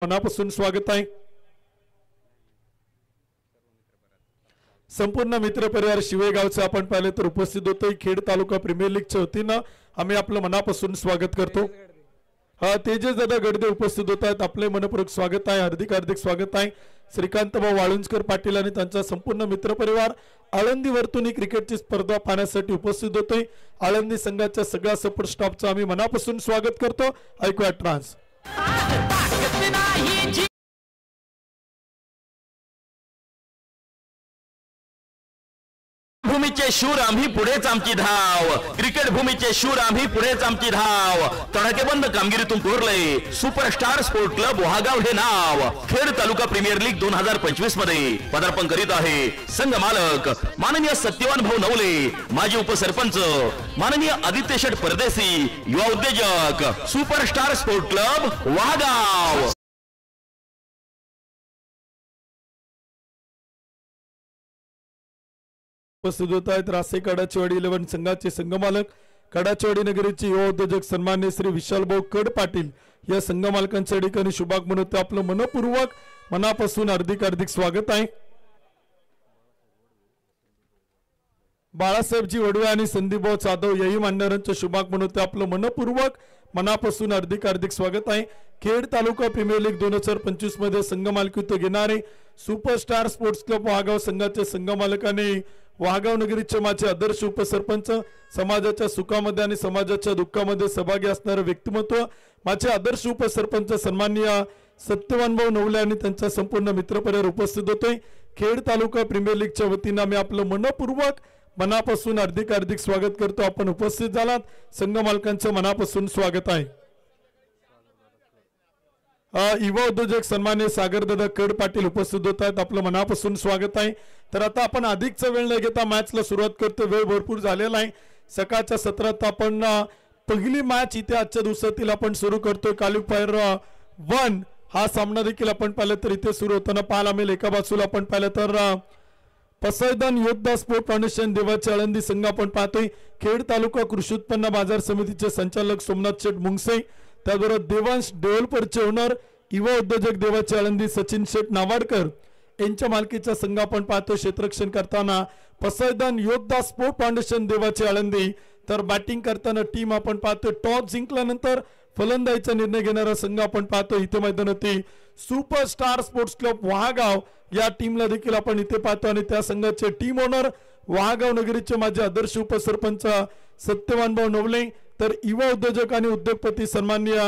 मनापासून स्वागत आहे। संपूर्ण मित्र परिवार शिवेगावचे आपण पाहिले तर उपस्थित होतोय। खेड तालुका प्रीमियर लीगच्या वतीनं आम्ही आपलं मनापासून स्वागत करतो। तेजस दादा गडदे उपस्थित होत आहेत, आपले मनपूर्वक स्वागत आहे, हार्दिक हार्दिक स्वागत आहे। श्रीकांत भाऊ वाळुंजकर पाटील आणि त्यांचा संपूर्ण मित्र परिवार आळंदी वर्तुनी क्रिकेटची स्पर्धा पाहण्यासाठी उपस्थित होतोय। आळंदी संघाच्या सगळ्या सपोर्ट स्टाफचं आम्ही मनापासून स्वागत करतो। ऐकूया ट्रान्स। भूमीचे शूर आम्ही पुढेच आमची धाव, क्रिकेट भूमीचे शूर आम्ही पुढेच आमची धाव, तडकेबंद कामगिरीतून कोरले सुपरस्टार स्पोर्ट क्लब वहागाव हे नाव। खेड तालुका प्रीमियर लीग 2025 मध्ये पदार्पण करीत आहे संघ मालक माननीय सत्यवान भाऊ नवले, माजी उपसरपंच माननीय आदित्य शेठ परदेसी, युवा उद्योजक सुपरस्टार स्पोर्ट क्लब वहागाव। उपस्थित होत आहेत रासे कडाचेवाडी 11 संघाचे संघमालक, कडाचेवाडी नगरीचे युवा उद्योजक सन्मान्य श्री विशाल भाऊ कड पाटील या संघ मालकांच्या ठिकाणी शुभागमन होते। आपलं मनपूर्वक मनापासून हार्दिक हार्दिक स्वागत आहे। बाळासाहेबजी वडवे आणि संदीप भाऊ जाधव याही मान्यवरांचे शुभागमन होते। आपलं मनपूर्वक मनापासून हार्दिक हार्दिक स्वागत आहे। खेड तालुका प्रीमियर लीग 2025 मध्ये संघ मालकीत्व घेणारे सुपरस्टार स्पोर्ट्स क्लब वहागाव संघाचे संघ मालकाने वहागाव नगरीचे माझे आदर्श उपसरपंच, समाजाच्या सुखामध्ये आणि समाजाच्या दुःखामध्ये सहभागी असणारे व्यक्तिमत्व माझे आदर्श उपसरपंच सन्माननीय सत्यवान भाऊ नवले आणि त्यांचा संपूर्ण मित्रपरिवार उपस्थित होते। खेड तालुका प्रीमियर लीगच्या वतीने आम्ही आपलं मनपूर्वक मनापासून हार्दिक हार्दिक स्वागत करतो। आपण उपस्थित झालात, संघ मालकांचं मनापासून स्वागत आहे। युवा उद्योजक सन्मान्य सागर दादा कड पाटील उपस्थित होत आहेत, आपलं मनापासून स्वागत आहे। तर आता आपण अधिकचा वेळ न घेता मॅचला सुरुवात करतो। वेळ भरपूर झालेला आहे। सकाळच्या सत्रात आपण पहिली मॅच इथे आजच्या दिवसातील आपण सुरू करतोय। क्वालिफायर 1 हा सामना देखील आपण पाहिलं तर इथे सुरू होताना पाहायला मिळेल। एका बाजूला आपण पाहिलं तर पसैदान योद्धा स्पोर्ट फाउंडेशन देवाचे आळंदी संघ आपण पाहतोय। खेड तालुका कृषी उत्पन्न बाजार समितीचे संचालक सोमनाथ शेठ मुंगसे, त्याचबरोबर देवांश डेव्हलपरचे ओनर युवा उद्योजक देवाचे आळंदी सचिन शेठ नावाडकर यांच्या मालकीचा संघ आपण पाहतो। क्षेत्ररक्षण करताना पसैदान योद्धा स्पोर्ट फाउंडेशन देवाचे आळंदी, तर बॅटिंग करताना टीम आपण पाहतो टॉस जिंकल्यानंतर फलंदाजीचा निर्णय घेणारा संघ आपण पाहतो इथे मैदानावरती सुपरस्टार स्पोर्ट्स क्लब वहागाव या टीमला देखील आपण इथे पाहतो। आणि त्या संघाचे टीम ओनर वहागाव नगरीचे माझे आदर्श उपसरपंच सत्यवान भाऊ नवले, तर युवा उद्योजक आणि उद्योगपती सन्माननीय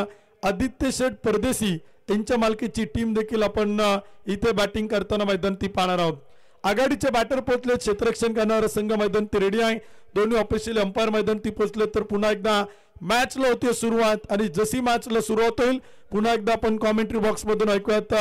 आदित्य शेठ परदेसी यांच्या मालकीची टीम देखील आपण इथे बॅटिंग करताना मैदानावरती पाहणार आहोत। आघाडीचे बॅटर पोहोचले, क्षेत्ररक्षण करणारा संघ मैदानावरती रेडी आहे। दोन्ही ऑफिशियल अंपायर मैदानावरती पोहोचले, तर पुन्हा एकदा मॅचला होती सुरुवात आणि जशी मॅचला सुरुवात होईल पुन्हा एकदा आपण कॉमेंट्री बॉक्स मधून ऐकूयात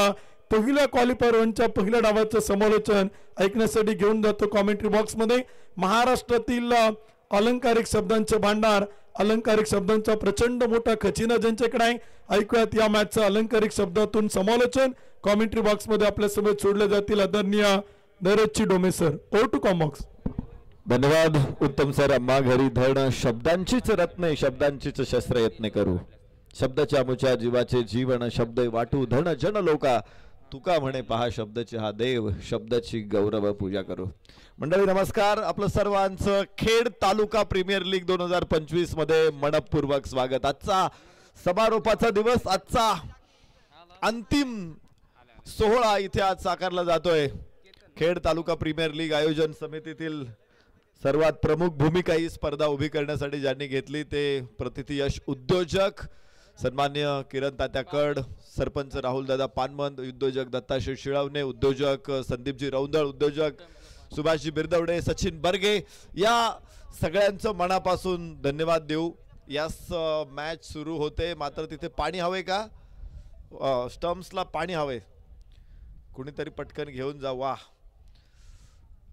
पहिल्या क्वालिफायर 1च्या पहिल्या डावाचं समालोचन ऐकण्यासाठी घेऊन जातो कॉमेंट्री बॉक्स मध्ये। महाराष्ट्रातील अलंकारिक शब्दांचे भांडार, अलंकारिक शब्दांचा प्रचंड मोठा खजिना ज्यांच्याकडे आहे, ऐकूयात या मॅचचं अलंकारिक शब्दातून समालोचन कॉमेंट्री बॉक्स मध्ये आपल्या समोर सोडले जातील। आदरणीय नरेशजी डोमे सर, ओव्हर टू कॉमॉक्स। धन्यवाद उत्तम सर। अम्मा घरी धड शब्दांचीच रत्ने, शब्दांचीच शस्त्र यत्न करू, शब्दाच्या मुच्या जीवाचे जीवन शब्द वाटू धन जन लोका, तुका म्हणे पहा शब्दाचे हा देव, शब्दाची गौरव पूजा करू। मंडळी नमस्कार, आपलं सर्वांचं खेड तालुका प्रीमियर लीग 2025 मध्ये मनपूर्वक स्वागत। आजचा समारोपाचा दिवस, आजचा अंतिम सोहळा इथे आज साकारला जातोय। खेड तालुका प्रीमियर लीग आयोजन समितीतील सर्वात प्रमुख भूमिका ही स्पर्धा उभी करण्यासाठी ज्यांनी घेतली ते प्रतिती यश उद्योजक सन्मान्य किरण तात्या कड, सरपंच राहुल दादा पानमंद, उद्योजक दत्ताशेठ शिळवणे, उद्योजक संदीपजी रौंदळ, उद्योजक सुभाषजी बिरदवडे, सचिन बर्गे, या सगळ्यांचं मनापासून धन्यवाद देऊ। यास मॅच सुरू होते, मात्र तिथे पाणी हवे का, स्टम्प्सला पाणी हवे, कुणीतरी पटकन घेऊन जा। वा,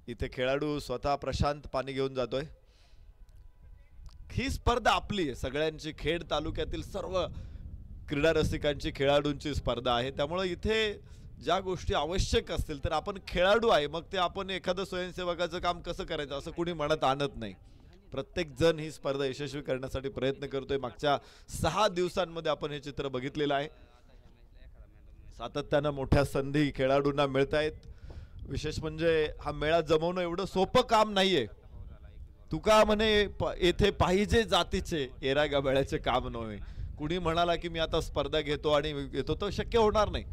इथे खेळाडू स्वतः प्रशांत पाणी घेऊन जातोय। ही स्पर्धा आपली आहे सगळ्यांची, खेड तालुक्यातील सर्व क्रीडा रसिकांची, खेळाडूंची स्पर्धा आहे। त्यामुळे इथे ज्या गोष्टी आवश्यक असतील तर आपण खेळाडू आहे, मग ते आपण एखादं स्वयंसेवकाचं काम कसं करायचं असं कुणी म्हणत आणत नाही। प्रत्येक जण ही स्पर्धा यशस्वी करण्यासाठी प्रयत्न करतोय। मागच्या 6 दिवसांमध्ये आपण हे चित्र बघितलेलं आहे। सातत्यानं मोठ्या संधी खेळाडूंना मिळत आहेत. विशेष म्हणजे हा मेळा जमवणं एवढं सोपं काम नाहीये. तुका म्हणे येथे पाहिजे जातीचे एरा गबाळ्याचे काम नव्हे. कुणी म्हणाला की मी आता स्पर्धा घेतो आणि घेतो तर शक्य होणार नाही.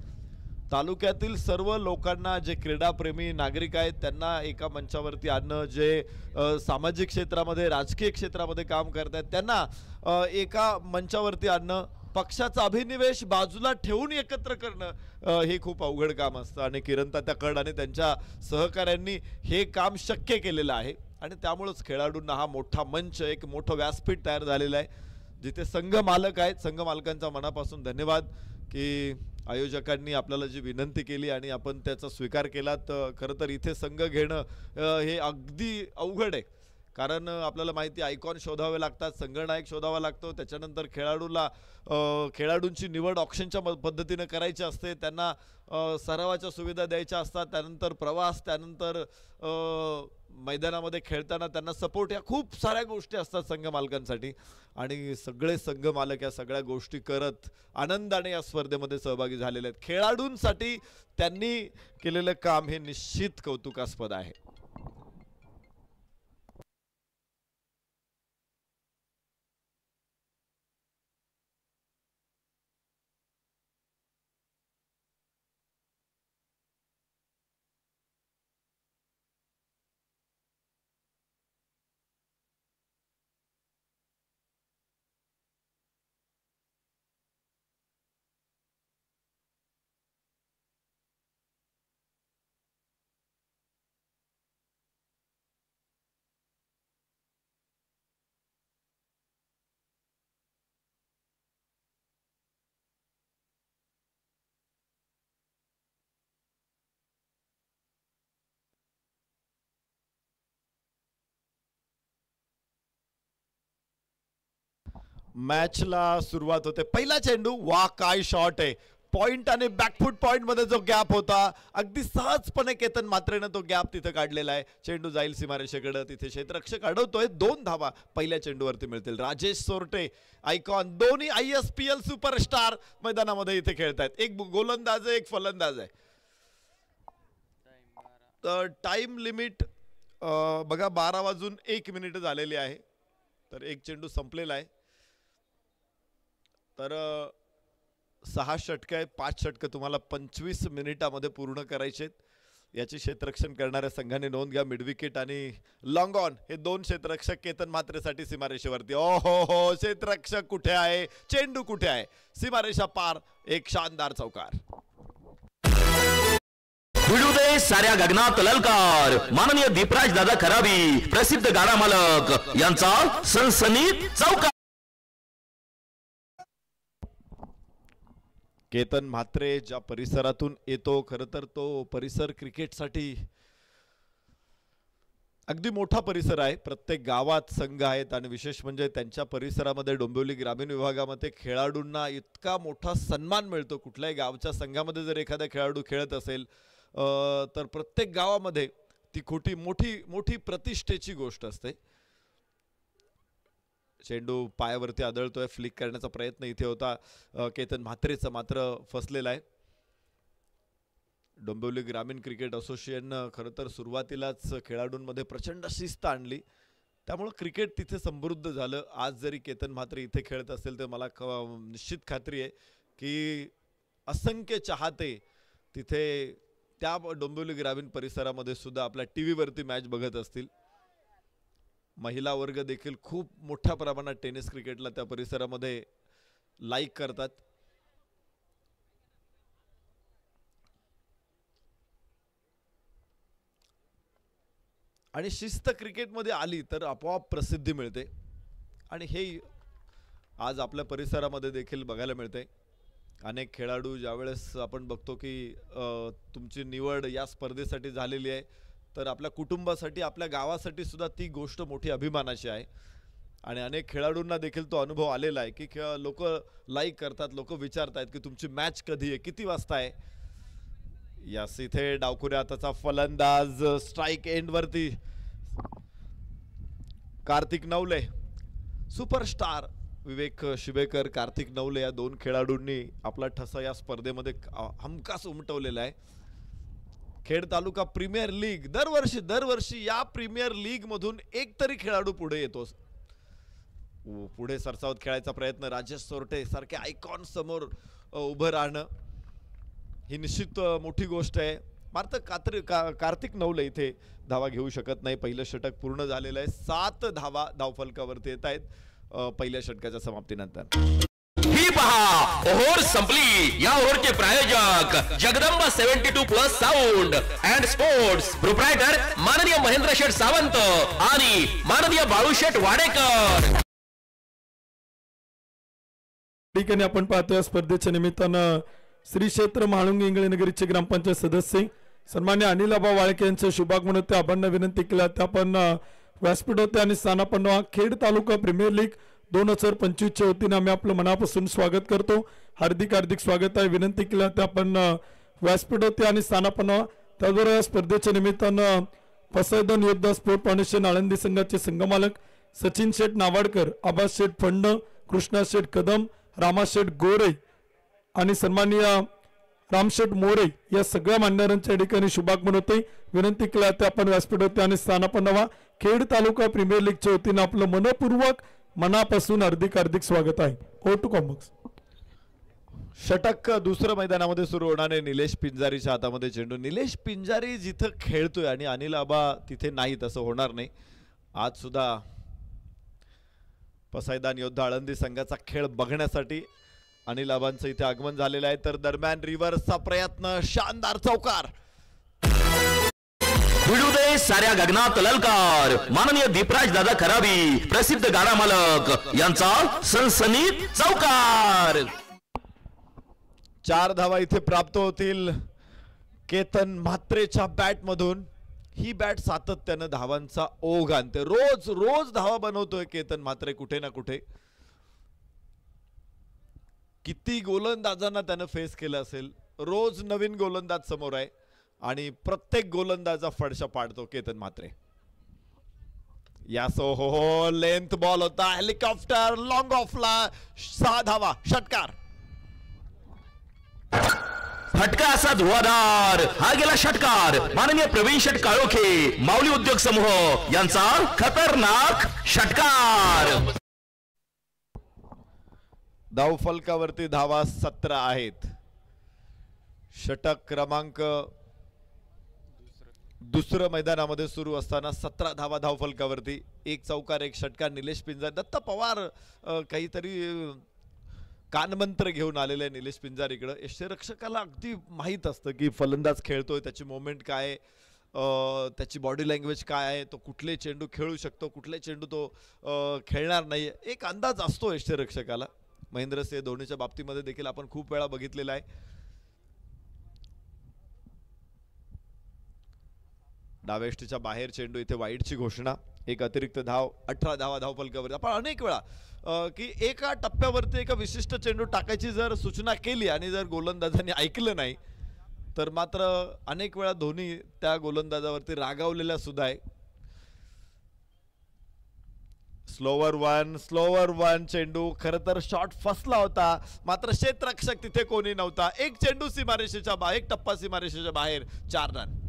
तालुक्यातील सर्व लोकांना, जे क्रीडाप्रेमी नागरिक आहेत त्यांना एका मंचावरती आणणं, जे सामाजिक क्षेत्रामध्ये राजकीय क्षेत्रामध्ये काम करतायत त्यांना एका मंचावरती आणणं, पक्षाचा अभिनिवेश बाजूला ठेवून एकत्र करणं हे खूप अवघड काम असतं. आणि किरण तात्या कड आणि त्यांच्या सहकाऱ्यांनी हे काम शक्य केलेलं आहे. आणि त्यामुळेच खेळाडूंना हा मोठा मंच, एक मोठं व्यासपीठ तयार झालेलं आहे, जिथे संघ मालक आहेत. संघ मालकांचा मनापासून धन्यवाद की आयोजकांनी आपल्याला जी विनंती केली आणि आपण त्याचा स्वीकार केला. तर खरं तर इथे संघ घेणं हे अगदी अवघड आहे. कारण आपल्याला माहिती आयकॉन शोधावे लागतात, संघनायक शोधावा लागतो, त्याच्यानंतर खेळाडूंची निवड ऑप्शनच्या पद्धतीने करायची असते, त्यांना सरावाच्या सुविधा द्यायच्या असतात, त्यानंतर प्रवास, त्यानंतर मैदानामध्ये खेळताना त्यांना सपोर्ट, या खूप साऱ्या गोष्टी असतात संघ मालकांसाठी. आणि सगळे संघ मालक या सगळ्या गोष्टी करत आनंदाने या स्पर्धेमध्ये सहभागी झालेले आहेत. खेळाडूंसाठी त्यांनी केलेलं काम हे निश्चित कौतुकास्पद आहे. मॅचला सुरुवात होते. पहिला चेंडू, वा काय शॉट आहे. पॉइंट आणि बॅकफूट पॉइंट मध्ये जो गॅप होता, अगदी सहजपणे केतन म्हात्रेनं तो गॅप तिथे काढलेला आहे. चेंडू जाईल सीमारेषेकडे, तिथे क्षेत्ररक्षक अडवतोय. 2 धावा पहिल्या चेंडूवरती मिळतील. राजेश सोरटे, आयकॉन, दोन्ही ISPL सुपरस्टार मैदानामध्ये इथे खेळतायत. एक गोलंदाज आहे, एक फलंदाज आहे. तर टाइम लिमिट बघा 12 वाजून 1 मिनिट झालेली आहे. तर एक चेंडू संपलेला आहे. तर 6 षटकं आहे, 5 षटकं तुम्हाला 25 मिनिटामध्ये पूर्ण करायचे. याची क्षेत्ररक्षण करणाऱ्या संघाने नोंद घ्या. मिडविकेट आणि लॉंग ऑन हे 2 क्षेत्ररक्षक केतन म्हात्रेसाठी सीमारेषेवरती. ओ हो, क्षेत्ररक्षक कुठे आहे, चेंडू कुठे आहे, सीमारेषा पार. एक शानदार चौकार. भिडू दे साऱ्या गगनात ललकार. माननीय दीपराज दादा खराबी, प्रसिद्ध गाडा मालक यांचा सनसनीत चौकार. केतन म्हात्रे ज्या परिसरातून येतो, खरं तर तो परिसर क्रिकेटसाठी अगदी मोठा परिसर आहे. प्रत्येक गावात संघ आहेत आणि विशेष म्हणजे त्यांच्या परिसरामध्ये डोंबिवली ग्रामीण विभागामध्ये खेळाडूंना इतका मोठा सन्मान मिळतो. कुठल्याही गावच्या संघामध्ये जर एखादा खेळाडू खेळत असेल तर प्रत्येक गावामध्ये ती मोठी प्रतिष्ठेची गोष्ट असते. चेंडू पायावरती आदळतोय, फ्लिक करण्याचा प्रयत्न इथे होता केतन म्हात्रेचा, मात्र फसलेला आहे. डोंबिवली ग्रामीण क्रिकेट असोसिएशननं खरं तर सुरुवातीलाच खेळाडूंमध्ये प्रचंड शिस्त आणली, त्यामुळे क्रिकेट तिथे समृद्ध झालं. आज जरी केतन म्हात्रे इथे खेळत असेल तर मला निश्चित खात्री आहे की असंख्य चाहते तिथे त्या डोंबिवली ग्रामीण परिसरामध्ये सुद्धा आपल्या टीव्ही वरती मॅच बघत असतील. महिला वर्ग देखील खूप मोठ्या प्रमाणात टेनिस क्रिकेटला त्या परिसरामध्ये लाईक करतात. आणि शिस्त क्रिकेटमध्ये आली तर आपोआप प्रसिद्धी मिळते आणि हे आज आपल्या परिसरामध्ये देखील बघायला मिळते. अनेक खेळाडू ज्यावेळेस आपण बघतो की तुमची निवड या स्पर्धेसाठी झालेली आहे तर आपल्या कुटुंबासाठी, आपल्या गावासाठी सुद्धा ती गोष्ट मोठी अभिमानाची आहे. आणि अनेक खेळाडूंना देखील तो अनुभव आलेला आहे की लोक लाईक करतात, लोक विचारतात की तुमची मॅच कधी आहे, किती वाजता आहे. यास इथे डावखुऱ्या हाताचा फलंदाज स्ट्राइक एंड वरती कार्तिक नवले, सुपरस्टार विवेक शिवेकर, कार्तिक नवले या दोन खेळाडूंनी आपला ठसा या स्पर्धेमध्ये हमखास उमटवलेला आहे. खेड तालुका प्रीमियर लीग दरवर्षी या प्रीमियर लीग मधून एक तरी खेळाडू पुढे येतो. पुढे सरसावत खेळायचा प्रयत्न, राजेश सोरटे सारखे आयकॉन समोर उभं राहणं ही निश्चित मोठी गोष्ट आहे. मात्र कार्तिक नवले इथे धावा घेऊ शकत नाही. पहिलं षटक पूर्ण झालेलं आहे. 7 धावा धावफलकावरती येत आहेत पहिल्या षटकाच्या समाप्तीनंतर. ही पहा ओव्हर संपली. या ओव्हरचे प्रायोजक Jagdamba 72+ sound and sports, proprietor माननीय महेंद्र शेठ सावंत आणि माननीय बाळूशेठ वाडेकर. ठिकाणी आपण पाहतोय स्पर्धेच्या निमित्तानं श्री क्षेत्र म्हाळुंगी इंगळीनगरीचे ग्रामपंचायत सदस्य सन्मान्य अनिलाबा वाळके यांचे शुभागमन होते. आपण विनंती केल्या त्या आपण व्यासपीठ होते आणि स्थानापन्न खेड तालुका प्रीमियर लीग 2025 च्या वतीने आम्ही आपलं मनापासून स्वागत करतो. हार्दिक स्वागत आहे. विनंती केल्या त्या आपण व्यासपीठ होते आणि स्थानापन्न. त्याचबरोबर या स्पर्धेच्या निमित्तानं पसैदन योद्धा स्पोर्ट फाउंडेशन आळंदी संघाचे संघमालक सचिन शेठ नावाडकर, आबास शेठ फंड, कृष्णा शेठ कदम, रामाशेठ गोरे आणि सन्माननीय रामशेठ मोरे या सगळ्या मान्यवरांच्या ठिकाणी शुभागमन होते. विनंती केल्या त्या आपण व्यासपीठ होते आणि स्थानापन्न व्हा. खेड तालुका प्रीमियर लीगच्या वतीने आपलं मनपूर्वक मनापासून हार्दिक स्वागत आहे. हो टू कॉम्बॉक्स. षटक दुसरं मैदानामध्ये सुरू होणारे निलेश पिंजारीच्या हातामध्ये चेंडू. निलेश पिंजारी जिथं खेळतोय आणि अनिल आबा तिथे नाही तसं होणार नाही. आज सुद्धा पसायदान योद्धा आळंदी संघाचा खेळ बघण्यासाठी अनिल आबांचं इथे आगमन झालेलं आहे. तर दरम्यान रिव्हर्सचा प्रयत्न, शानदार चौकार. भिडू दे साऱ्या गगनात ललकार. माननीय दीपराज दादा खराबी, प्रसिद्ध गाडा मालक यांचा सनसनीत चौकार. 4 धावा इथे प्राप्त होतील केतन म्हात्रेच्या बॅट मधून. ही बॅट सातत्यानं धावांचा ओघ आणते. रोज धावा बनवतोय केतन म्हात्रे कुठे ना कुठे. किती गोलंदाजांना त्यानं फेस केलं असेल. रोज नवीन गोलंदाज समोर आहे आणि प्रत्येक गोलंदाजा फडशा पाडतो केतन म्हात्रे. यासो हो लेंथ बॉल होता, हेलिकॉप्टर लॉंग ऑफला. 6 धावा, षटकार. फटका असा धुवाधार. हा गेला षटकार. माननीय प्रवीण शेठ काळोखे, माऊली उद्योग समूह यांचा खतरनाक षटकार. धावफलकावरती धावा 17 आहेत. षटक क्रमांक दुसरं मैदानामध्ये सुरू असताना 17 धावा धावफलकावरती. 1 चौकार 1 षटकार. निलेश पिंजारी, दत्त पवार काहीतरी कानमंत्र घेऊन आलेले निलेश पिंजारीकडे. यष्टीरक्षकाला अगदी माहीत असतं की फलंदाज खेळतोय, त्याची मोमेंट काय, त्याची बॉडी लँग्वेज काय आहे, तो कुठले चेंडू खेळू शकतो, कुठले चेंडू तो खेळणार नाही. एक अंदाज असतो यष्टीरक्षकाला. महेंद्रसिंह धोनीच्या बाबतीमध्ये देखील आपण खूप वेळा बघितलेला आहे. डाव्या यष्टीच्या बाहेर चेंडू. इथे वाईटची घोषणा. 1 अतिरिक्त धाव. 18 धावा धावफलकावरती. आपण अनेक वेळा की एका टप्प्यावरती एका विशिष्ट चेंडू टाकायची जर सूचना केली आणि जर गोलंदाजांनी ऐकलं नाही तर मात्र अनेक वेळा धोनी त्या गोलंदाजावरती रागावलेला सुद्धा आहे. स्लोवर वन चेंडू. खरं तर शॉट फसला होता, मात्र क्षेत्ररक्षक तिथे कोणी नव्हता. 1 चेंडू सीमारेषेच्या बाहेर, 1 टप्पा सीमारेषेच्या बाहेर. 4 रन.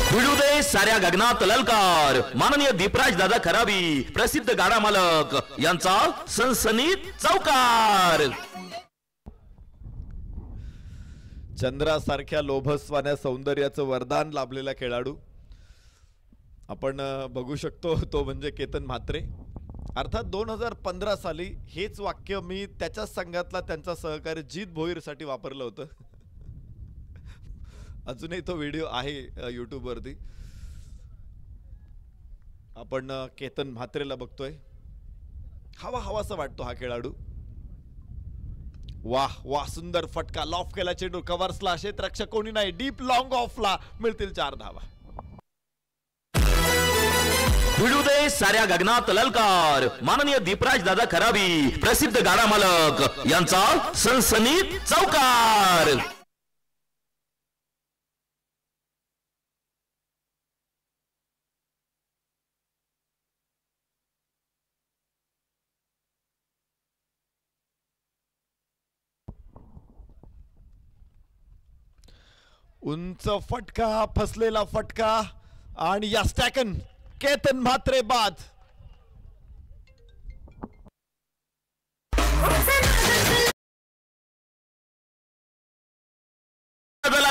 भिडू दे साऱ्या गगनात ललकार. माननीय दीपराज दादा खराबी, प्रसिद्ध गाडा मालक यांचा सनसनीत चौकार. चंद्रासारख्या लोभसवान्या सौंदर्याचं वरदान लाभलेला खेळाडू आपण बघू शकतो, तो म्हणजे केतन म्हात्रे. अर्थात 2015 साली हेच वाक्य मी त्याच्या संघातला त्यांचा सहकारी जीत भोईरसाठी वापरलं होतं. अजूनही तो व्हिडिओ आहे YouTube वरती. आपण केतन म्हात्रेला बघतोय. हवासा वाटतो हा खेळाडू. वाह सुंदर फटका. लॉफ केला चेंडू. कव्हर्सला क्षेत्ररक्षक कोणी नाही. डीप लॉंग ऑफला. मिळतील 4 धावा. भिडू दे साऱ्या गगनात ललकार. माननीय दीपराज दादा खराबी, प्रसिद्ध गाडा मालक यांचा सनसनीत चौकार. उंच फटका, फसलेला फटका आणि या स्टॅकन केतन म्हात्रे बाद.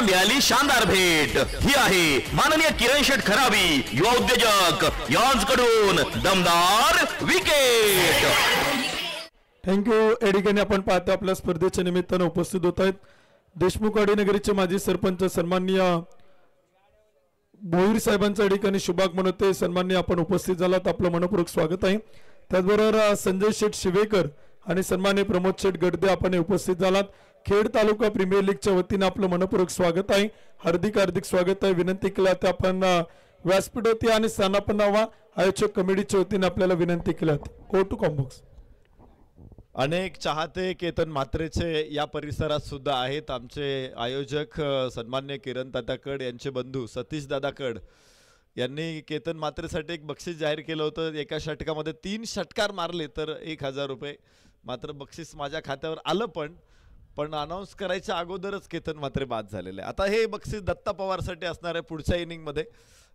मिळाली शानदार भेट. ही आहे माननीय किरण शेठ खराबी युवा उद्योजक यांच्याकडून दमदार विकेट. थँक्यू. एडिगेने आपण पाहतो आपल्या स्पर्धेच्या निमित्तानं उपस्थित होत आहेत देशमुख वाडीनगरीचे माजी सरपंच सन्माननीय भोईर साहेबांचा ठिकाणी शुभागमन होते. सन्माननीय आपण उपस्थित झालात, आपलं मनपूर्वक स्वागत आहे. त्याचबरोबर संजय शेठ शिवेकर आणि सन्माननीय प्रमोद शेठ गडदे आपण उपस्थित झालात. खेड तालुका प्रीमियर लीगच्या वतीने आपलं मनपूर्वक स्वागत आहे. हार्दिक हार्दिक स्वागत आहे. विनंती केला तर आपण व्यासपीठ आणि स्थानापन्न व्हा आयोजक कमिटीच्या वतीने आपल्याला विनंती केली. Go to com box. अनेक चाहते केतन म्हात्रेचे या परिसरात सुद्धा आहेत. आमचे आयोजक सन्मान्य किरण दादा कड यांचे बंधू सतीश दादा कड यांनी केतन म्हात्रेसाठी एक बक्षीस जाहीर केलं होतं. एका षटकामध्ये 3 षटकार मारले तर 1000 रुपये. मात्र बक्षीस माझ्या खात्यावर आलं पण अनाऊन्स करायच्या अगोदरच केतन म्हात्रे बाद झालेले. आता हे बक्षीस दत्ता पवारसाठी असणार आहे पुढच्या इनिंगमध्ये.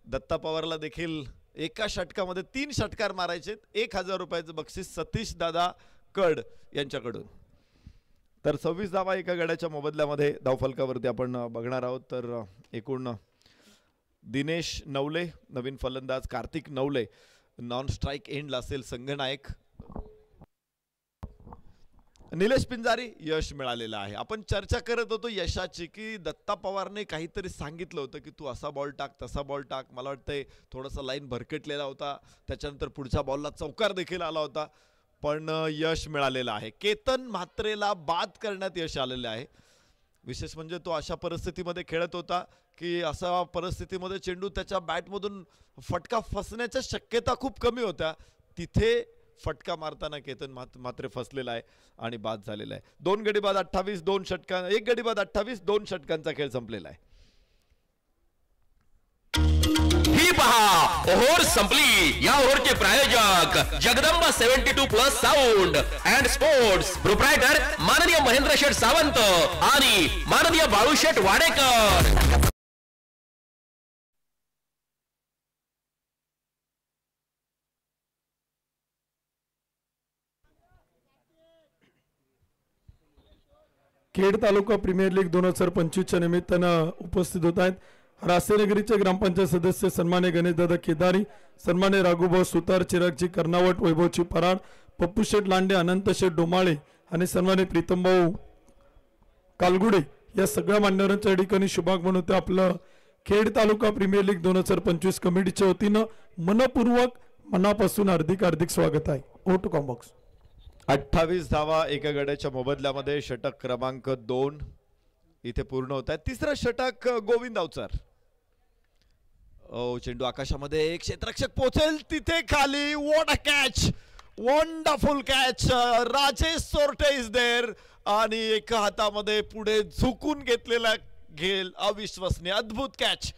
दत्ता पवारला देखील एका षटकामध्ये 3 षटकार मारायचे. 1000 रुपयाचं बक्षीस सतीश दादा कड यांच्याकडून. तर 26 धावा एका गड्याच्या मोबदल्यामध्ये धावफलकावरती आपण बघणार आहोत. तर एकूण दिनेश नवले नवीन फलंदाज, कार्तिक नवले नॉन स्ट्राईक एंडला असेल संघनायक, निलेश पिंजारी यश मिळालेलं आहे. आपण चर्चा करत होतो यशाची की दत्ता पवारने काहीतरी सांगितलं होतं की तू असा बॉल टाक तसा बॉल टाक. मला वाटतंय थोडासा लाईन भरकटलेला होता, त्याच्यानंतर पुढच्या बॉलला चौकार देखील आला होता, पण यश मिळालेलं आहे. केतन म्हात्रेला बाद करण्यात यश आलेलं आहे. विशेष म्हणजे तो अशा परिस्थितीमध्ये खेळत होता की अशा परिस्थितीमध्ये चेंडू त्याच्या बॅटमधून फटका फसण्याच्या शक्यता खूप कमी होत्या. तिथे फटका मारताना केतन म्हात्रे फसलेला आहे आणि बाद झालेला आहे. 2 गडी बाद 28, 2 षटकां 1 गडी बाद 28, 2 षटकांचा खेळ संपलेला आहे. ही पहा ओव्हर संपली. या ओव्हरचे प्रायोजक Jagdamba 72+ sound and sports, proprietor माननीय महेंद्र शेठ सावंत आणि माननीय बाळू शेठ वाडेकर. खेड तालुका प्रीमियर लीग 2025च्या निमित्तानं उपस्थित होत आहेत रासेनगरीचे ग्रामपंचायत सदस्य सन्मान्य गणेशदादा केदारी, सन्मान्य राघुभाऊ सुतार, चिरागजी कर्नावट, वैभवची पराड, पप्पू शेठ लांडे, अनंत शेठ डोमाळे आणि सन्मान्य प्रीतमभाऊ कालगुडे या सगळ्या मान्यवरांच्या ठिकाणी शुभागमन होते. आपलं खेड तालुका प्रीमियर लीग 2025 कमिटीच्या वतीनं मनपूर्वक मनापासून हार्दिक हार्दिक स्वागत आहे. O to combox. 28 धावा एका गड्याच्या मोबदल्यामध्ये षटक क्रमांक 2 इथे पूर्ण होत आहे. तिसरं षटक गोविंद अवचार. चेंडू आकाशामध्ये, एक क्षेत्ररक्षक पोहोचेल तिथे खाली. What a catch, wonderful catch. Rajesh Sorte is there आणि एका हातामध्ये पुढे झुकून घेतलेला घेल. अविश्वसनीय, अद्भुत कॅच.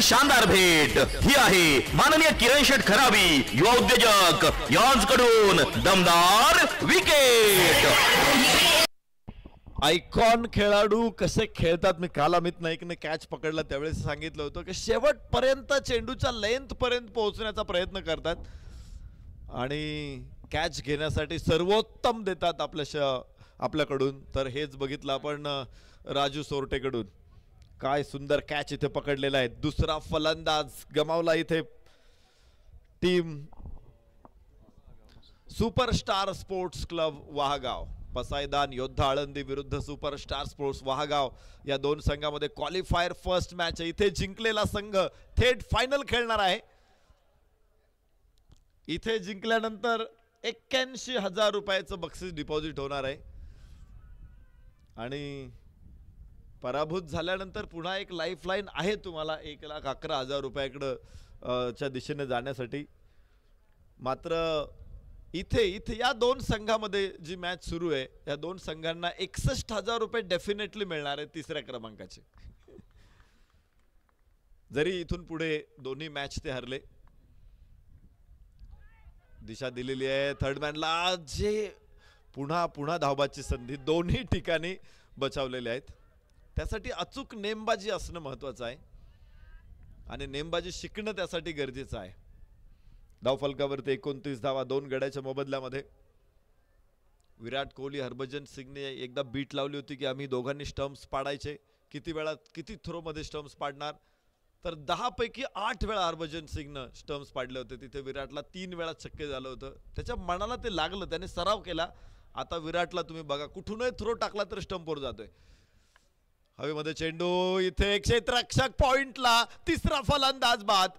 शानदार भेट. ही आहे माननीय किरण शेठ खराबी युवा उद्योजक यांच्याकडून दमदार विकेट. आयकॉन खेळाडू कसे खेळतात. मी काल अमित नाईकने कॅच पकडला त्यावेळेस सांगितलं होतं की शेवटपर्यंत चेंडूच्या लेंथ पर्यंत पोहोचण्याचा प्रयत्न करतात आणि कॅच घेण्यासाठी सर्वोत्तम देतात आपल्याकडून. तर हेच बघितलं आपण राजू सोरटेकडून. काय सुंदर कॅच इथे पकडलेला आहे. दुसरा फलंदाज गमावला इथे टीम सुपरस्टार स्पोर्ट्स क्लब वाहगाव. पसायदान योद्धा आळंदी विरुद्ध सुपरस्टार स्पोर्ट्स वाहगाव या 2 संघामध्ये क्वालिफायर फर्स्ट मॅच आहे. इथे जिंकलेला संघ थेट फायनल खेळणार आहे. इथे जिंकल्यानंतर 81,000 रुपयाचं बक्षीस डिपॉझिट होणार आहे आणि पराभूत झाल्यानंतर पुन्हा एक लाईफलाईन आहे तुम्हाला 1,11,000 रुपयाकडं च्या दिशेने जाण्यासाठी. मात्र इथे या 2 संघामध्ये जी मॅच सुरू आहे या 2 संघांना 61,000 रुपये डेफिनेटली मिळणार आहे तिसऱ्या क्रमांकाचे. जरी इथून पुढे दोन्ही मॅच ते हरले. दिशा दिलेली आहे थर्ड मॅनला, जे पुन्हा पुन्हा धावबाची संधी दोन्ही ठिकाणी बचावलेले आहेत. त्यासाठी अचूक नेमबाजी असणं महत्वाचं आहे आणि नेमबाजी शिकणं त्यासाठी गरजेचं आहे. धावफलकावरती 29 धावा 2 गड्याच्या मोबदल्यामध्ये. विराट कोहली हरभजन सिंगने एकदा बीट लावली होती की आम्ही दोघांनी स्टंप्स पाडायचे. किती वेळा किती थ्रो मध्ये स्टंप्स पाडणार, तर 10 पैकी 8 वेळा हरभजन सिंगनं स्टंप्स पाडले होते. तिथे विराटला 3 वेळा शक्य झालं होतं. त्याच्या मनाला ते लागलं, त्याने सराव केला. आता विराटला तुम्ही बघा कुठूनही थ्रो टाकला तर स्टंपवर जातोय. हवेमध्ये चेंडू, इथे क्षेत्ररक्षक पॉइंटला, तिसरा फलंदाज बाद.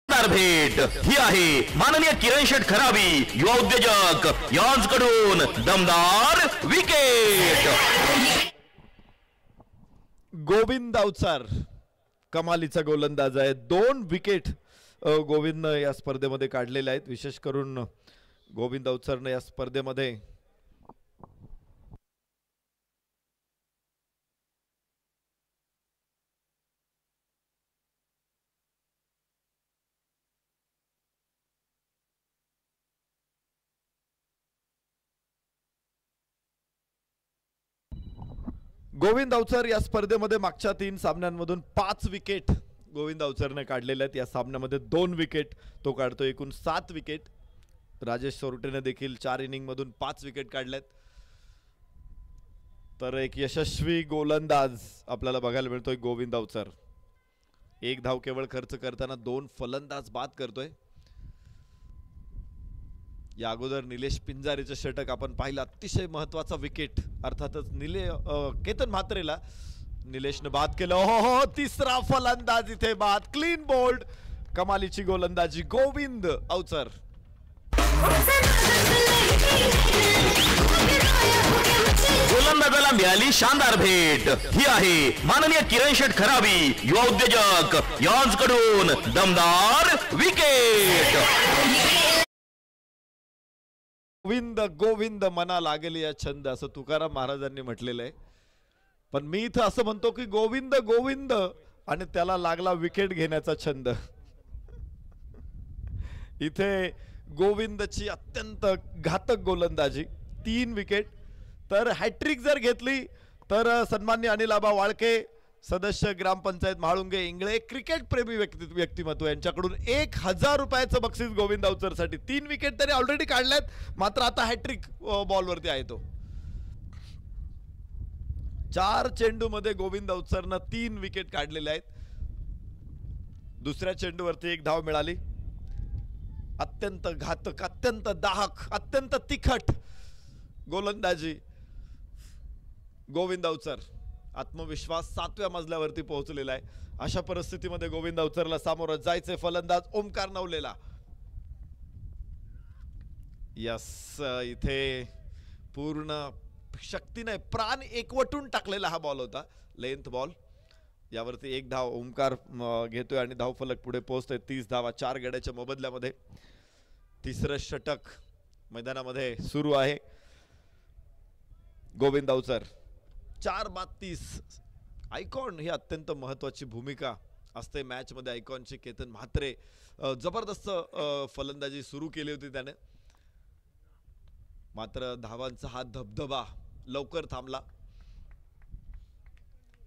भेट ही आहे माननीय किरण शेठ खरावी युवा उद्योजक यांच्याकडून दमदार विकेट. गोविंद अवचार कमालीचा गोलंदाज आहे. 2 विकेट गोविंदनं या स्पर्धेमध्ये काढलेल्या आहेत. विशेष करून गोविंद अवचारनं या स्पर्धेमध्ये गोविंद अवचार या स्पर्धेमध्ये मागच्या 3 सामन्यांमधून 5 विकेट गोविंद अवचारने काढलेल्या आहेत. या सामन्यामध्ये 2 विकेट तो काढतो, एकूण 7 विकेट. राजेश सोरटेने देखील 4 इनिंग मधून 5 विकेट काढल्यात. तर एक यशस्वी गोलंदाज आपल्याला बघायला मिळतोय गोविंद अवचार. 1 धाव केवळ खर्च करताना 2 फलंदाज बाद करतोय. या अगोदर निलेश पिंजारेचं षटक आपण पाहिलं, अतिशय महत्वाचा विकेट. अर्थातच केतन म्हात्रेला निलेशने बाद केलं. हो, तिसरा फलंदाज इथे बाद. Clean bowled. कमालीची गोलंदाजी गोविंद अवचार. गोलंदाजाला मिळाली शानदार भेट ही आहे माननीय किरण शेठ खरावी युवा उद्योजक यांच्याकडून दमदार विकेट. गोविंद गोविंद मना लागेल या छंद, असं तुकाराम महाराजांनी म्हटलेलं आहे. पण मी इथं असं म्हणतो की गोविंद गोविंद आणि त्याला लागला विकेट घेण्याचा छंद. इथे गोविंदची अत्यंत घातक गोलंदाजी, 3 विकेट. तर हॅट्रिक जर घेतली तर सन्माननीय अनिल आबा वाळके, सदस्य ग्रामपंचायत म्हाळुंगे इंगळे, क्रिकेट प्रेमी व्यक्तिमत्व यांच्याकडून 1000 रुपयाचं बक्षीस गोविंद अवचारसाठी. 3 विकेट त्याने ऑलरेडी काढल्यात, मात्र आता हॅट्रिक बॉलवरती आहे तो. 4 चेंडूमध्ये गोविंद अवचारनं 3 विकेट काढलेल्या आहेत. दुसऱ्या चेंडूवरती 1 धाव मिळाली. अत्यंत घातक, अत्यंत दाहक, अत्यंत तिखट गोलंदाजी गोविंद अवचार. आत्मविश्वास 7व्या मजल्यावरती पोहोचलेला आहे. अशा परिस्थितीमध्ये गोविंद अवचारला सामोरं जायचे. फलंदाज ओमकार नवलेला. यस, इथे पूर्ण शक्तीने प्राण एकवटून टाकलेला हा बॉल होता, लेंथ बॉल. यावरती 1 धाव ओमकार घेतोय आणि धावफलक पुढे पोहोचतोय. 30 धावा 4 गड्याच्या मोबदल्यामध्ये. तिसरं षटक मैदानामध्ये सुरू आहे. गोविंद अवचार 4 बाद 30. आयकॉन ही अत्यंत महत्वाची भूमिका असते मॅच मध्ये. आयकॉनची केतन म्हात्रे जबरदस्त फलंदाजी सुरू केली होती त्याने, मात्र धावांचा हा धबधबा लवकर थांबला.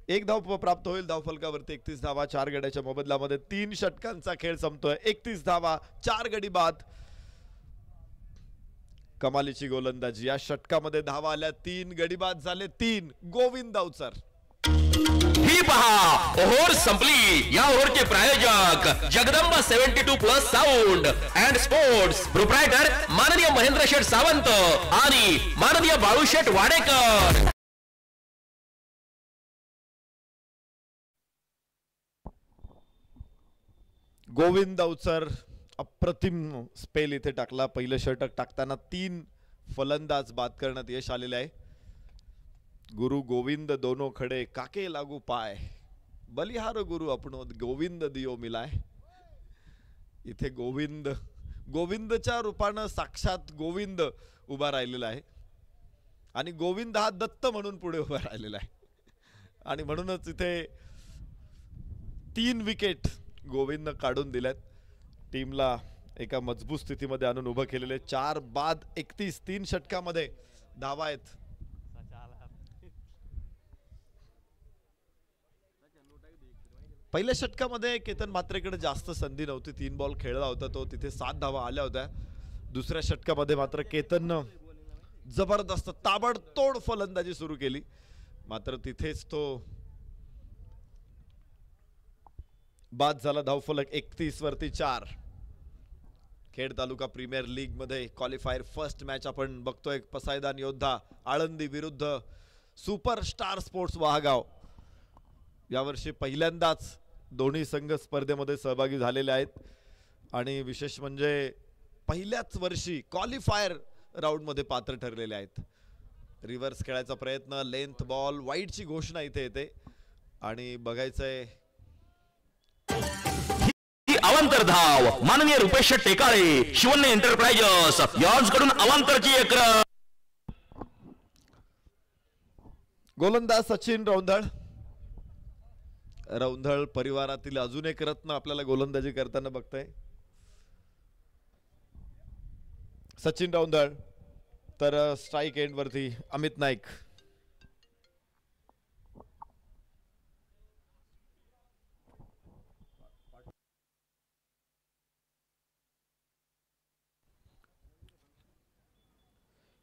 1 धाव प्राप्त होईल धावफलकावरती. 31 धावा 4 गड्याच्या मोबदल्यामध्ये. 3 षटकांचा खेळ संपतोय. 31 धावा 4 गडी बाद. कमालीची गोलंदाजी. या षटकामध्ये धावा आल्या 3, गडी बाद झाले 3. गोविंद अवचार. ही पहा ओव्हर संपली. या ओव्हरचे प्रायोजक Jagdamba 72+ sound and sports, proprietor माननीय महेंद्र शेठ सावंत आणि माननीय बाळूशेठ वाडेकर. गोविंद अवचार अप्रतिम स्पेल इथे टाकला. पहिलं षटक टाकताना 3 फलंदाज बाद करण्यात यश आलेले आहे. गुरु गोविंद दोनों खडे काके लागू पाय, बलिहार गुरु आपण गोविंद दियो मिलाय. इथे गोविंदच्या रूपानं साक्षात गोविंद उभा राहिलेला आहे आणि गोविंद हा दत्त म्हणून पुढे उभा राहिलेला आहे. आणि म्हणूनच इथे 3 विकेट गोविंदनं काढून दिल्यात. टीमला एका मजबूत स्थितीमध्ये आणून उभं केलेले. 4 बाद 31 3 षटकामध्ये धावा आहेत. पहिल्या षटकामध्ये केतन म्हात्रेकडे जास्त संधी नव्हती. 3 बॉल खेळला होता तो, तिथे 7 धावा आल्या होत्या. दुसऱ्या षटकामध्ये मात्र केतननं जबरदस्त ताबडतोड फलंदाजी सुरू केली. मात्र तिथेच तो बाद झाला. धावफलक 31 वरती 4. खेड तालुका प्रीमियर लीग मध्ये क्वालिफायर फर्स्ट मॅच आपण बघतोय. पसायदान योद्धा आळंदी विरुद्ध सुपर स्टार स्पोर्ट्स वहागाव. यावर्षी पहिल्यांदाच दोन्ही संघ स्पर्धेमध्ये सहभागी झालेले आहेत आणि विशेष म्हणजे पहिल्याच वर्षी क्वालिफायर राऊंड मध्ये पात्र ठरलेले आहेत. रिव्हर्स खेळायचा प्रयत्न, लेंथ बॉल, वाईडची घोषणा इथे येते आणि बघायचंय अवांतर धाव माननीय रुपेश टेकाळे शिवन्य एंटरप्राइजेस यॉर्ज कडून अवांतरची एक गोलंदाज सचिन रौंधळ. रौंधळ परिवारातील अजून एक रत्न आपल्याला गोलंदाजी करताना बघताय. सचिन रौंधळ. तर स्ट्राइक एंड वरती अमित नाईक.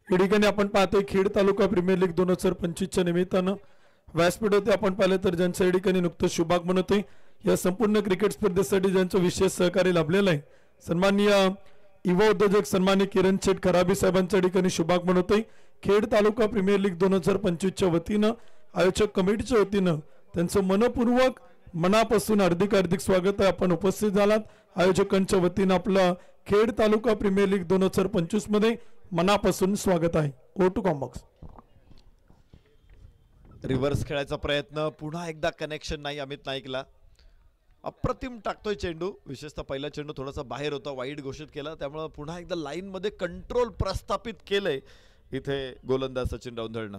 या ठिकाणी आपण पाहतोय खेड तालुका प्रीमियर लीग 2025च्या निमित्तानं व्यासपीठ होते. आपण पाहिले तर ज्यांच्या या ठिकाणी नुकतं शुभागमन होते. या संपूर्ण क्रिकेट स्पर्धेसाठी ज्यांचं विशेष सहकार्य लाभलेलं आहे सन्माननीय युवा उद्योजक सन्माननीय किरण शेठ खराबी साहेबांच्या ठिकाणी शुभागमन होते. खेड तालुका प्रीमियर लीग 2025च्या वतीनं आयोजक कमिटीच्या वतीनं त्यांचं मनपूर्वक मनापासून हार्दिक स्वागत आहे. आपण उपस्थित झालात. आयोजकांच्या वतीनं आपलं खेड तालुका प्रीमियर लीग 2025 मध्ये मनापासून स्वागत आहे. O to combox. रिव्हर्स खेळायचा प्रयत्न, पुन्हा एकदा कनेक्शन नाही अमित नाईकला. अप्रतिम टाकतोय चेंडू. विशेषतः पहिला चेंडू थोडासा बाहेर होता, वाईड घोषित केला, त्यामुळे पुन्हा एकदा लाईन मध्ये कंट्रोल प्रस्थापित केलंय इथे गोलंदाज सचिन रौंधळनं.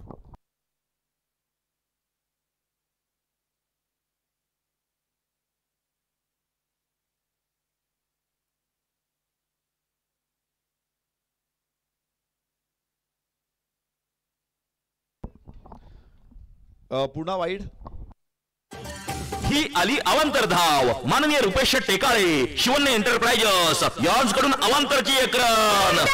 पुन्हा वाईड. ही आली अवांतर धाव माननीय रुपेश टेकाळे शिवन्य एंटरप्राइजेस यॉर्ज कडून अवांतरची एक रन.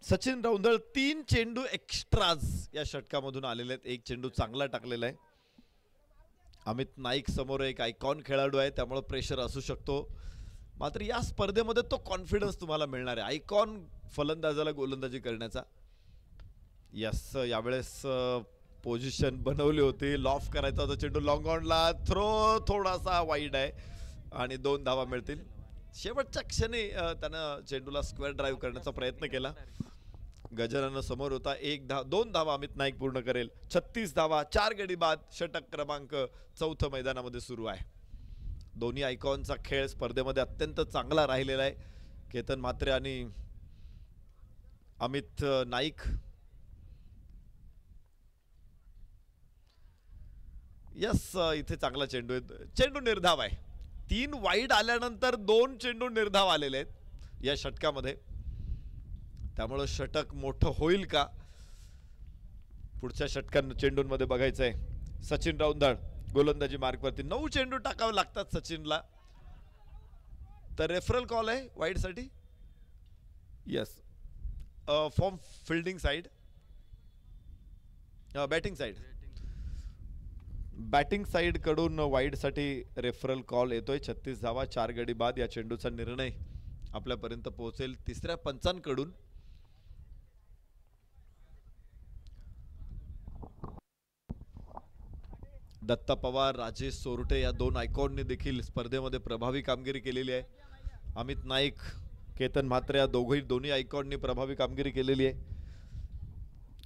सचिन रौंधळ 3 चेंडू एक्स्ट्राज या षटकामधून आलेले आहेत. एक चेंडू चांगला टाकलेला आहे. अमित नाईक समोर एक आयकॉन खेळाडू आहे, त्यामुळे प्रेशर असू शकतो. मात्र या स्पर्धेमध्ये तो कॉन्फिडन्स तुम्हाला मिळणार आहे आयकॉन फलंदाजाला गोलंदाजी करण्याचा. यस, यावेळेस पोझिशन बनवली होती, लॉफ करायचा होता चेंडू, लॉंग ऑनला थ्रो थोडासा वाईड आहे आणि 2 धावा मिळतील. शेवटच्या क्षणी त्यानं चेंडूला स्क्वेअर ड्राईव्ह करण्याचा प्रयत्न केला. गजानन समोर होता. 2 धावा अमित नाईक पूर्ण करेल. 36 धावा, 4 गडी बाद. षटक क्रमांक 4 मैदानामध्ये सुरू आहे. दोन्ही आयकॉनचा खेळ स्पर्धेमध्ये अत्यंत चांगला राहिलेला आहे. केतन म्हात्रे आणि अमित नाईक. यस, इथे चांगला चेंडू आहे. चेंडू निर्धाव आहे. 3 वाईड आल्यानंतर 2 चेंडू निर्धाव आलेले आहेत या षटकामध्ये, त्यामुळे षटक मोठं होईल का पुढच्या षटकां चेंडूंमध्ये बघायचंय. सचिन रौंधळ गोलंदाजी मार्कवरती. 9 चेंडू टाकावे लागतात सचिनला. तर रेफरल कॉल आहे वाईड साठी. Yes, from fielding side, batting side. Batting side कडून वाईड साठी रेफरल कॉल येतोय. 36 धावा, 4 गडी बाद. या चेंडूचा निर्णय आपल्यापर्यंत पोहोचेल 3ऱ्या पंचांकडून. दत्ता पवार, राजेश सोरटे या 2 आयकॉनने देखील स्पर्धेमध्ये प्रभावी कामगिरी केलेली आहे. अमित नाईक, केतन म्हात्रे या दोन्ही आयकॉनने प्रभावी कामगिरी केलेली आहे.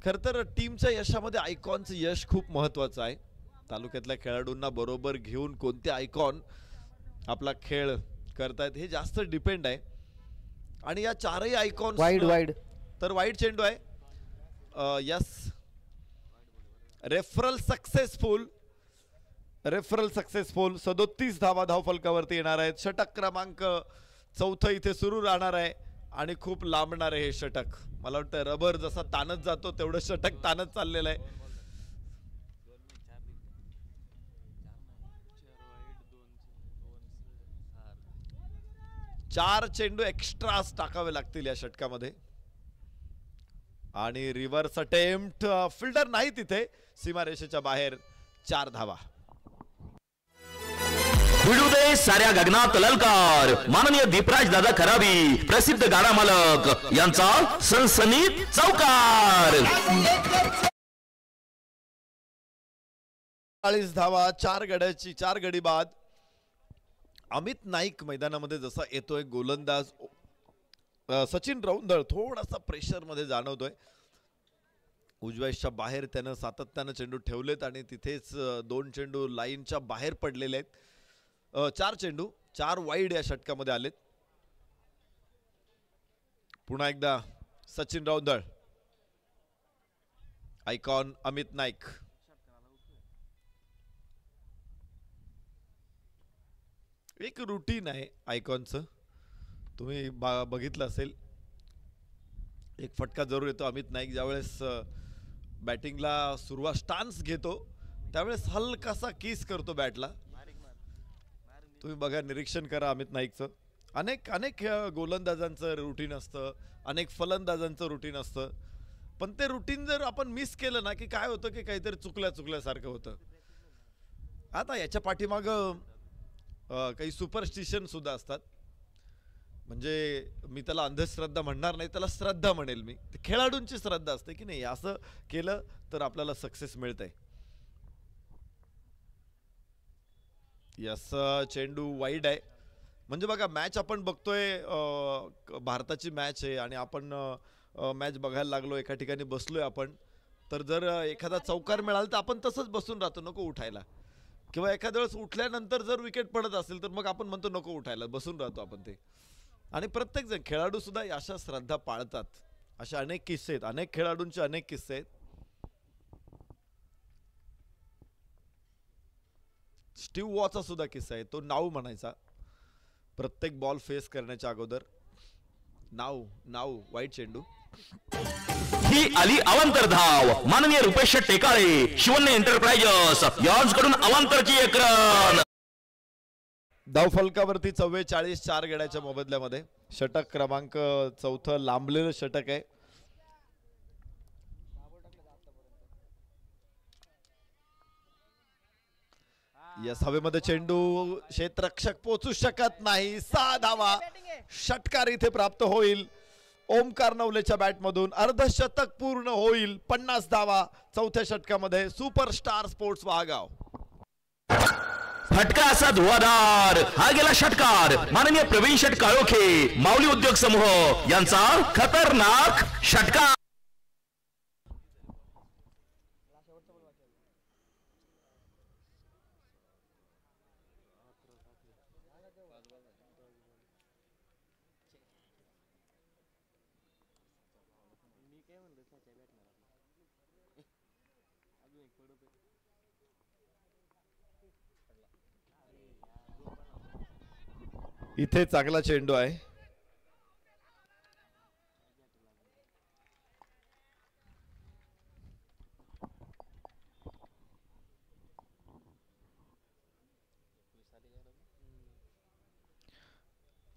खरं तर टीमच्या यशामध्ये आयकॉनचं यश खूप महत्वाचं आहे. तालुक्यातल्या खेळाडूंना बरोबर घेऊन कोणते आयकॉन आपला खेळ करतायत हे जास्त डिपेंड आहे. आणि या 4ही आयकॉन वाईड तर वाईड चेंडू आहे. यस, रेफरल सक्सेसफुल 37 धावा धावफलकावरती येणार आहेत. षटक क्रमांक 4 इथे सुरू राहणार आहे आणि खूप लांबणार आहे हे षटक. मला वाटतं रबर जसा ताणत जातो तेवढं षटक ताणत चाललेलं आहे. 4 चेंडू एक्स्ट्रा टाकावे लागतील या षटकामध्ये. आणि रिव्हर्स अटेम्प्ट, फिल्डर नाही तिथे, सीमारेषेच्या बाहेर 4 धावा. भिडू दे साऱ्या गगनात ललकार. माननीय दीपराज दादा खराबी प्रसिद्ध गाडा मालक यांचा सनसनीत चौकार. 40 धावा, 4 गडी बाद. अमित नाईक मैदानामध्ये जसा येतोय गोलंदाज सचिन रौंदळ थोडासा प्रेशर मध्ये जाणवतोय. उजव्याच्या बाहेर त्यानं सातत्यानं चेंडू ठेवलेत आणि तिथेच 2 चेंडू लाईनच्या बाहेर पडलेले आहेत. 4 चेंडू 4 वाईड या षटकामध्ये आलेत. पुन्हा एकदा सचिन रौंदळ, आयकॉन अमित नाईक. एक रुटीन आहे आयकॉनचं, तुम्ही बघितलं असेल. एक फटका जरूर येतो अमित नाईक ज्यावेळेस बॅटिंगला सुरुवात स्टान्स घेतो त्यावेळेस हलकासा किस करतो बॅटला. तुम्ही बघा, निरीक्षण करा अमित नाईकचं. अनेक गोलंदाजांचं रुटीन असतं, अनेक फलंदाजांचं रुटीन असतं, पण ते रुटीन जर आपण मिस केलं ना की काय होतं की काहीतरी चुकल्यासारखं होतं. आता याच्या पाठीमागं काही सुपरस्टिशन सुद्धा असतात. म्हणजे मी त्याला अंधश्रद्धा म्हणणार नाही, त्याला श्रद्धा म्हणेल मी. खेळाडूंची श्रद्धा असते की नाही असं केलं तर आपल्याला सक्सेस मिळतंय. यस, चेंडू वाईड आहे. म्हणजे बघा, मॅच आपण बघतोय, भारताची मॅच आहे आणि आपण मॅच बघायला लागलो, एका ठिकाणी बसलोय आपण. तर जर एखादा चौकार मिळाला तर आपण तसंच बसून राहतो, नको उठायला. किंवा एखाद्या वेळेस उठल्यानंतर जर विकेट पडत असेल तर मग आपण म्हणतो नको उठायला, बसून राहतो आपण ते. आणि प्रत्येक जण, खेळाडू सुद्धा अशा श्रद्धा पाळतात. अशा अनेक किस्से आहेत, अनेक खेळाडूंचे अनेक किस्से आहेत. स्टीव्ह वॉचा सुद्धा किस्सा आहे. तो नाव म्हणायचा प्रत्येक बॉल फेस करण्याच्या अगोदर, नाव वाईट चेंडू. ही आली अवांतर धाव. माननीय रुपेश टेकाळे शिवन्य एंटरप्राइजेस यांच्याकडून अवांतरची एक रन. धाव फलकावरती 44, 4 गड्याच्या मोबदल्यामध्ये. षटक क्रमांक 4 लांबलेलं षटक आहे. यस, हवेमध्ये चेंडू, क्षेत्ररक्षक पोहोचू शकत नाही. 6 धावा. षटकार इथे प्राप्त होईल. ओमकार नवलेच्या बॅटमधून अर्धशतक पूर्ण होईल. 50 धावा 4थ्या षटकामध्ये. Superstar sports Waghav. फटका असा धुवाधार. हा गेला षटकार. माननीय प्रवीण शेट काळोखे माऊली उद्योग समूह यांचा खतरनाक षटकार. इथे चांगला चेंडू आहे.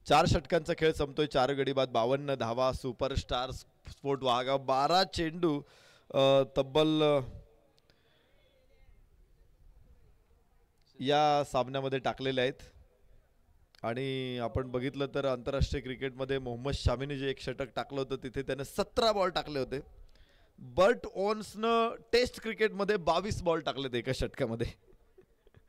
चार षटकांचा खेळ संपतोय. 4 गडी बाद, 52 धावा. सुपरस्टार स्पोर्ट वाघाव 12 चेंडू तब्बल या सामन्यामध्ये टाकलेले आहेत. आणि आपण बघितलं तर आंतरराष्ट्रीय क्रिकेटमध्ये मोहम्मद शामीने जे एक षटक टाकलं होतं तिथे त्याने 17 बॉल टाकले होते. बर्ट ओन्सनं टेस्ट क्रिकेटमध्ये 22 बॉल टाकलेत एका षटकामध्ये.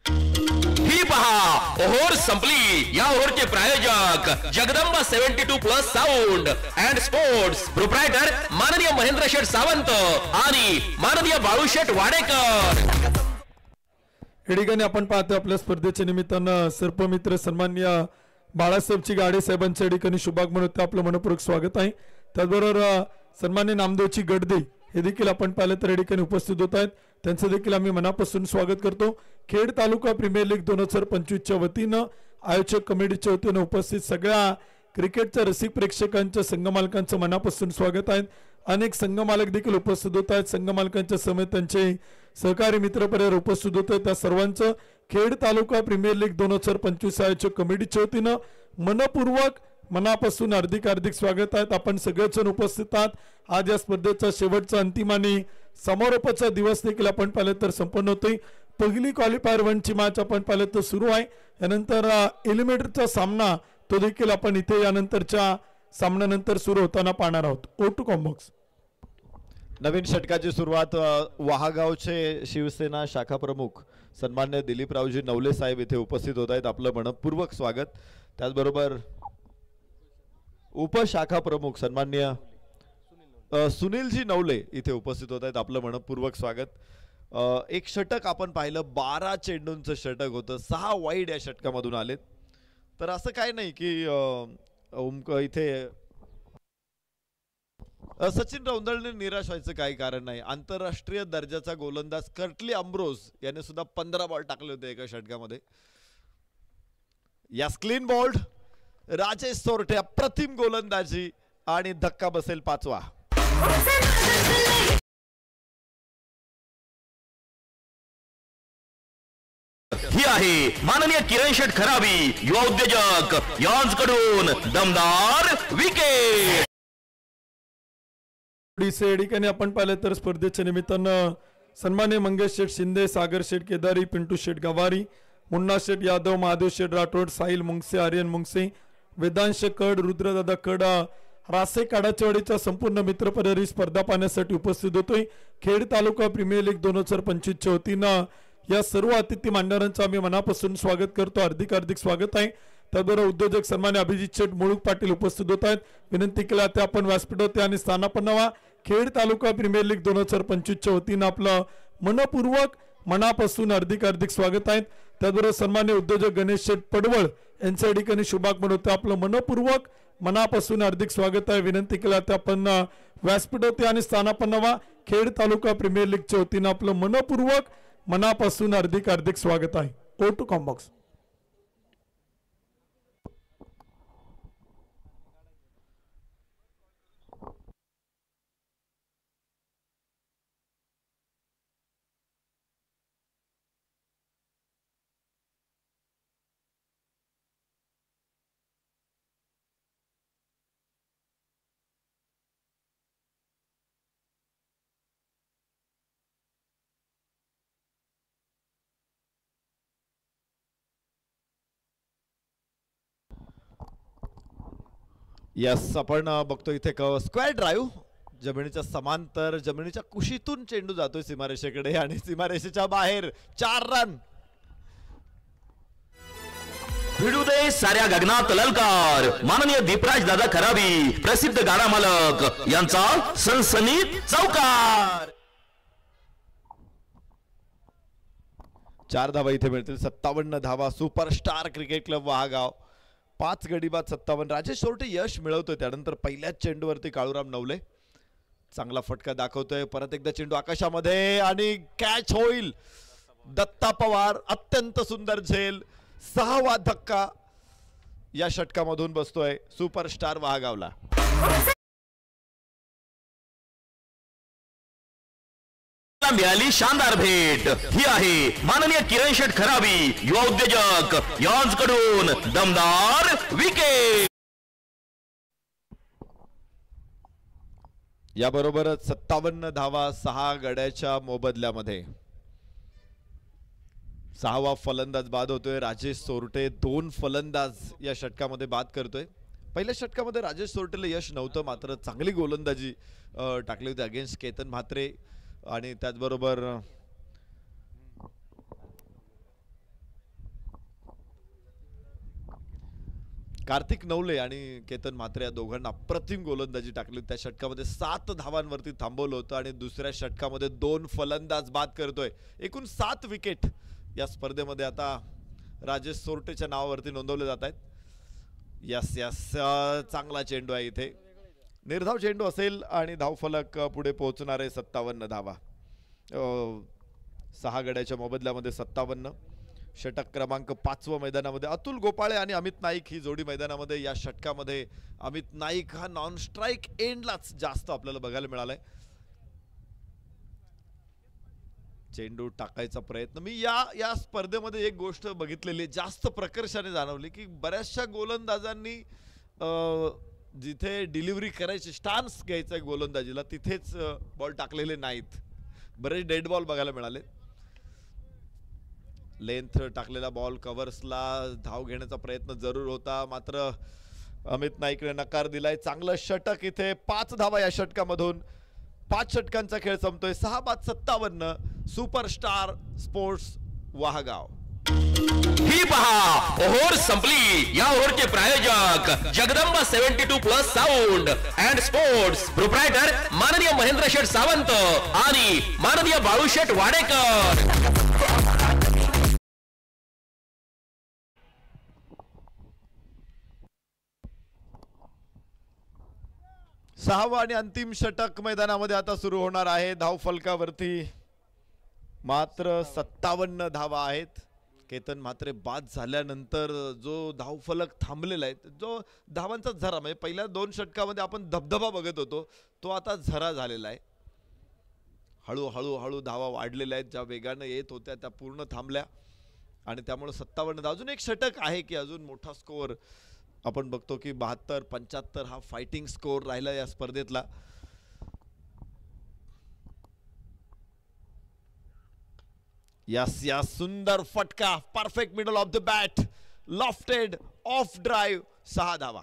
ही पहा, ओव्हर संपली. या ओव्हरचे प्रायोजक Jagdamba 72+ sound and sports, proprietor माननीय महेंद्र शेठ सावंत आणि माननीय बाळू शेठ वाडेकर. या ठिकाणी आपण पाहतो आपल्या स्पर्धेच्या निमित्तानं सर्पमित्र सन्माननीय बाळासाहेबची गाडे साहेबांच्या ठिकाणी शुभागमन होते. आपलं मनपूर्वक स्वागत आहे. त्याचबरोबर सन्माननीय नामदेवची गडदे हे देखील आपण पाहिलं तर या ठिकाणी उपस्थित होत आहेत. त्यांचं देखील आम्ही मनापासून स्वागत करतो। खेड तालुका प्रीमियर लीग 2025च्या वतीनं आयोजक कमिटीच्या वतीनं उपस्थित सगळ्या क्रिकेटच्या रसिक प्रेक्षकांच्या संघ मालकांचं मनापासून स्वागत आहे। अनेक संघ मालक देखील उपस्थित होत आहेत। संघ मालकांच्या समेत त्यांचे सहकारी मित्र परिवार उपस्थित होते। त्या सर्वांचं खेड तालुका प्रीमियर लीग 2025 आयोजक कमिटीच्या वतीनं मनपूर्वक मनापासून हार्दिक स्वागत आहे। आपण सगळेजण उपस्थित आहात। आज या स्पर्धेचा शेवटचा अंतिम आणि समारोपाचा दिवस देखील आपण पाहिलं तर संपन्न होतोय। पहिली क्वालिफायर 1 ची मॅच आपण पाहिलं तर सुरू आहे। यानंतर एलिमिनेटरचा सामना तो देखील आपण इथे यानंतरच्या सामन्यानंतर सुरू होताना पाहणार आहोत। ओ टू कॉम्बॉक्स नवीन षटकाची सुरुवात वहागावचे शिवसेना शाखा प्रमुख सन्मान्य दिलीपरावजी नवले साहेब इथे उपस्थित होत आहेत। आपलं मनपूर्वक स्वागत। त्याचबरोबर उपशाखा प्रमुख सन्मान्य सुनीलजी नवले इथे उपस्थित होत आहेत। आपलं मनपूर्वक स्वागत। एक षटक आपण पाहिलं 12 चेंडूंचं षटक होतं। 6 वाईड या षटकामधून आलेत। तर असं काय नाही की इथे सचिन रौंदळने निराश व्हायचं काही कारण नाही। आंतरराष्ट्रीय दर्जाचा गोलंदाज कर्टली अम्ब्रोज याने सुद्धा 15 बॉल टाकले होते एका षटकामध्ये। यास क्लीन बॉल्ड राजेश सोरटे अप्रतिम गोलंदाजी आणि धक्का बसेल 5वा। ही आहे माननीय किरण शेठ खराबी युवा उद्योजक यांच्याकडून दमदार विकेट। ठिकाणी आपण पाहिलं तर स्पर्धेच्या निमित्तानं सन्मान्य मंगेश शेठ शिंदे, सागर शेठ केदारी, पिंटू शेठ गवारी, मुन्ना शेठ यादव, महादेव शेठ राठोड, साहिल मुंगसे, आर्यन मुंगसे, वेदांश कड, रुद्रदादा कड, रासे काडाचेवाडीचा संपूर्ण मित्रपरिवार स्पर्धा पाहण्यासाठी उपस्थित होतोय। खेड तालुका प्रीमियर लीग 2025च्या वतीनं या सर्व अतिथी मान्यवरांचं आम्ही मनापासून स्वागत करतो। हार्दिक स्वागत आहे। त्याबरोबर उद्योजक सन्मान्य अभिजित शेठ मुळूक पाटील उपस्थित होत आहेत। विनंती केला ते आपण व्यासपीठावरती आणि स्थानापन्न व्हा। खेड तालुका प्रीमियर लीग 2025च्या वतीनं आपलं मनपूर्वक मनापासून हार्दिक स्वागत आहे। त्याबरोबर सन्मान्य उद्योजक गणेश शेठ पडवळ यांच्या ठिकाणी शुभागमन होतं। आपलं मनपूर्वक मनापासून हार्दिक स्वागत आहे। विनंती केला ते आपण व्यासपीठावरती आणि स्थानापन्न व्हा। खेड तालुका प्रीमियर लीगच्या वतीनं आपलं मनपूर्वक मनापासून हार्दिक स्वागत आहे। ओ टू कॉम्बॉक्स यस आपण बघतो इथे स्क्वेअर ड्राईव्ह जमिनीच्या समांतर जमिनीच्या कुशीतून चेंडू जातोय सीमारेषेकडे आणि सीमारेषेच्या बाहेर 4 रन। भिडू दे साऱ्या गगनात ललकार माननीय दीपराज दादा खराबी प्रसिद्ध गाडा मालक यांचा सनसनीत चौकार। 4 धावा इथे मिळतील। 57 धावा सुपरस्टार क्रिकेट क्लब वहागाव 5 गडी बाद 57। राजेश सोरटे यश मिळवतोय। त्यानंतर पहिल्याच चेंडूवरती काळूराम नवले चांगला फटका दाखवतोय। परत एकदा चेंडू आकाशामध्ये आणि कॅच होईल। दत्ता पवार अत्यंत सुंदर झेल 6वा धक्का या षटकामधून बसतोय सुपरस्टार वहागावला। मिळाली शानदार भेट। ही आहे माननीय किरण शेठ खराबी युवा उद्योजक यांच्याकडून दमदार विकेट। याबरोबरच 57 धावा 6 गड्याच्या मोबदल्यामध्ये। 6वा फलंदाज बाद होतोय। राजेश सोरटे 2 फलंदाज या षटकामध्ये बाद करतोय। पहिल्या षटकामध्ये राजेश सोरटेला यश नव्हतं, मात्र चांगली गोलंदाजी टाकली होती अगेन्स्ट केतन म्हात्रे आणि त्याचबरोबर कार्तिक नवले आणि केतन म्हात्रे या दोघांना अप्रतिम गोलंदाजी टाकली। त्या षटकामध्ये 7 धावांवरती थांबवलं होतं आणि दुसऱ्या षटकामध्ये 2 फलंदाज बाद करतोय। एकूण 7 विकेट या स्पर्धेमध्ये आता राजेश सोरटेच्या नावावरती नोंदवले जात आहेत। यस यस चांगला चेंडू आहे इथे, निर्धाव चेंडू असेल आणि धावफलक पुढे पोहोचणारे 57 धावा। 6 गड्याच्या मोबदल्यामध्ये 57. षटक क्रमांक 5 मैदानामध्ये अतुल गोपाळे आणि अमित नाईक ही जोडी मैदानामध्ये. या षटकामध्ये अमित नाईक हा नॉन स्ट्राईक एंडलाच जास्त आपल्याला बघायला मिळालाय. चेंडू टाकायचा प्रयत्न. मी या स्पर्धेमध्ये एक गोष्ट बघितलेली जास्त प्रकर्षाने जाणवली की बऱ्याचशा गोलंदाजांनी जिथे डिलिव्हरी करायची स्टान्स घ्यायचा गोलंदाजीला तिथेच बॉल टाकलेले नाहीत. बरेच डेड बॉल बघायला मिळाले. लेंथ टाकलेला बॉल कव्हर्सला धाव घेण्याचा प्रयत्न जरूर होता मात्र अमित नाईकने नकार दिलाय. चांगलं षटक इथे 5 धावा या षटकामधून. 5 षटकांचा खेळ संपतोय. 6-57 सुपरस्टार स्पोर्ट्स वाहगाव. ही पहा ओव्हर संपली. या ओव्हरचे प्रायोजक Jagdamba 72+ sound and sports. Proprietor माननीय महेंद्र शेठ सावंत आणि माननीय बाळू शेठ वाडेकर. 6वा आणि अंतिम षटक मैदानामध्ये आता सुरू होणार आहे. धाव फलकावरती मात्र 57 धावा आहेत. केतन म्हात्रे बाद झाल्यानंतर जो धाव फलक थांबलेला आहे, जो धावांचा झरा म्हणजे पहिल्या 2 षटकामध्ये आपण धबधबा बघत होतो तो आता झरा झालेला आहे. हळूहळू धावा वाढलेल्या आहेत. ज्या वेगाने येत होत्या त्या पूर्ण थांबल्या आणि त्यामुळे 57 धावा. अजून एक षटक आहे की अजून मोठा स्कोअर आपण बघतो की 72-75 हा फायटिंग स्कोअर राहिला या स्पर्धेतला. या सुंदर फटका perfect middle of the bat lofted of drive. 6 धावा.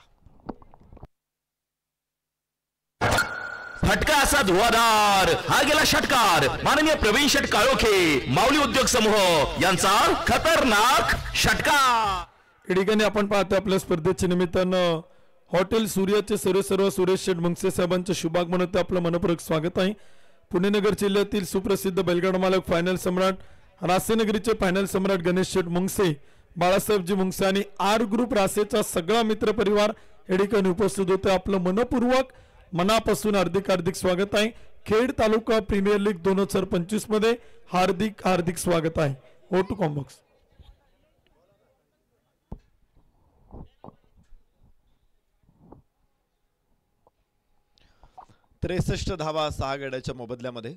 फटका असा धुवाधार. हा गेला षटकार माननीय प्रवीण शेठ काळोखे माऊली उद्योग समूह यांचा खतरनाक षटकार. या ठिकाणी आपण पाहतो आपल्या स्पर्धेच्या निमित्तानं हॉटेल सूर्याचे सर्व सुरेश शेठ मुंगसे साहेबांचे शुभागमन होते. आपलं मनपूर्वक स्वागत आहे. पुणे नगर जिल्ह्यातील सुप्रसिद्ध बैलगाडा मालक फायनल सम्राट रासेनगरीचे फायनल सम्राट गणेश शेठ मुंगसे, बाळासाहेबजी मुंगसे आणि आर ग्रुप रासेचा सगळा मित्र परिवार या ठिकाणी उपस्थित होते. आपलं मनपूर्वक मनापासून हार्दिक स्वागत आहे. खेड तालुका प्रीमियर लीग 2025 मध्ये हार्दिक स्वागत आहे. O to combox. 63 धावा 6 गड्याच्या मोबदल्यामध्ये.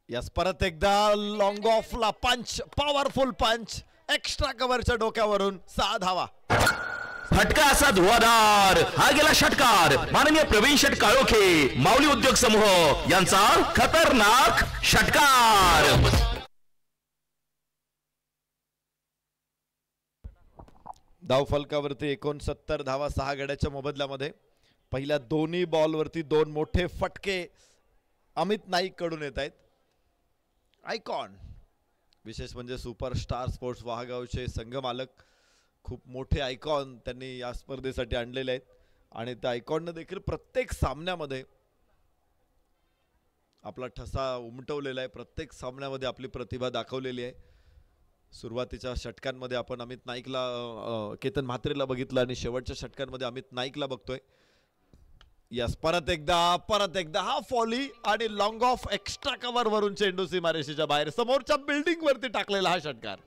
यास परत एकदा लॉंग ऑफला पंच, पॉवरफुल पंच एक्स्ट्रा कव्हरच्या डोक्यावरून 6 धावा. फटका असा धुवाधार. हा गेला षटकार माननीय प्रवीण शेठ काळोखे माऊली उद्योग समूह यांचा खतरनाक षटकार. धाव फलकावरती 69 धावा 6 गड्याच्या मोबदल्यामध्ये. पहिल्या दोन्ही बॉलवरती 2 मोठे फटके अमित नाईक कडून येत आहेत. आयकॉन विशेष म्हणजे सुपरस्टार स्पोर्ट्स वाहगावचे संघमालक खूप मोठे आयकॉन त्यांनी या स्पर्धेसाठी आणलेले आहेत आणि त्या आयकॉनने देखील प्रत्येक सामन्यामध्ये आपला ठसा उमटवलेला आहे. प्रत्येक सामन्यामध्ये आपली प्रतिभा दाखवलेली आहे. सुरुवातीच्या षटकांमध्ये आपण अमित नाईकला, केतन म्हात्रेला बघितलं आणि शेवटच्या षटकांमध्ये अमित नाईकला बघतोय. यस परत एकदा हा फॉली आणि लॉंग ऑफ एक्स्ट्रा कव्हर वरून चेंडू सीमारेषेच्या बाहेर समोरच्या बिल्डिंग वरती टाकलेला हा षटकार.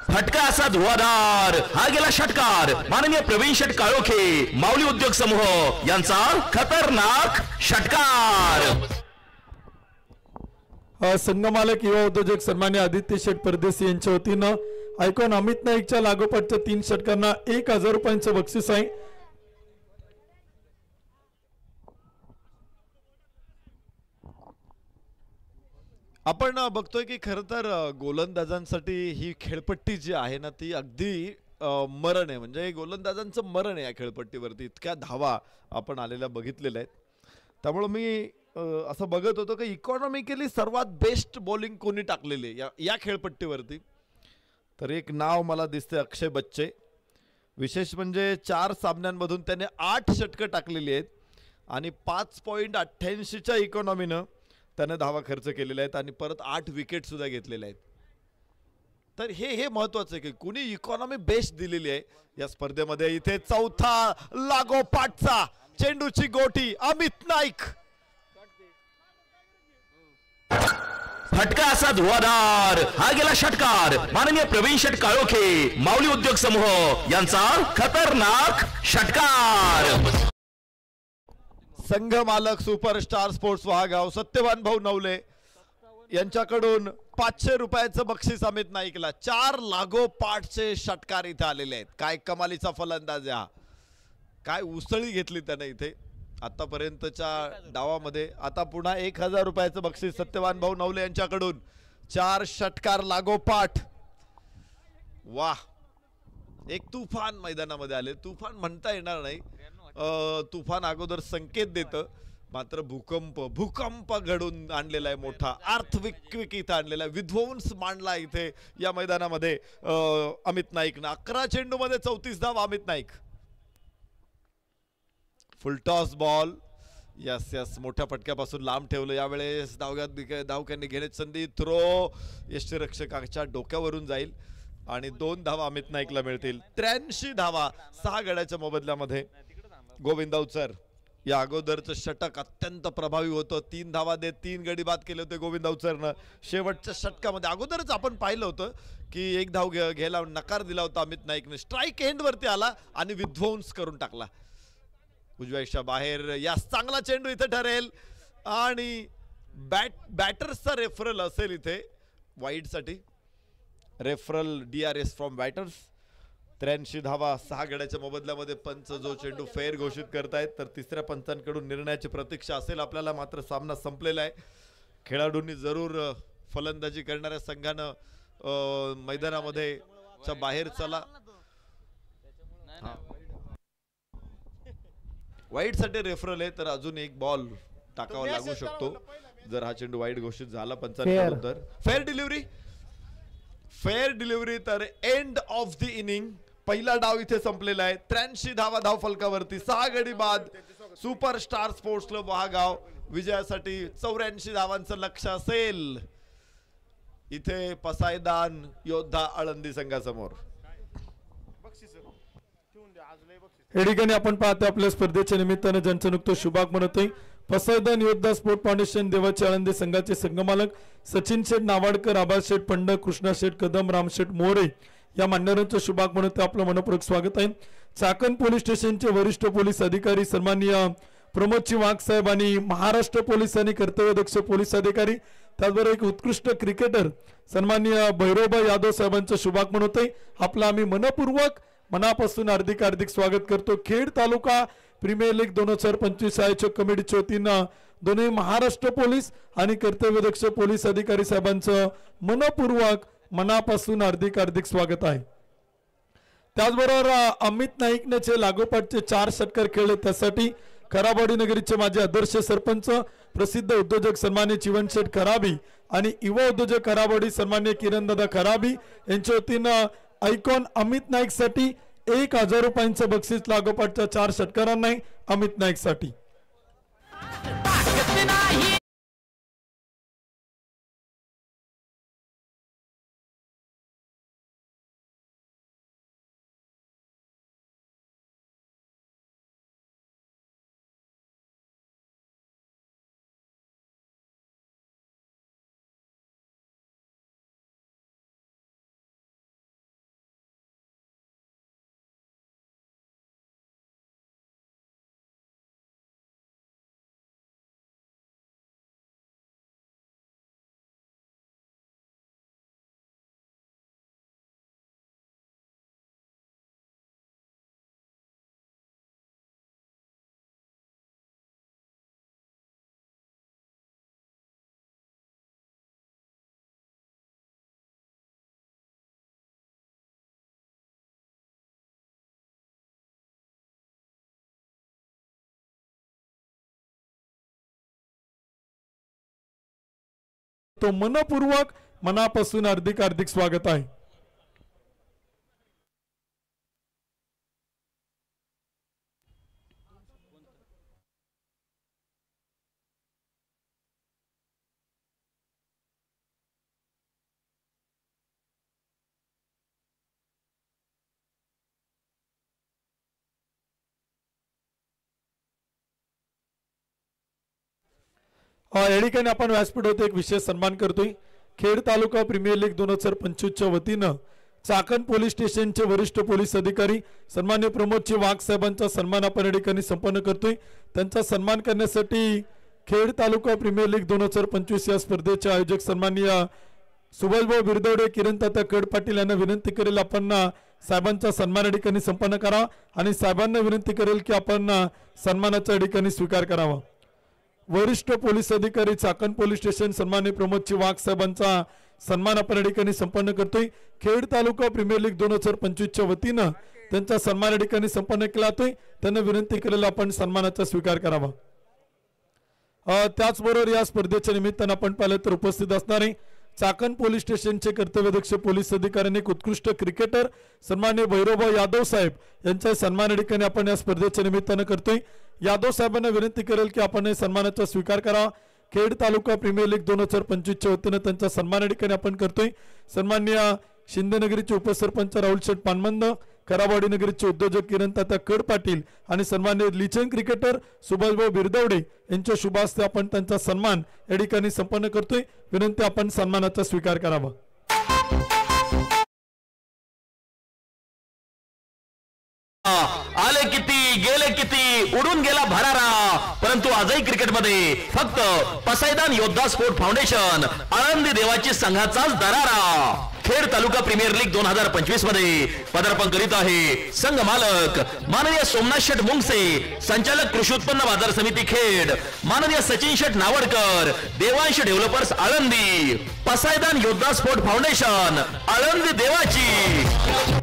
फटका असा धुवाधार. हा गेला षटकार माननीय प्रवीण शेठ काळोखे माऊली उद्योग समूह यांचा खतरनाक षटकार. संघमालक युवा उद्योजक सन्मान्य आदित्य शेठ परदेशी यांच्या वतीनं आयकॉन अमित नाईकच्या लागोपाठच्या 3 षटकांना 1000 रुपयांचं बक्षीस आहे. आपण बघतोय की खरं तर गोलंदाजांसाठी ही खेळपट्टी जी आहे ना ती अगदी मरण आहे. म्हणजे गोलंदाजांचं मरण आहे या खेळपट्टीवरती. इतक्या धावा आपण आलेल्या बघितलेल्या आहेत. त्यामुळे मी असं बघत होतो की इकॉनॉमिकली सर्वात बेस्ट बॉलिंग कोणी टाकलेली या खेळपट्टीवरती. तर एक नाव मला दिसते अक्षय बच्चे. विशेष म्हणजे 4 सामन्यांमधून त्याने 8 षटकं टाकलेली आहेत आणि 5.88च्या इकॉनॉमीनं त्याने धावा खर्च केलेल्या आहेत आणि परत 8 विकेट सुद्धा घेतलेल्या आहेत. तर हे महत्वाचं आहे की कुणी इकॉनॉमी बेस्ट दिलेली आहे या स्पर्धेमध्ये. इथे चौथा लागोपाठचा चेंडूची गोटी अमित नाईक. फटका असा धुवाधार हा गेला षटकार माननीय प्रवीण शेट काळोखे माऊली उद्योग समूह यांचा खतरनाक षटकार. संघ मालक सुपरस्टार स्पोर्ट्स वहागाव सत्यवान भाऊ नवले यांच्याकडून 500 रुपयाचं बक्षीस अमित नाईकला. 4 लागोपाठचे षटकार इथे आलेले आहेत. काय कमालीचा फलंदाज हा, काय उसळी घेतली त्याने इथे आतापर्यंतच्या डावामध्ये. आता पुन्हा 1000 रुपयाचं बक्षीस सत्यवान भाऊ नवले यांच्याकडून. 4 षटकार लागोपाठ. वाह, एक तुफान मैदानामध्ये आले. तुफान म्हणता येणार नाही, तुफान अगोदर संकेत देतं, मात्र भूकंप घडून आणलेला आहे. मोठा अर्थक्वेक इथं आणलेला आहे, विध्वंस मांडला इथे या मैदानामध्ये अमित नाईकनं. 11 चेंडूमध्ये 34 धाव अमित नाईक. फुल टॉस बॉल. यस यस, मोठ्या फटक्यापासून लांब ठेवलं. यावेळेस धावक्यांनी घेण्याची संधी. थ्रो यष्टीरक्षकाच्या डोक्यावरून जाईल आणि 2 धावा अमित नाईकला मिळतील. 83 धावा 6 गड्याच्या मोबदल्यामध्ये. गोविंद अवचर या अगोदरचं षटक अत्यंत प्रभावी होतं. 3 धावा देत 3 गडी बाद केले होते गोविंद अवचरनं. शेवटच्या षटकामध्ये अगोदरच आपण पाहिलं होतं की 1 धाव घ्यायला नकार दिला होता अमित नाईकने. स्ट्राईक एंड वरती आला आणि विध्वंस करून टाकला. उजव्याच्या बाहेर. यास चांगला चेंडू इथे ठरेल आणि बॅटर्सचा रेफरल असेल इथे वाईड साठी. Referral DRS from batters. 83 धावा 6 गड्याच्या मोबदल्यामध्ये पंच जो चेंडू फेअर घोषित करतायत, तर तिसऱ्या पंचांकडून निर्णयाची प्रतीक्षा असेल आपल्याला. मात्र सामना संपलेला आहे. खेळाडूंनी जरूर फलंदाजी करणाऱ्या संघानं मैदानामध्ये बाहेर चला. वाईड साठी रेफरल आहे, तर अजून एक बॉल टाकावा लागू शकतो जर हा चेंडू वाईड घोषित झाला पंचांकडून. तर फेअर डिलिव्हरी. तर एंड ऑफ द इनिंग. पहिला डाव इथे संपलेला आहे. 83 धावा धाव फलकावरती. 6 गडी बाद. सुपरस्टार स्पोर्ट्स क्लब वहागाव विजयासाठी 84 धावांचं लक्ष असेल इथे पसायदान योद्धा आळंदी संघासमोर. या ठिकाणी आपण पाहतो आपल्या स्पर्धेच्या निमित्तानं ज्यांचं नुकतं शुभागमन होतंय. पसायदान योद्धा स्पोर्ट फाउंडेशन देवाचे आळंदी संघाचे संघमालक सचिन शेठ नावाडकर, आबाज शेठ पंड, कृष्णा शेठ कदम, राम शेठ मोरे या मान्यवरांचं शुभागमन होतं. आपलं मनपूर्वक स्वागत आहे. चाकण पोलीस स्टेशनचे वरिष्ठ पोलीस अधिकारी सन्माननीय प्रमोदजी वाघ साहेब आणि महाराष्ट्र पोलीस आणि कर्तव्यदक्ष पोलीस अधिकारी, त्याचबरोबर एक उत्कृष्ट क्रिकेटर सन्माननीय भैरवबा यादव साहेबांचं शुभागमन होतंय. आपलं आम्ही मनपूर्वक मनापासून हार्दिक स्वागत करतो. खेड तालुका प्रीमियर लीग 2025 आयोजक कमिटीच्या वतीनं दोन्ही महाराष्ट्र पोलीस आणि कर्तव्यदक्ष पोलीस अधिकारी साहेबांचं मनपूर्वक मनापासून हार्दिक स्वागत आहे. त्याचबरोबर अमित नाईकने जे लागोपाठचे 4 षटकार खेळले त्यासाठी खराबवाडी नगरीचे माजी आदर्श सरपंच प्रसिद्ध उद्योजक सन्मान्य चिवनशेठ खराबी आणि युवा उद्योजक खराबवाडी सन्मान्य किरणदादा खराबी यांच्या वतीनं आयकॉन अमित नाईक साठी 1000 रुपयांचं बक्षीस लागोपाठच्या 4 षटकारांना अमित नाईक साठी. तो मनपूर्वक मनापासून हार्दिक स्वागत आहे. या ठिकाणी आपण व्यासपीठ होते एक विशेष सन्मान करतोय. खेड तालुका प्रीमियर लीग 2025च्या वतीनं चाकण पोलीस स्टेशनचे वरिष्ठ पोलीस अधिकारी सन्मान्य प्रमोदजी वाघ साहेबांचा सन्मान आपण या ठिकाणी संपन्न करतोय। त्यांचा सन्मान करण्यासाठी खेड तालुका प्रीमियर लीग 2025 या स्पर्धेचे आयोजक सन्माननीय सुभाषभाऊ बिरदवडे किरण तात्या कड पाटील यांना विनंती करेल आपण साहेबांचा सन्मान या ठिकाणी संपन्न करा आणि साहेबांना विनंती करेल की आपण सन्मानाच्या ठिकाणी स्वीकार करावा। वरिष्ठ पोलीस अधिकारी चाकण पोलीस स्टेशन सन्मान्य प्रमोदजी वाघ साहेबांचा सन्मान आपण या ठिकाणी संपन्न करतोय। खेड तालुका प्रीमियर लीग 2025च्या वतीनं त्यांचा सन्मान या ठिकाणी संपन्न केला जातोय। त्यांना विनंती करेल आपण सन्मानाचा स्वीकार करावा। त्याचबरोबर या स्पर्धेच्या निमित्तानं आपण पाहिलं तर उपस्थित असणारे चाकण पोलीस स्टेशनचे कर्तव्यदक्ष पोलीस अधिकाऱ्यांनी उत्कृष्ट क्रिकेटर सन्मान्य भैरवभाऊ यादव साहेब यांचा सन्मान या ठिकाणी आपण या स्पर्धेच्या निमित्तानं करतोय। यादव साहेबांना विनंती करेल की आपण सन्मानाचा स्वीकार करा। खेड तालुका प्रीमियर लीग 2025च्या वतीनं त्यांचा सन्मान या ठिकाणी आपण करतोय। सन्माननीय शिंदे नगरीचे उपसरपंच राहुल शेठ पानमंद, करावाडी नगरीचे उद्योजक किरण तात्या कड पाटील आणि सन्माननीय लिचन क्रिकेटर सुभाषभाऊ बिरदवडे यांच्या शुभ हस्ते आपण त्यांचा सन्मान या ठिकाणी संपन्न करतोय। विनंती आपण सन्मानाचा स्वीकार करावा। आले किती गेले किती उडून गेला भरारा, परंतु आजही क्रिकेटमध्ये फक्त पसायदान योद्धा स्पोर्ट फाउंडेशन आळंदी देवाची संघाचाच दरारा। खेड तालुका प्रीमियर लीग 2025 मध्ये पदार्पण करीत आहे संघ मालक माननीय सोमनाथ शेठ मुंगसे, संचालक कृषी उत्पन्न बाजार समिती खेड माननीय सचिन शेठ नावडकर, देवांश डेव्हलपर्स आळंदी, पसायदान योद्धा स्पोर्ट फाउंडेशन आळंदी देवाची।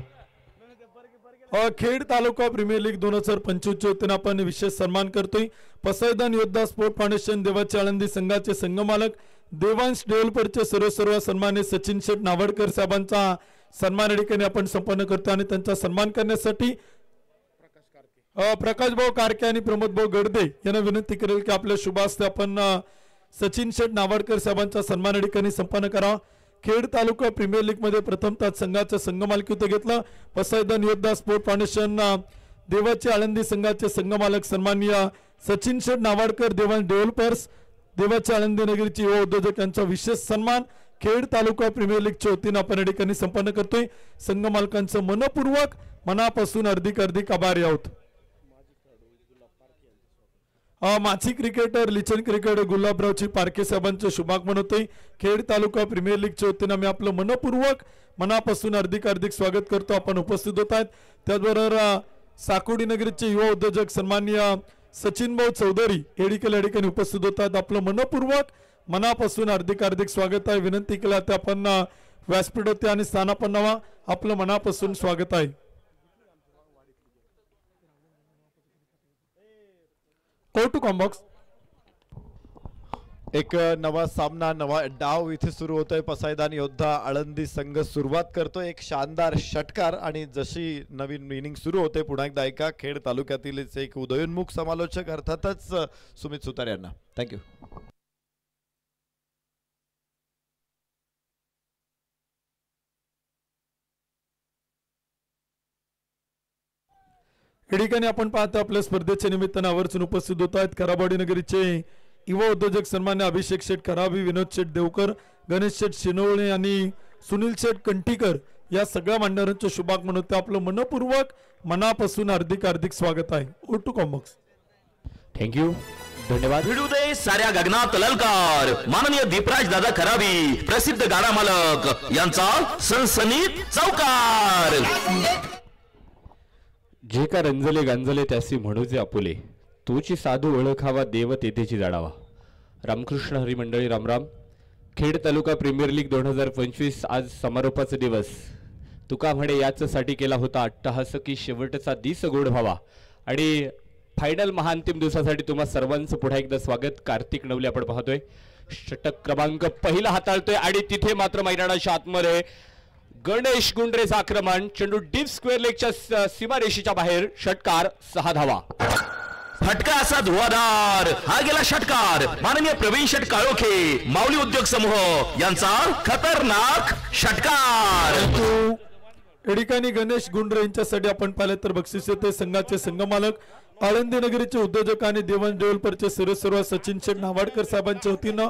खेड तालुका प्रीमियर लीग 2025च्या वतीनं आपण विशेष सन्मान करतोय। पसायदान योद्धा स्पोर्ट फाउंडेशन देवाची आळंदी संघाचे संघमालक देवांश डेव्हलपरचे सर्व सन्मान्य सचिन शेठ नावडकर साहेबांचा सन्मान या ठिकाणी आपण संपन्न करतो आणि त्यांचा सन्मान करण्यासाठी प्रकाश भाऊ कारके आणि प्रमोद भाऊ गडदे यांना विनंती करेल की आपल्या शुभ हस्ते आपण सचिन शेठ नावडकर साहेबांचा सन्मान या ठिकाणी संपन्न करा। खेड तालुका प्रीमियर लीग मध्ये प्रथमतः संघाचं संघमालकीत्व घेतलं पसायदान योद्धा स्पोर्ट फाउंडेशन देवाची आळंदी संघाचे संघमालक सन्माननीय सचिन शेठ नावडकर, देवांश डेव्हलपर्स देवाची आळंदी नगरीचे युवा उद्योजक यांचा विशेष सन्मान खेड तालुका प्रीमियर लीगच्या वतीनं आपण या ठिकाणी संपन्न करतोय। संघ मालकांचं मनपूर्वक मनापासून हार्दिक आभारी आहोत। माची क्रिकेटर लिचन क्रिकेटर गुलाबरावची पारखे साहेबांचे शुभागमन होते। खेड तालुका प्रीमियर लीगच्या वतीनं मी आपलं मनपूर्वक मनापासून हार्दिक स्वागत करतो। आपण उपस्थित होत आहेत। त्याचबरोबर साकोडी नगरीचे युवा उद्योजक सन्माननीय सचिन भाऊ चौधरी या ठिकाणी उपस्थित होत आहेत। आपलं मनपूर्वक मनापासून हार्दिक स्वागत आहे। विनंती केला तर आपण व्यासपीठावरती आणि स्थानापन्न व्हा। आपलं मनापासून स्वागत आहे। टू कॉम्बॉक्स एक नवा सामना नवा डाव इथे सुरू होतोय। पसायदान योद्धा आळंदी संघ सुरुवात करतो एक शानदार षटकार आणि जशी नवीन इनिंग सुरू होते पुन्हा एकदा ऐका खेड तालुक्यातील एक उदयोन्मुख समालोचक अर्थातच सुमित सुतार यांना थँक्यू। या ठिकाणी आपण पाहतो आपल्या स्पर्धेच्या निमित्तानं आवर्जून उपस्थित होत आहेत करावाडी नगरीचे युवा उद्योजक सन्मान्य अभिषेक शेठ करावी, विनोद शेठ देवकर, गणेश शेठ शिनोळे आणि सुनील शेठ कंटीकर या सगळ्या मान्यवरांचे शुभागमन होते। आपलं मनपूर्वक मनापासून हार्दिक स्वागत आहे। टू कॉम्बॉक्स थँक्यू धन्यवाद। भिडू दे साऱ्या गगनात ललकार माननीय दीपराज दादा खरावी प्रसिद्ध गाडा मालक यांचा सनसनीत चौकार। जे का रंजले गांजले त्यासी म्हणूचे आपुले, तूची साधू ओळखावा देव तेथेची जाडावा। रामकृष्ण हरी मंडळी रामराम। खेड तालुका प्रीमियर लीग 2025 आज समारोपाचा दिवस। तुका म्हणे याच्यासाठी केला होता अट्टहास की शेवटचा दिस गोड व्हावा आणि फायनल महाअंतिम दिवसासाठी तुम्हा सर्वांचं पुन्हा एकदा स्वागत। कार्तिक नवले आपण पाहतोय षटक क्रमांक पहिला हाताळतोय आणि तिथे मात्र मैदानाच्या आतमध्ये गणेश गुंडरेचं आक्रमण, चेंडू डीप स्क्वेअर लेगच्या सीमारेषेच्या बाहेर, षटकार 6 धावा। फटका असा धुवाधार हा गेला षटकार माननीय प्रवीण शेठ काळोखे माऊली उद्योग समूह यांचा खतरनाक षटकार। या ठिकाणी गणेश गुंडरे यांच्यासाठी आपण पाहिलं तर बक्षीस येते संघाचे संघमालक आळंदी नगरीचे उद्योजक आणि देवांश डेव्हलपरचे सर्व सचिन शेठ नावाडकर साहेबांच्या वतीनं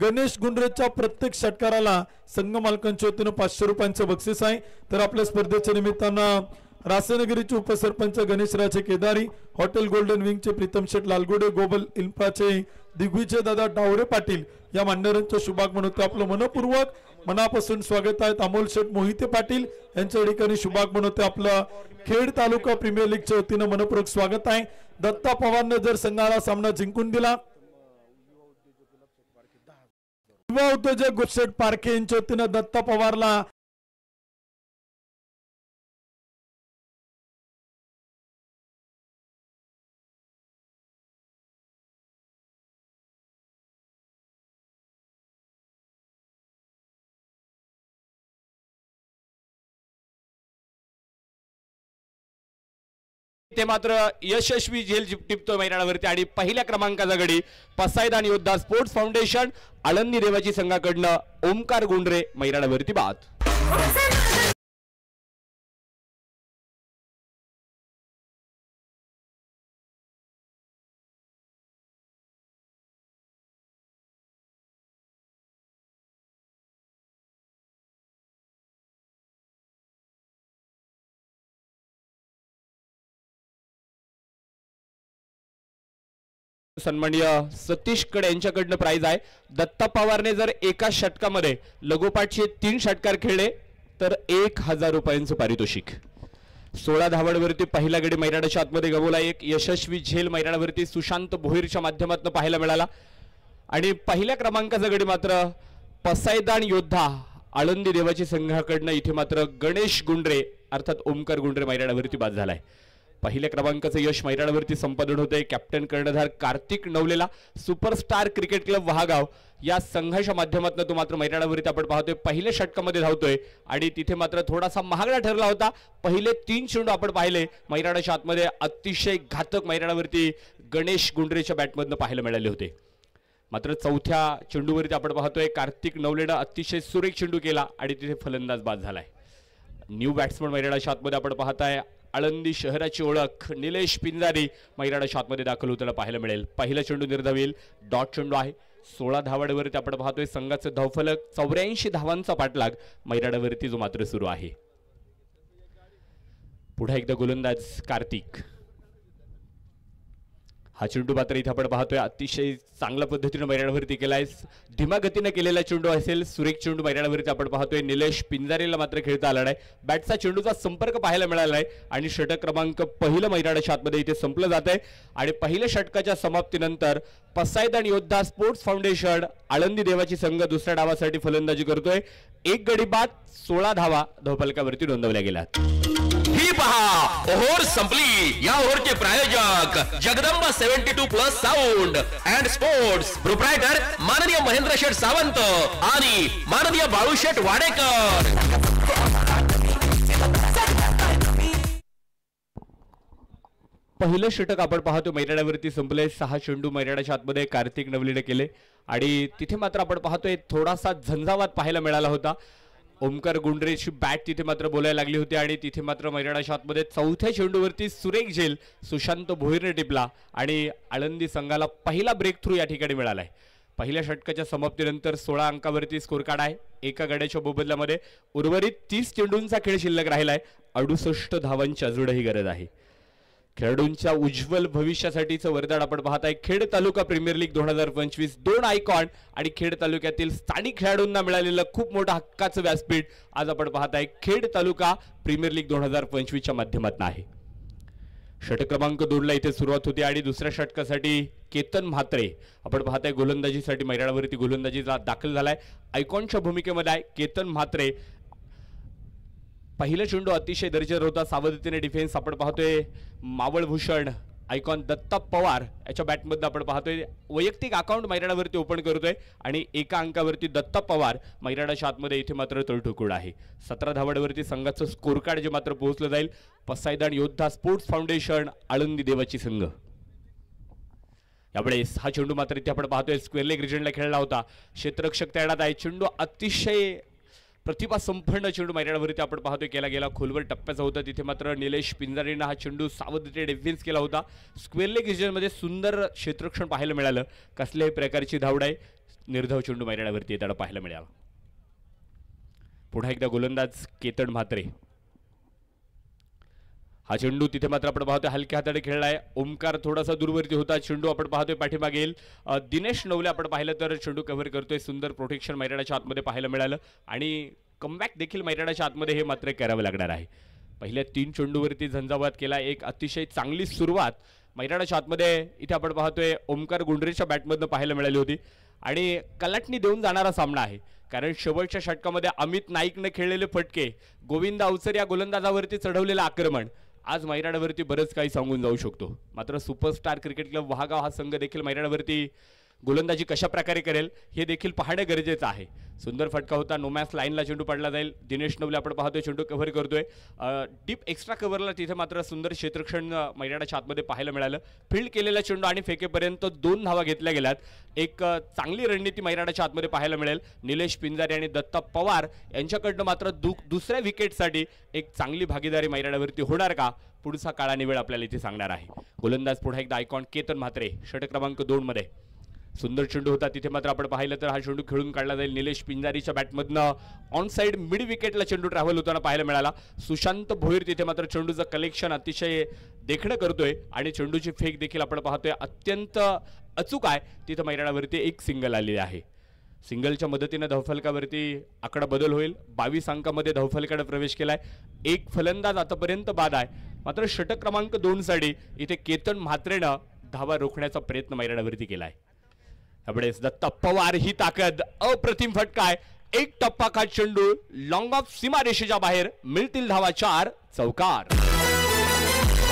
गणेश गुंडरेच्या प्रत्येक षटकाराला संघ मालकांच्या वतीनं 500 रुपयांचं बक्षीस आहे। तर आपल्या स्पर्धेच्या निमित्तानं रासेनगरीचे उपसरपंच गणेशराजे केदारी, हॉटेल गोल्डन विंगचे प्रीतम शेठ लालगुडे, गोबल इल्फाचे दिग्विजय दादा डावरे पाटील या मान्यवरांच्या शुभागमन होते आपलं मनपूर्वक मनापासून स्वागत आहे। अमोल शेठ मोहिते पाटील यांच्या ठिकाणी शुभागमन होते आपलं खेड तालुका प्रीमियर लीगच्या वतीनं मनपूर्वक स्वागत आहे। दत्ता पवारने जर संघाला सामना जिंकून दिला, युवा उद्योजक गुरशेठ पारखे यांच्या वतीनं दत्ता पवारला ते मात्र यशस्वी झेल टिपतो मैदानावरती आणि पहिल्या क्रमांकाचा गडी पसायदान योद्धा स्पोर्ट्स फाउंडेशन आळंदी देवाची संघाकडनं ओमकार गुंडरे मैदानावरती बाद। सन्माननीय सतीश कडे यांच्याकडनं प्राइज आहे। दत्ता पवारने जर एका षटकामध्ये लगोपाठचे 3 षटकार खेळले तर 1000 रुपयांचं पारितोषिक। 16 धावांवरती पहिला गडी मैदानाच्या आतमध्ये गमवला। एक यशस्वी झेल मैदानावरती सुशांत भोईरच्या माध्यमातून पाहायला मिळाला आणि पहिल्या क्रमांकाचा गडी मात्र पसायदान योद्धा आळंदी देवाची संघाकडनं इथे मात्र गणेश गुंडरे अर्थात ओमकार गुंडरे मैदानावरती बाद झालाय। पहिल्या क्रमांकाचं यश मैदानावरती संपादन होतंय। कॅप्टन कर्णधार Kartik नवलेला superstar cricket club Wahagaon या संघाच्या माध्यमातून तो मात्र मैदानावरती आपण पाहतोय पहिल्या षटकामध्ये धावतोय आणि तिथे मात्र थोडासा महागडा ठरला होता। पहिले 3 चेंडू आपण पाहिले मैदानाच्या आतमध्ये अतिशय घातक मैदानावरती गणेश गुंडरेच्या बॅटमधनं पाहायला मिळाले होते। मात्र चौथ्या चेंडूवरती आपण पाहतोय कार्तिक नवलेनं अतिशय सुरेख चेंडू केला आणि तिथे फलंदाज बाद झालाय। न्यू बॅट्समन मैदानाच्या आतमध्ये आपण पाहताय आळंदी शहराची ओळख निलेश पिंजारी मैदानाच्या आतमध्ये दाखल होताना पाहायला मिळेल। पहिला चेंडू निर्धावेल डॉट चेंडू आहे। 16 धावांवरती आपण पाहतोय संघाचं धावफलक 84 धावांचा पाठलाग मैदानावरती जो मात्र सुरू आहे। पुढे एकदा गोलंदाज कार्तिक, हा चेंडू मात्र इथे आपण पाहतोय अतिशय चांगल्या पद्धतीने मैदानावरती केलाय। धीमा गतीने केलेला चेंडू असेल, सुरेख चेंडू मैदानावरती आपण पाहतोय। निलेश पिंजारेला मात्र खेळता आला नाही। बॅटचा चेंडूचा संपर्क पाहायला मिळाला आहे आणि षटक क्रमांक पहिलं मैदानाच्या आतमध्ये इथे संपलं जात आहे आणि पहिल्या षटकाच्या समाप्तीनंतर पसायदान योद्धा स्पोर्ट्स फाउंडेशन आळंदी देवाची संघ दुसऱ्या डावासाठी फलंदाजी करतोय। एक गडी बाद 16 धावा धावफलकावरती नोंदवल्या गेल्यात। ही पहा ओव्हर संपली। या ओव्हरचे प्रायोजक Jagdamba 72+ sound and sports, proprietor माननीय महेंद्र शेठ सावंत आणि माननीय बाळू शेठ वाडेकर। पहिलं षटक आपण पाहतो मैदानावरती संपले। 6 चेंडू मैदानाच्या आतमध्ये कार्तिक नवलीने केले आणि तिथे मात्र आपण पाहतोय थोडासा झंझावात पाहायला मिळाला होता। ओमकार गुंडरेची बॅट तिथे मात्र बोलायला लागली होती आणि तिथे मात्र मैदानाच्या आतमध्ये चौथ्या चेंडूवरती सुरेख झेल सुशांत भोईरने टिपला आणि आळंदी संघाला पहिला ब्रेक थ्रू या ठिकाणी मिळालाय। पहिल्या षटकाच्या समाप्तीनंतर 16 अंकावरती स्कोर कार्ड आहे। एका गड्याच्या मोबदल्यामध्ये उर्वरित 30 चेंडूंचा खेळ शिल्लक राहिलाय। 68 धावांची अजूनही गरज आहे। खेळाडूंच्या उज्ज्वल भविष्यासाठीचं वरदान आपण पाहताय। Khed taluka premier league 2025 2 icon आणि खेड तालुक्यातील स्थानिक खेळाडूंना मिळालेलं खूप मोठं हक्काचं व्यासपीठ आज आपण पाहताय खेड तालुका प्रीमियर लीग 2025 च्या माध्यमातून आहे। षटक क्रमांक 2 ला इथे सुरुवात होती आणि दुसऱ्या षटकासाठी केतन म्हात्रे आपण पाहताय गोलंदाजीसाठी मैदानावरती गोलंदाजीला दाखल झालाय। आयकॉनच्या भूमिकेमध्ये आहे केतन म्हात्रे। पहिला चेंडू अतिशय दर्जेदार होता। सावधतेने डिफेन्स आपण पाहतोय मावळभूषण आयकॉन दत्ता पवार याच्या बॅटमध्ये आपण पाहतोय वैयक्तिक अकाउंट मैदानावरती ओपन करतोय आणि एका अंकावरती दत्ता पवार मैदानाच्या आतमध्ये इथे मात्र तळठोकूळ आहे। 17 धावांवरती संघाचं स्कोर कार्ड जे मात्र पोहोचलं जाईल। पसायदान योद्धा स्पोर्ट्स फाउंडेशन आळंदी देवाची संघ यावेळेस हा चेंडू मात्र इथे आपण पाहतोय स्क्वेअर लेग रिजनला खेळला होता। क्षेत्ररक्षक तयारात आहे। चेंडू अतिशय प्रतिभा संपन्न चेंडू मैदानावरती आपण पाहतोय केला गेला खोलवर टप्प्याचा होता। तिथे मात्र निलेश पिंजारीने हा चेंडू सावधतेने डिफेन्स केला होता। स्क्वेअर लेग रिजनमध्ये सुंदर क्षेत्ररक्षण पाहायला मिळालं। कसल्याही प्रकारची धावड आहे निर्धाव चेंडू मैदानावरती येताना पाहायला मिळाला. पुन्हा एकदा गोलंदाज केतन म्हात्रे. हा चेंडू तिथे मात्र आपण पाहतोय हलक्या हाताने खेळलाय. ओमकार थोडासा दूरवरती होता. चेंडू आपण पाहतोय पाठीमागे येईल. दिनेश नवले आपण पाहिलं तर चेंडू कव्हर करतोय. सुंदर प्रोटेक्शन मैदानाच्या आतमध्ये पाहायला मिळालं आणि कमबॅक देखील मैदानाच्या आतमध्ये हे मात्र करावं लागणार आहे. पहिल्या 3 चेंडूवरती झंझावात केला. एक अतिशय चांगली सुरुवात मैदानाच्या आतमध्ये इथे आपण पाहतोय ओमकार गुंडरेच्या बॅटमधनं पाहायला मिळाली होती आणि कलाटणी देऊन जाणारा सामना आहे. कारण शेवटच्या षटकामध्ये अमित नाईकने खेळलेले फटके, गोविंद अवसर या गोलंदाजावरती चढवलेलं आक्रमण आज मैदानावरती बरंच काही सांगून जाऊ शकतो. मात्र सुपरस्टार क्रिकेट क्लब वहागाव हा संघ देखील मैदानावरती गोलंदाजी कशा प्रकारे करेल हे देखील पाहणं गरजेचं आहे. सुंदर फटका होता. नोमॅस लाईनला चेंडू पडला जाईल. दिनेश नवले आपण पाहतोय चेंडू कव्हर करतोय. डीप एक्स्ट्रा कव्हरला तिथे मात्र सुंदर क्षेत्ररक्षण मैदानाच्या आतमध्ये पाहायला मिळालं. फील्ड केलेला चेंडू आणि फेकेपर्यंत 2 धावा घेतल्या गेल्यात. एक चांगली रणनीती मैदानाच्या आतमध्ये पाहायला मिळेल. निलेश पिंजारे आणि दत्ता पवार यांच्याकडनं मात्र दुसऱ्या विकेटसाठी एक चांगली भागीदारी मैदानावरती होणार का, पुढचा काळ आणि वेळ आपल्याला इथे सांगणार आहे. गोलंदाज पुन्हा एकदा आयकॉन केतन म्हात्रे. षटक क्रमांक 2 मध्ये सुंदर चेंडू होता. तिथे मात्र आपण पाहिलं तर हा चेंडू खेळून काढला जाईल. निलेश पिंजारीच्या बॅटमधनं ऑन साइड मिड विकेटला चेंडू ट्रॅव्हल होताना पाहायला मिळाला. सुशांत भोईर तिथे मात्र चेंडूचं कलेक्शन अतिशय देखणं करतोय आणि चेंडूची फेक देखील आपण पाहतोय अत्यंत अचूक आहे. तिथे मैदानावरती एक सिंगल आलेली आहे. सिंगलच्या मदतीने धावफलकावरती आकडा बदल होईल. 22 अंकामध्ये धावफलकाने प्रवेश केलाय. एक फलंदाज आतापर्यंत बाद आहे. मात्र षटक क्रमांक 2 साठी इथे केतन म्हात्रेनं धावा रोखण्याचा प्रयत्न मैदानावरती केलाय. त्यामुळे दत्ता पवार ही ताकद, अप्रतिम फटका आहे. एक टप्पा खात चेंडू लॉंग ऑफ सीमारेषेच्या बाहेर. मिळतील धावा 4. चौकार.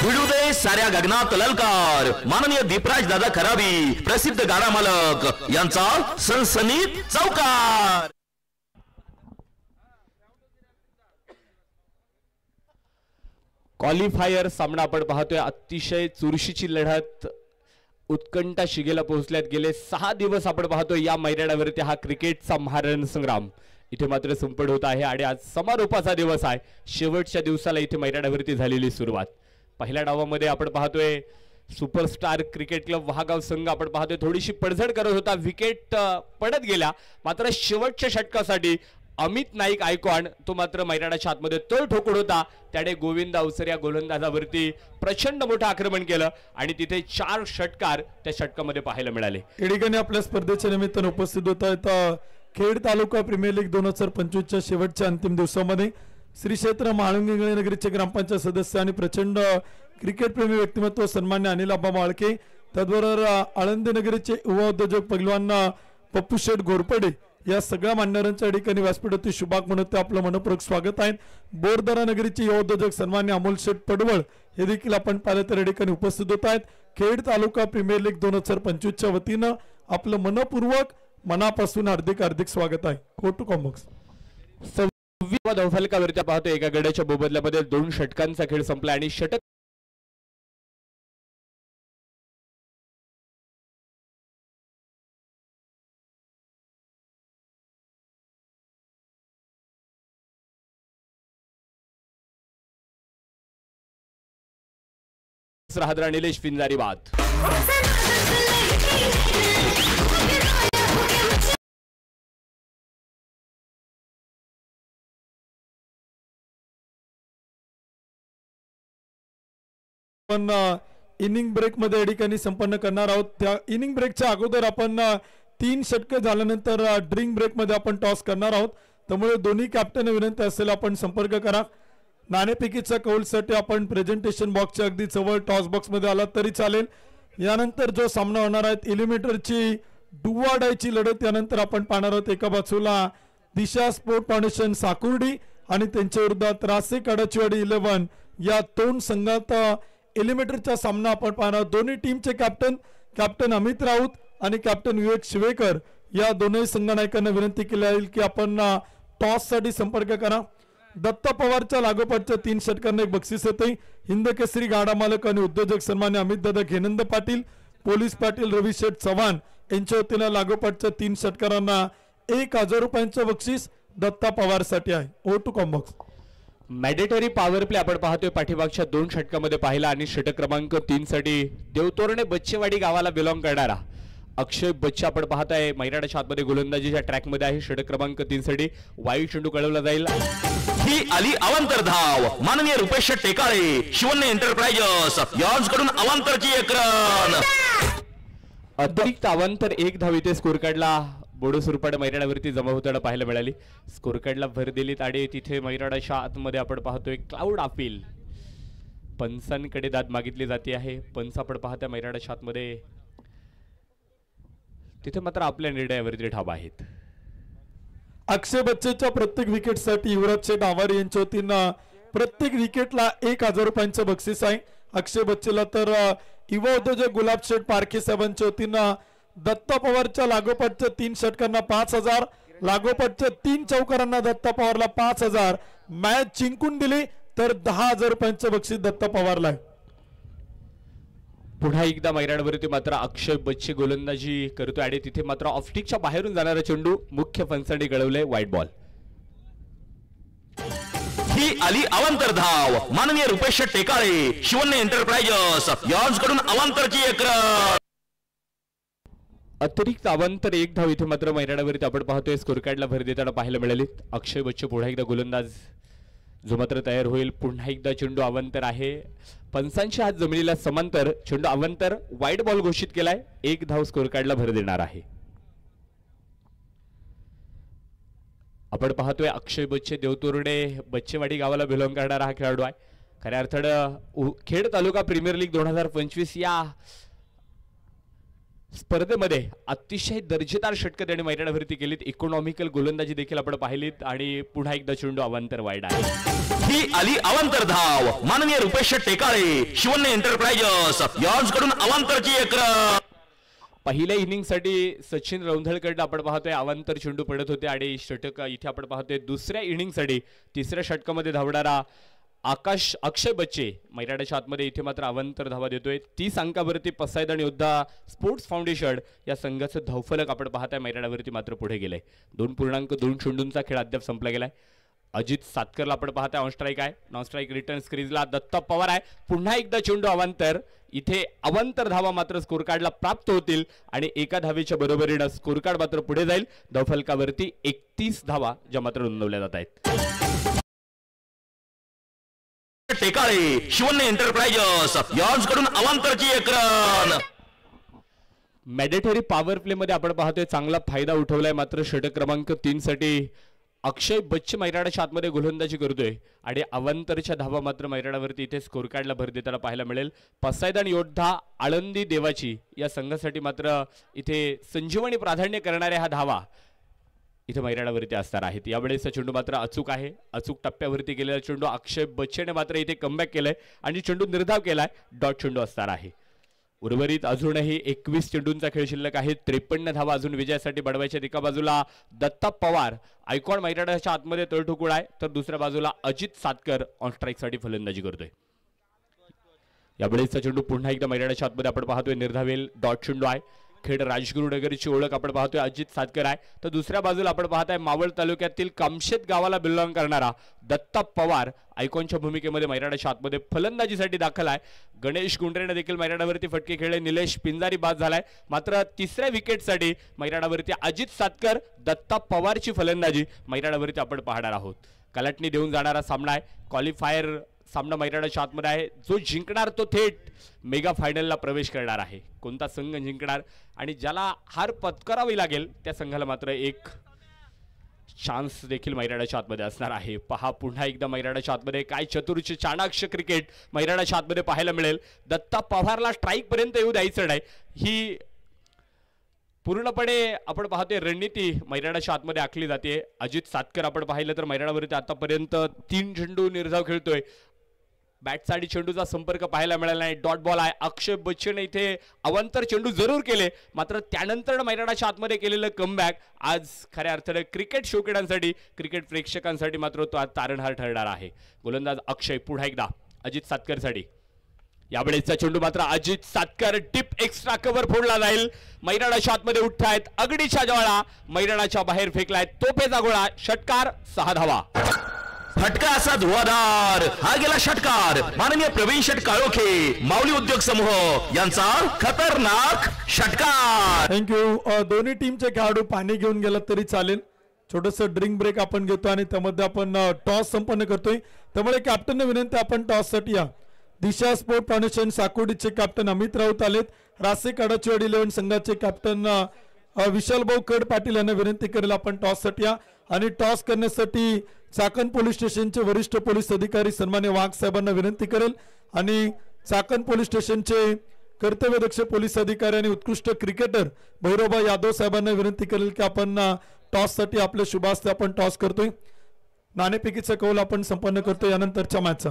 भिडू दे साऱ्या गगनात ललकार. माननीय दीपराज दादा खराबी, प्रसिद्ध गाडा मालक यांचा सनसनीत चौकार. क्वालिफायर सामना आपण पाहतोय. अतिशय चुरशीची लढत उत्कंठा शिगेला पोहोचल्यात. गेले 6 दिवस आपण पाहतोय या मैदानावरती हा क्रिकेटचा महारण संग्राम इथे मात्र संपन्न होत आहे आणि आज समारोपाचा दिवस आहे. शेवटच्या दिवसाला इथे मैदानावरती झालेली सुरुवात. पहिल्या डावामध्ये आपण पाहतोय सुपरस्टार क्रिकेट क्लब वहागाव संघ आपण पाहतोय थोडीशी पडझड करत होता. विकेट पडत गेल्या. मात्र शेवटच्या षटकासाठी अमित नाईक आयकॉन तो मात्र मैदानाच्या आतमध्ये तळ ठोकून होता. त्याने गोविंद अवसर या गोलंदाजावरती प्रचंड मोठं आक्रमण केलं आणि तिथे 4 षटकार त्या षटकामध्ये पाहायला मिळाले. या ठिकाणी आपल्या स्पर्धेच्या निमित्तानं उपस्थित होत आहेत खेड तालुका प्रीमियर लीग 2025च्या शेवटच्या अंतिम दिवसामध्ये श्री क्षेत्र म्हाळुंगे नगरीचे ग्रामपंचायत सदस्य आणि प्रचंड क्रिकेट प्रेमी व्यक्तिमत्व सन्मान्य अनिल आबा माळके, त्याचबरोबर आळंदी नगरीचे युवा उद्योजक पैलवान पप्पू शेठ घोरपडे या सगळ्या मान्यवरांच्या ठिकाणी व्यासपीठावरती शुभाग म्हणत आपलं मनपूर्वक स्वागत आहे. बोरदरा नगरीचे युवा उद्योजक सन्मान्य अमोल शेठ पडवळ हे देखील आपण पाहिलं तर या ठिकाणी उपस्थित होत आहेत. खेड तालुका प्रीमियर लीग 2025च्या वतीनं आपलं मनपूर्वक मनापासून हार्दिक हार्दिक स्वागत आहे. गो टू कॉम्बॉक्स. 26व्या धावफलकावरती पाहतो एका गड्याच्या बोबदल्यामध्ये 2 षटकांचा खेळ संपला आणि षटक राहद्रा निलेश पिंजारी बाद. आपण इनिंग ब्रेक मध्ये या ठिकाणी संपन्न करणार आहोत. त्या इनिंग ब्रेकच्या अगोदर आपण 3 षटके झाल्यानंतर ड्रिंक ब्रेक मध्ये आपण टॉस करणार आहोत. त्यामुळे दोन्ही कॅप्टन विनंती असेल आपण संपर्क करा. नाणेफेकीच्या कौलसाठी आपण प्रेझेंटेशन बॉक्सच्या अगदी जवळ टॉस बॉक्स मध्ये आलात तरी चालेल. यानंतर जो सामना होणार आहे एलिमिनेटरची डुवाडायची लढत यानंतर आपण पाहणार आहोत. एका बाजूला दिशा स्पोर्ट फाउंडेशन साकुर्डी आणि त्यांच्या विरोधात रासे काडाचीवाडी 11 या 2 संघात एलिमिनेटरचा सामना आपण पाहणार. दोन्ही टीमचे कॅप्टन अमित राऊत आणि कॅप्टन विवेक शिवेकर या दोन्ही संघनायकांना विनंती केली जाईल की आपण टॉस साठी संपर्क करा. दत्ता पवारच्या लागोपाठच्या 3 षटकांना एक बक्षीस येते. हिंद केसरी गाडा मालक आणि उद्योजक सन्मान्य अमित दादा घेनंद पाटील, पोलीस पाटील रवी शेठ चव्हाण यांच्या वतीनं लागोपाठच्या 3 षटकारांना 1000 रुपयांचं बक्षीस दत्ता पवार साठी आहे. O to com box. Mandatory power play आपण पाहतोय पाठीमागच्या 2 षटकामध्ये पाहिला आणि षटक क्रमांक 3 साठी देवतोरणे बच्चेवाडी गावाला बिलॉंग करणारा अक्षय बच्चे आपण पाहताय मैदानाच्या आतमध्ये गोलंदाजीच्या ट्रॅक मध्ये आहे. षटक क्रमांक 3 साठी वाईट चेंडू कळवला जाईल. ही आली अवांतर धाव माननीय रुपेश टेकाळे शिवन्य एंटरप्राइजेस यांच्याकडून अवांतरची एक रन. अतिरिक्त अवांतर 1 धाव इथे स्कोर काढला. बोडो सुरपाड मैदानावरती जमा होताना पाहायला मिळाली. स्कोर कार्डला भर दिलीत आणि तिथे मैदानाच्या आतमध्ये आपण पाहतोय क्लाउड अपील. पंचांकडे दाद मागितली जाते आहे. पंच आपण पाहता मैदानाच्या आतमध्ये तिथे मात्र आपल्या निर्णयावरती ठाम आहेत. अक्षय बच्चेच्या प्रत्येक विकेटसाठी युवराज शेठ आवारी यांच्या वतीनं प्रत्येक विकेटला 1000 रुपयांचं बक्षीस आहे. अक्षय बच्चेला तर युवा उद्योजक गुलाब शेठ पारखे साहेबांच्या वतीनं दत्ता पवारच्या लागोपाठच्या 3 षटकांना 5000, लागोपाठच्या 3 चौकारांना दत्ता पवारला 5000, मॅच जिंकून दिली तर 10,000 रुपयांचं बक्षीस दत्ता पवारला आहे. पुन्हा एकदा मैदानावरती मात्र अक्षय बच्चे गोलंदाजी करतोय आणि तिथे मात्र ऑफस्टिकच्या बाहेरून जाणारा चेंडू मुख्य फंचाने गळवलाय. White ball. ही आली अवांतर धाव माननीय रुपेश टेकाळे शिवन्य एंटरप्राइजेस यांच्याकडून अवांतरची एक रन. अतिरिक्त अवांतर 1 धाव इथे मात्र मैदानावरती आपण पाहतोय स्कोर कार्डला भर देताना पाहायला मिळाली. अक्षय बच्चे पुन्हा एकदा गोलंदाज जो मात्र तयार होईल. पुन्हा एकदा चेंडू अवांतर आहे. पंचांच्या हात जमिनीला समांतर चेंडू अवांतर वाईट बॉल घोषित केलाय. 1 धाव स्कोर कार्डला भर देणार आहे. आपण पाहतोय अक्षय बच्चे देवतोरडे बच्चेवाडी गावाला बिलॉंग करणारा हा खेळाडू आहे. खऱ्या अर्थानं खेड तालुका प्रीमियर लीग 2025 या स्पर्धेमध्ये अतिशय दर्जेदार षटकं त्यांनी मैदानावरती केलीत. इकॉनॉमिकल गोलंदाजी देखील आपण पाहिलीत आणि पुन्हा एकदा चेंडू अवांतर वाईड आहे. ही आली अवांतर धाव माननीय रुपेश टेकाळे शिवन्य एंटरप्राइजेस यांच्याकडून अवांतरची एक रन. पहिल्या इनिंगसाठी सचिन रौंधळकडनं आपण पाहतोय अवांतर चेंडू पडत होते आणि षटक इथे आपण पाहतोय. दुसऱ्या इनिंगसाठी 3ऱ्या षटकामध्ये धावणारा अक्षय बच्चे मैदानाच्या आतमध्ये इथे मात्र अवांतर धावा देतोय. 30 अंकावरती पसायदान योद्धा स्पोर्ट्स फाउंडेशन या संघाचं धावफलक आपण पाहताय मैदानावरती मात्र पुढे गेलंय. 2.2 चेंडूंचा खेळ अद्याप संपला गेलाय. अजित सातकरला आपण पाहताय ऑन स्ट्राईक आहे. नॉन स्ट्राईक रिटर्न क्रीजला दत्ता पवार आहे. पुन्हा एकदा चेंडू अवांतर. इथे अवांतर धावा मात्र स्कोर कार्डला प्राप्त होतील आणि 1 धावेच्या बरोबरीनं स्कोर कार्ड मात्र पुढे जाईल. धावफलकावरती 31 धावा ज्या मात्र नोंदवल्या जात आहेत. टेकाळे शिवन्य एंटरप्राइजेस यांच्याकडून अवांतरची एक रन. मॅडेटरी पॉवर प्ले मध्ये आपण पाहतोय चांगला फायदा उठवलाय. मात्र षटक क्रमांक 3 साठी अक्षय बच्चे मैदानाच्या आतमध्ये गोलंदाजी करतोय आणि अवांतरच्या धावा मात्र मैदानावरती इथे स्कोर कार्डला भर देताना पाहायला मिळेल. पसायदान योद्धा आळंदी देवाची या संघासाठी मात्र इथे संजीवनी प्राधान्य करणाऱ्या हा धावा इथे मैदानावरती असणार आहेत. यावेळेस चेंडू मात्र अचूक आहे. अचूक टप्प्यावरती गेलेला चेंडू अक्षय बच्चेने मात्र इथे कमबॅक केलाय आणि चेंडू निर्धाव केलाय. डॉट चेंडू असणार आहे. उर्वरित अजूनही 21 चेंडूंचा खेळ शिल्लक आहे. 53 धावा अजून विजयासाठी बडवायच्या. एका बाजूला दत्ता पवार आयकॉन मैदानाच्या आतमध्ये तळठोकूळ आहे तर दुसऱ्या बाजूला अजित सातकर ऑन स्ट्राईक साठी फलंदाजी करतोय. यावेळेसचा चेंडू पुन्हा एकदा मैदानाच्या आतमध्ये आपण पाहतोय निर्धावेल. डॉट चेंडू आहे. खेड राजगुरुनगरची ओळख आपण पाहतोय अजित सातकर आहे तर दुसऱ्या बाजूला आपण पाहताय मावळ तालुक्यातील कामशेत गावाला बिलॉंग करणारा दत्ता पवार आयकॉनच्या भूमिकेमध्ये मैदानाच्या आतमध्ये फलंदाजीसाठी दाखल आहे. गणेश गुंडरेने देखील मैदानावरती फटके खेळले. निलेश पिंजारी बाद झालाय. मात्र 3ऱ्या विकेटसाठी मैदानावरती अजित सातकर दत्ता पवारची फलंदाजी मैदानावरती आपण पाहणार आहोत. कलाटणी देऊन जाणारा सामना आहे. क्वालिफायर सामना मैदानाच्या आतमध्ये आहे. जो जिंकणार तो थेट मेगा फायनलला प्रवेश करणार आहे. कोणता संघ जिंकणार आणि ज्याला हार पत्करावी लागेल त्या संघाला मात्र एक चान्स देखील मैदानाच्या आतमध्ये असणार आहे. पहा पुन्हा एकदा मैदानाच्या आतमध्ये काय चतुर्थ चाणाक्ष क्रिकेट मैदानाच्या आतमध्ये पाहायला मिळेल. दत्ता पवारला स्ट्राईक पर्यंत येऊ द्यायचं नाही ही पूर्णपणे आपण पाहतोय रणनीती मैदानाच्या आतमध्ये आखली जाते. अजित सातकर आपण पाहिलं तर मैदानावरती आतापर्यंत 3 चेंडू निर्धाव खेळतोय. बॅटचा आणि चेंडूचा संपर्क पाहायला मिळाला नाही. डॉट बॉल आहे. अक्षय बच्चेने इथे अवांतर चेंडू जरूर केले मात्र त्यानंतर मैदानाच्या आतमध्ये केलेलं कमबॅक आज खऱ्या अर्थाने क्रिकेट शौकीनांसाठी क्रिकेट प्रेक्षकांसाठी मात्र तो आज तारणहार ठरणार आहे. गोलंदाज अक्षय पुन्हा एकदा अजित सातकरसाठी. यावेळेसचा चेंडू मात्र Ajit Satkar deep extra cover फोडला जाईल. मैदानाच्या आतमध्ये उठतायत अगडीच्या ज्वाळा. मैदानाच्या बाहेर फेकलाय तोफेचा गोळा. षटकार 6 धावा. फटका असा धुवाधार हा गेला षटकार. माननीय प्रवीण शेट काळोखे माऊली उद्योग समूह यांचा खतरनाक षटकार. थँक्यू. दोन्ही टीमचे खेळाडू पाणी घेऊन गेला तरी चालेल. छोटस ड्रिंक ब्रेक आपण घेतो आणि त्यामध्ये आपण टॉस संपन्न करतोय. त्यामुळे कॅप्टनने विनंती, आपण टॉस साठी या. दिशा स्पोर्ट फाउंडेशन साकोडीचे कॅप्टन अमित राऊत आलेत. रासे काडाचीवाडी 11 संघाचे कॅप्टन विशाल भाऊ कड पाटील यांना विनंती करेल आपण टॉस साठी या. आणि टॉस करण्यासाठी चाकण पोलीस स्टेशनचे वरिष्ठ पोलीस अधिकारी सन्मान्य वाघ साहेबांना विनंती करेल. आणि चाकण पोलीस स्टेशनचे कर्तव्यदक्ष पोलीस अधिकारी आणि उत्कृष्ट क्रिकेटर भैरवबा यादव साहेबांना विनंती करेल की आपण टॉस साठी आपले शुभास्ते आपण टॉस करतोय. नाणेफेकीचा कौल आपण संपन्न करतोय यानंतरच्या मॅचचा.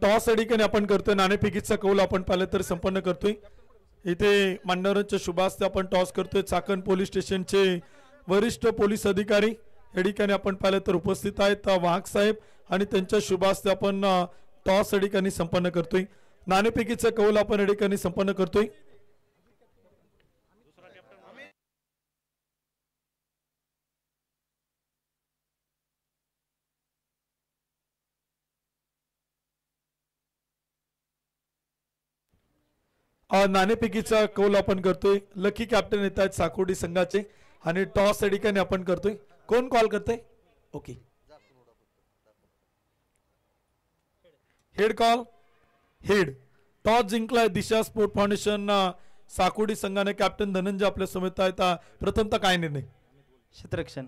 टॉस अडिकने आपण करतोय. नाणेफेकीचा कौल आपण पाहिलं तर संपन्न करतोय. इथे मान्यवरांच्या शुभास्ते आपण टॉस करतोय. चाकण पोलीस स्टेशनचे वरिष्ठ पोलीस अधिकारी या ठिकाणी आपण पाहिलं तर उपस्थित आहेत वाघ साहेब आणि त्यांच्या शुभास्ते आपण टॉस या ठिकाणी संपन्न करतोय. नाणेफेकीचा कौल आपण या ठिकाणी संपन्न करतोय. नाणेफेकीचा कौल आपण करतोय. लकी कॅप्टन येत आहेत साकोडी संघाचे आणि टॉस या ठिकाणी आपण करतोय. कोण कॉल करतोय? Okay, head call. Head. Toss जिंकलाय दिशा स्पोर्ट फाउंडेशन साकोडी संघाने. कॅप्टन धनंजय आपल्या समेत आहेत. प्रथमतः काय निर्णय? क्षेत्ररक्षण.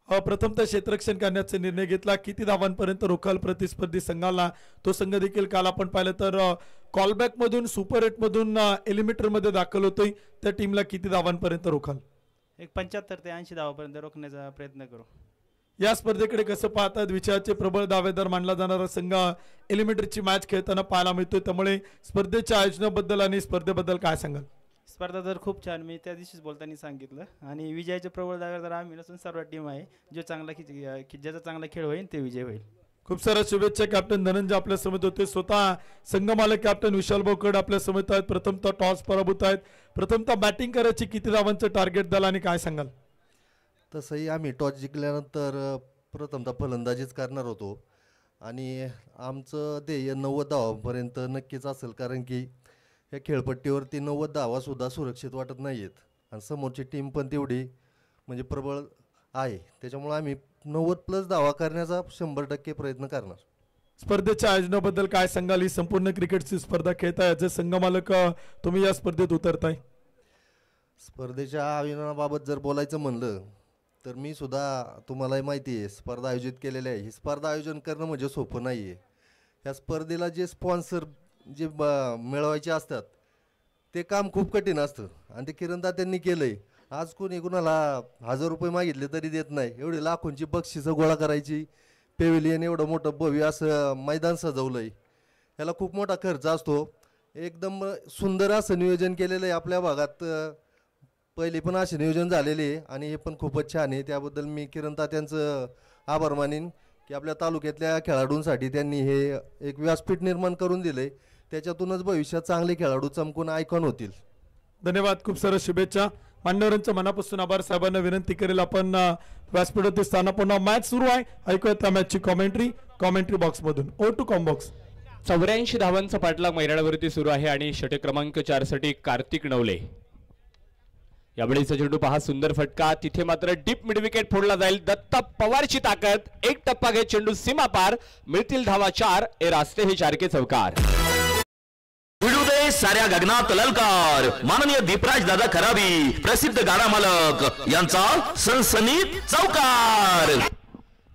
प्रथमतः क्षेत्ररक्षण करण्याचा निर्णय घेतला. किती धावांपर्यंत रोखाल प्रतिस्पर्धी संघाला? तो संघ देखील काल आपण पाहिलं तर कॉलबॅक मधून सुपर 8 मधून एलिमिनेटर मध्ये दाखल होतोय. त्या टीमला किती धावांपर्यंत रोखाल? एक 75 ते 80 धावापर्यंत रोखण्याचा प्रयत्न करू. या स्पर्धेकडे कसं पाहतात? विजयाचे प्रबळ दावेदार मानला जाणारा संघ एलिमिनेटरची मॅच खेळताना पाहायला मिळतोय. त्यामुळे स्पर्धेच्या आयोजनाबद्दल आणि स्पर्धेबद्दल काय सांगाल? स्पर्धा तर खूप छान, मी त्या दिवशीच बोलताना सांगितलं. आणि विजयाचे प्रबळ दावेदार आम्ही नसून सर्व टीम आहे. जो चांगला ज्याचा चांगला खेळ होईल ते विजय होईल. खूप साऱ्या शुभेच्छा. कॅप्टन धनंजय आपल्या समेत होते. स्वतः संघमालक कॅप्टन विशाल भाऊ आपल्या समेत आहेत. प्रथमतः टॉस पराभूत आहेत. प्रथमतः बॅटिंग करायची किती धावांचं टार्गेट द्याल आणि काय सांगाल? तसंही आम्ही टॉस जिंकल्यानंतर प्रथमतः फलंदाजीच करणार होतो आणि आमचं ध्येय 90 धावांपर्यंत नक्कीच असेल. कारण की या खेळपट्टीवरती 90 धावासुद्धा सुरक्षित वाटत नाही आहेत आणि समोरची टीम पण तेवढी म्हणजे प्रबळ आहे. त्याच्यामुळे आम्ही 90+ धावा करण्याचा 100% प्रयत्न करणार. स्पर्धेच्या आयोजनाबद्दल काय सांगाल? ही संपूर्ण क्रिकेटची स्पर्धा खेळताय. ॲज अ संघमालक तुम्ही या स्पर्धेत उतरताय. स्पर्धेच्या आयोजनाबाबत जर बोलायचं म्हणलं तर मी सुद्धा, तुम्हालाही माहिती आहे, स्पर्धा आयोजित केलेली आहे. ही स्पर्धा आयोजन करणं म्हणजे सोपं नाही आहे. ह्या स्पर्धेला जे स्पॉन्सर जे मिळवायचे असतात ते काम खूप कठीण असतं आणि ते किरणदा त्यांनी केलं आहे. आज कोणी कुणाला 1000 रुपये मागितले तरी देत नाही. एवढी लाखोंची बक्षिसं गोळा करायची. पेव्हिलियन एवढं मोठं भव्य असं मैदान सजवलं आहे. याला खूप मोठा खर्च असतो. एकदम सुंदर असं नियोजन केलेलं आहे. आपल्या भागात पहिले पण असे नियोजन झालेले आहे आणि हे पण खूपच छान आहे. त्याबद्दल मी किरण तात्यांचं आभार मानेन की आपल्या तालुक्यातल्या खेळाडूंसाठी त्यांनी हे एक व्यासपीठ निर्माण करून दिले. त्याच्यातूनच भविष्यात चांगले खेळाडू चमकून आयकॉन होतील. धन्यवाद. खूप साऱ्या शुभेच्छा. मान्यवरांच्या मनापासून आभार. साहेबांना विनंती करेल आपण व्यासपीठावरती स्थानापन्न. मॅच सुरू आहे. ऐकूया त्या मॅचची कॉमेंट्री बॉक्स मधून. O to com box. 84 धावांचा पाठलाग मैदानावरती सुरू आहे आणि षटक क्रमांक 4 साठी कार्तिक नवले. यावेळीचा चेंडू पहा, सुंदर फटका. तिथे मात्र डीप मिड विकेट फोडला जाईल. दत्ता पवारची ताकद. एक टप्पा घेत चेंडू सीमा पार. मिळतील धावा 4. ए रास्ते हे 4 के चौकार. विडुदे साऱ्या गगनात ललकार. माननीय दीपराज दादा खराबी प्रसिद्ध गाडा मालक यांचा सनसनीत चौकार.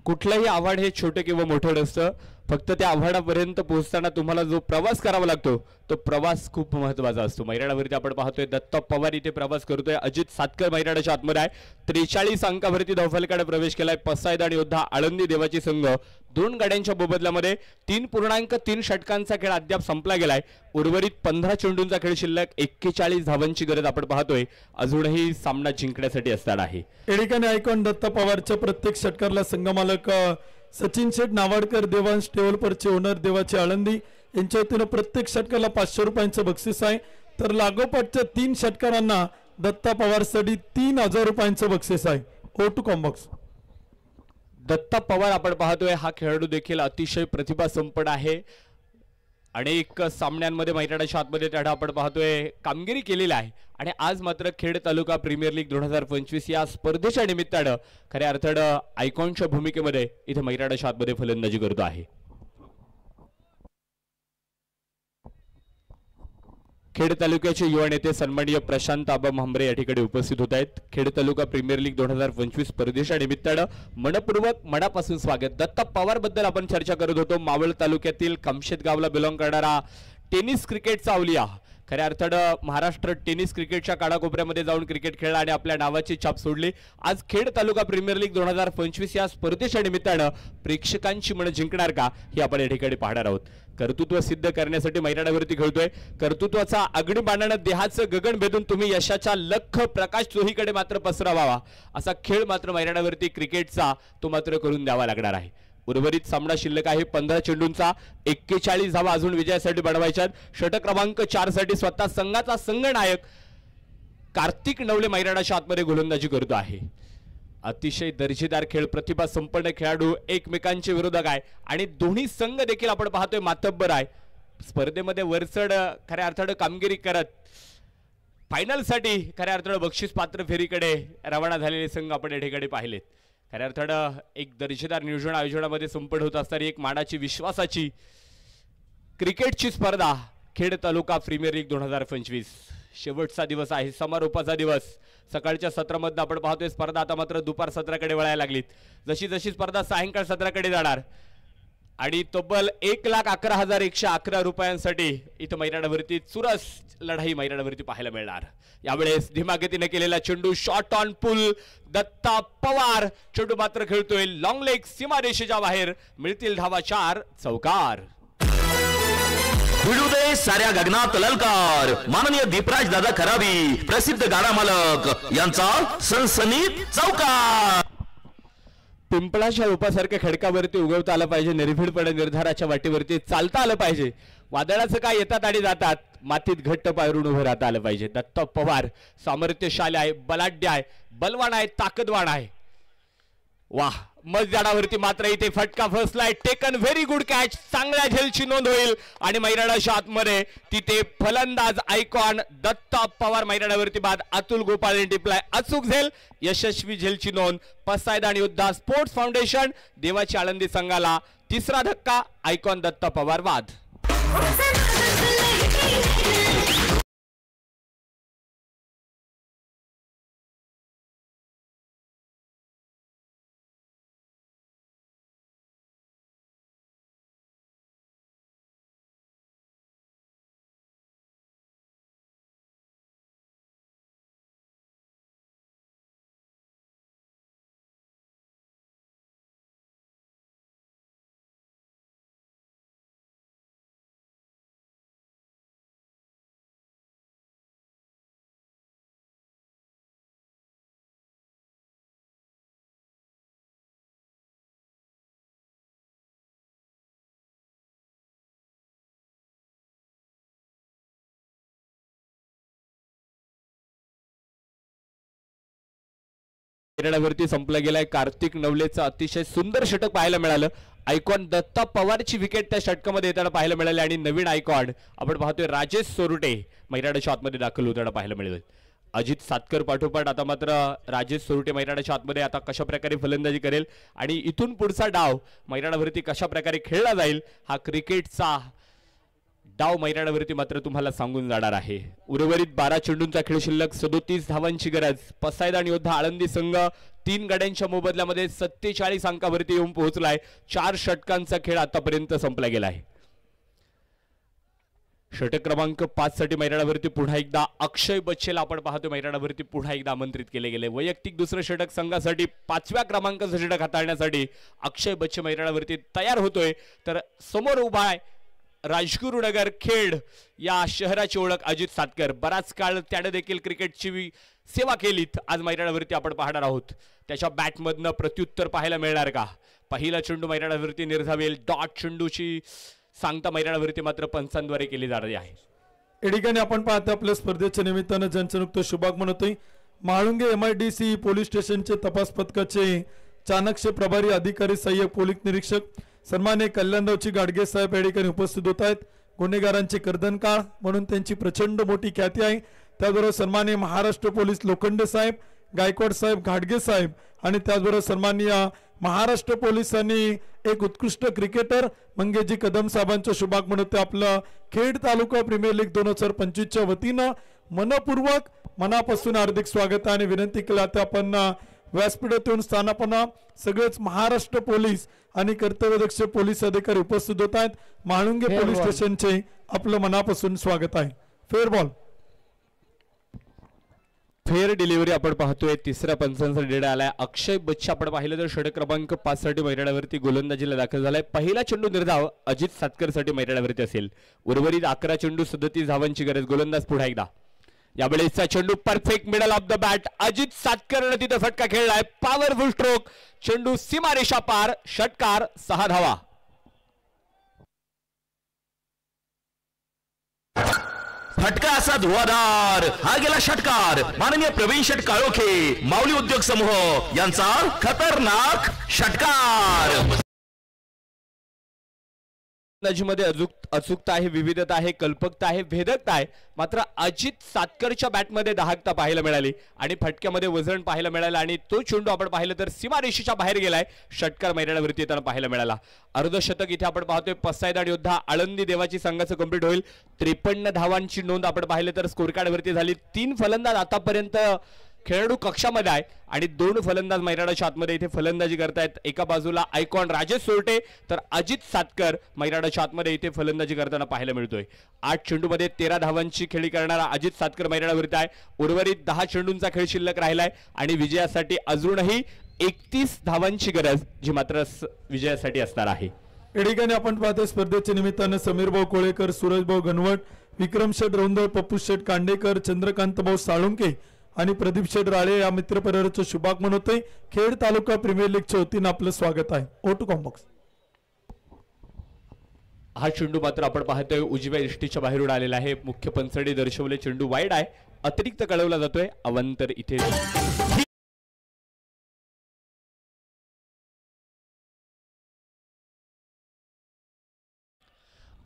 कुठलंही आव्हान हे छोटे किंवा मोठं नसतं, फक्त त्या आव्हानापर्यंत पोहोचताना तुम्हाला जो प्रवास करावा लागतो तो प्रवास खूप महत्वाचा असतो. मैदानावरती आपण पाहतोय दत्ता पवार इथे प्रवास करतोय. अजित सातकर मैदानाच्या आतमध्ये आहे. 43 अंकावरती धावफलकाने प्रवेश केलाय. पसायदान योद्धा आळंदी देवाची संघ 2 गाड्यांच्या मोबदल्यामध्ये 3.3 षटकांचा खेळ अद्याप संपला गेलाय. उर्वरित 15 चेंडूंचा खेळ शिल्लक. 41 धावांची गरज आपण पाहतोय. अजूनही सामना जिंकण्यासाठी असणार आहे. या ठिकाणी आयकॉन दत्ता पवारच्या प्रत्येक षटकारला संघमालक सचिन शेठ नावाडकर, देवांश टेवलपरचे ओनर देवाचे आळंदी यांच्या वतीनं प्रत्येक षटकाला 500 रुपयांचं बक्षीस आहे. तर लागोपाठच्या 3 षटकारांना दत्ता पवारसाठी 3000 रुपयांचं बक्षीस आहे. O to com box. Datta Pawar आपण पाहतोय हा खेळाडू देखील अतिशय प्रतिभा संपन्न आहे. अनेक सामन्यांमध्ये मैदानाच्या आतमध्ये त्याला आपण पाहतोय कामगिरी केलेली आहे. आणि आज मात्र खेड तालुका प्रीमियर लीग 2025 या स्पर्धेच्या निमित्तानं खऱ्या अर्थानं आयकॉनच्या भूमिकेमध्ये इथे मैदानाच्या आतमध्ये फलंदाजी करतो आहे. खेड तालुक्याचे युवा नेते सन्माननीय प्रशांत आबा म्हांबरे या ठिकाणी उपस्थित होत आहेत. खेड तालुका प्रीमियर लीग 2025 स्पर्धेच्या निमित्तानं मनपूर्वक मनापासून स्वागत. दत्ता पवार बद्दल आपण चर्चा करत होतो. मावळ तालुक्यातील कामशेत गावला बिलॉंग करणारा टेनिस क्रिकेटचा अवलिया, खऱ्या अर्थानं महाराष्ट्र टेनिस क्रिकेटच्या कानाकोपऱ्यामध्ये जाऊन क्रिकेट खेळला आणि आपल्या नावाची छाप सोडली. आज खेड तालुका प्रीमियर लीग 2025 या स्पर्धेच्या निमित्तानं प्रेक्षकांची मन जिंकणार का हे आपण या ठिकाणी पाहणार आहोत. कर्तृत्व सिद्ध करण्यासाठी मैदानावरती खेळतोय. कर्तृत्वाचा अग्नी बाणानं देहाचं गगन भेदून तुम्ही यशाच्या लख प्रकाश चोहीकडे मात्र पसरावा असा खेळ मात्र मैदानावरती क्रिकेटचा तो मात्र करून द्यावा लागणार आहे. उर्वरित सामना शिल्लक आहे 15 चेंडूंचा. 41 धावा अजून विजयासाठी बनवायच्यात. षटक क्रमांक 4 साठी स्वतः संघाचा संघनायक कार्तिक नवले मैदानाच्या आतमध्ये गोलंदाजी करतो आहे. अतिशय दर्जेदार खेळ, प्रतिभा संपन्न खेळाडू एकमेकांचे विरोधक आहे आणि दोन्ही संघ देखील आपण पाहतोय मातब्बर आहे. स्पर्धेमध्ये वरचढ खऱ्या अर्थानं कामगिरी करत फायनल साठी खऱ्या अर्थानं बक्षीस पात्र फेरीकडे रवाना झालेले संघ आपण या ठिकाणी पाहिलेत. खऱ्या अर्थानं एक दर्जेदार नियोजन आयोजनामध्ये संपन्न होत असणारी एक मानाची विश्वासाची क्रिकेटची स्पर्धा खेड तालुका प्रीमियर लीग 2025 शेवटचा दिवस आहे, समारोपाचा दिवस. सकाळच्या सत्रामध्ये आपण पाहतोय स्पर्धा आता मात्र दुपार सत्राकडे वळायला लागलीत. जशी जशी स्पर्धा सायंकाळ सत्राकडे जाणार आणि तब्बल 1,11,111 रुपयांसाठी इथं मैदानावरती चुरस लढाई मैदानावरती पाहायला मिळणार. यावेळेस धीमागतीने केलेला चेंडू शॉट ऑन पुल. दत्ता पवार चेंडू मात्र खेळतोय लॉंग लेग सीमारेषेच्या बाहेर. मिळतील धावा 4 चौकार. भिडू दे साऱ्या गगनात ललकार. माननीय दीपराज दादा खराबी प्रसिद्ध गाडा मालक यांचा सनसनीत चौकार. पिंपळाच्या रोपासारख्या खडकावरती उगवता आलं पाहिजे. निर्भीडपणे निर्धाराच्या वाटेवरती चालता आलं पाहिजे. वादळाचं काय येतात आणि जातात, मातीत घट्ट पायरून उभं राहता आलं पाहिजे. दत्ता पवार सामर्थ्यशाली आहे, बलाढ्य आहे, बलवान आहे, ताकदवान आहे. वाह, मजदारावरती मात्र इथे फटका फसलाय. Taken very good catch. चांगल्या झेलची नोंद होईल आणि मैदानाच्या आतमध्ये तिथे फलंदाज आयकॉन दत्ता पवार मैदानावरती बाद. अतुल गोपाळ टिपलाय अचूक झेल. यशस्वी झेलची नोंद. पसायदान योद्धा स्पोर्ट्स फाउंडेशन देवाची आळंदी संघाला तिसरा धक्का. आयकॉन दत्ता पवार बाद. मैदानावरती संपला गेलाय. कार्तिक नवलेचं अतिशय सुंदर षटक पाहायला मिळालं. आयकॉन दत्ता पवारची विकेट त्या षटकामध्ये येताना पाहायला मिळाली आणि नवीन आयकॉन आपण पाहतोय राजेश सोरुटे मैदानाच्या आतमध्ये दाखल होताना पाहायला मिळेल. अजित सातकर पाठोपाठ आता मात्र राजेश सोरुटे मैदानाच्या आतमध्ये आता कशा प्रकारे फलंदाजी करेल आणि इथून पुढचा डाव मैदानावरती कशा प्रकारे खेळला जाईल हा क्रिकेटचा डाव मैदानावरती मात्र तुम्हाला सांगून जाणार आहे. उर्वरित 12 चेंडूंचा खेळ शिल्लक. 37 धावांची गरज. पसायदान योद्धा आळंदी संघ 3 गाड्यांच्या मोबदल्यामध्ये 47 अंकावरती येऊन पोहोचलाय. 4 षटकांचा खेळ आतापर्यंत संपला गेला आहे. षटक क्रमांक 5 साठी मैदानावरती पुन्हा एकदा अक्षय बच्चेला आपण पाहतो मैदानावरती पुन्हा एकदा आमंत्रित केले गेले. वैयक्तिक दुसरं षटक संघासाठी 5व्या क्रमांकाचं षटक हाताळण्यासाठी अक्षय बच्चे मैदानावरती तयार होतोय. तर समोर उभा आहे राजगुरुनगर खेड या शहराची ओळख अजित सातकर. बराच काळ त्याने देखील क्रिकेटची सेवा केलीत. आज मैदानावरती आपण पाहणार आहोत त्याच्या बॅटमधनं प्रत्युत्तर पाहायला मिळणार का. पहिला चेंडू मैदानावरती निर्धावेल. डॉट चेंडूची सांगता मैदानावरती मात्र पंचांद्वारे केली जाणारी आहे. या ठिकाणी आपण पाहतो आपल्या स्पर्धेच्या निमित्तानं ज्यांचं नुकतं शुभागमन होतोय म्हाळुंगे MIDC पोलीस स्टेशनचे तपास पथकाचे चाणक्य प्रभारी अधिकारी सहाय्यक पोलीस निरीक्षक सन्मान्य कल्याणरावची गाडगे साहेब या ठिकाणी उपस्थित होत आहेत. गुन्हेगारांचे कर्दनकाळ म्हणून त्यांची प्रचंड मोठी ख्याती आहे. त्याचबरोबर सन्मान्य महाराष्ट्र पोलीस लोखंडे साहेब, गायकवाड साहेब, घाडगे साहेब आणि त्याचबरोबर सन्माननीय महाराष्ट्र पोलिसांनी एक उत्कृष्ट क्रिकेटर मंगेशजी कदम साहेबांचं शुभागमन होते. आपलं खेड तालुका प्रीमियर लीग 2025च्या वतीनं मनपूर्वक मनापासून हार्दिक स्वागत आणि विनंती केली जाते. आपण व्यासपीठात येऊन स्थानापना सगळेच महाराष्ट्र पोलीस आणि कर्तव्यदक्ष पोलीस अधिकारी उपस्थित होत आहेत. म्हाळुंगे पोलीस स्टेशनचे आपलं मनापासून स्वागत आहे. फेअर बॉल फेअर डिलिव्हरी आपण पाहतोय. तिसऱ्या पंचांचा डेटा आलाय. अक्षय बच्चे आपण पाहिलं तर षटक क्रमांक 5 साठी मैदानावरती गोलंदाजीला दाखल झालाय. पहिला चेंडू निर्धाव अजित सातकर साठी मैदानावरती असेल. उर्वरित 11 चेंडू 37 धावांची गरज. गोलंदाज पुन्हा एकदा. यावेळेसचा चेंडू perfect middle of the bat. Ajit Satkar तिथे फटका खेळलाय. Powerful stroke. चेंडू सीमारेषा पार. षटकार 6 धावा. फटका असा धुवाधार. हा गेला षटकार. माननीय प्रवीण शेठ काळोखे माऊली उद्योग समूह यांचा खतरनाक षटकार. मध्ये अचूकता आहे, विविधता आहे, कल्पकता आहे, भेदकता आहे. मात्र अजित सातकरच्या बॅटमध्ये दाहकता पाहायला मिळाली आणि फटक्यामध्ये वजन पाहायला मिळालं आणि तो चेंडू आपण पाहिलं तर सीमारेषेच्या बाहेर गेलाय. षटकार मैदानावरती येताना पाहायला मिळाला. अर्धशतक इथे आपण पाहतोय. पसायदान योद्धा आळंदी देवाची संघाचं कंप्लीट होईल. 53 धावांची नोंद आपण पाहिलं तर स्कोर कार्ड वरती झाली. 3 फलंदाज आतापर्यंत खेळाडू कक्षामध्ये आहे आणि 2 फलंदाज मैदानाच्या आतमध्ये इथे फलंदाजी करतायत. एका बाजूला आयकॉन राजेश सोरटे तर अजित सातकर मैदानाच्या आतमध्ये इथे फलंदाजी करताना पाहायला मिळतोय. 8 चेंडूमध्ये 13 धावांची खेळी करणारा अजित सातकर मैदानावरती आहे. उर्वरित 10 चेंडूंचा खेळ शिल्लक राहिलाय आणि विजयासाठी अजूनही 31 धावांची गरज जी मात्र विजयासाठी असणार आहे. या ठिकाणी आपण पाहतोय स्पर्धेच्या निमित्तानं समीरभाऊ कोळेकर, सूरजभाऊ घनवट, विक्रम शेठ रौंदळ, पप्पू शेठ कांडेकर, चंद्रकांत भाऊ साळुंके आणि प्रदीप शेठ राळे या मित्र परिवाराचं शुभागमन होते. खेड तालुका प्रीमियर लीगच्या वतीनं आपलं स्वागत आहे. ओटू कॉम्बॉक्स. हा चेंडू मात्र आपण पाहतोय उजव्या यष्टीच्या बाहेरून आलेला आहे. मुख्य पंचडी दर्शवले. चेंडू वाईड आहे. अतिरिक्त कळवला जातोय. अवंतर इथे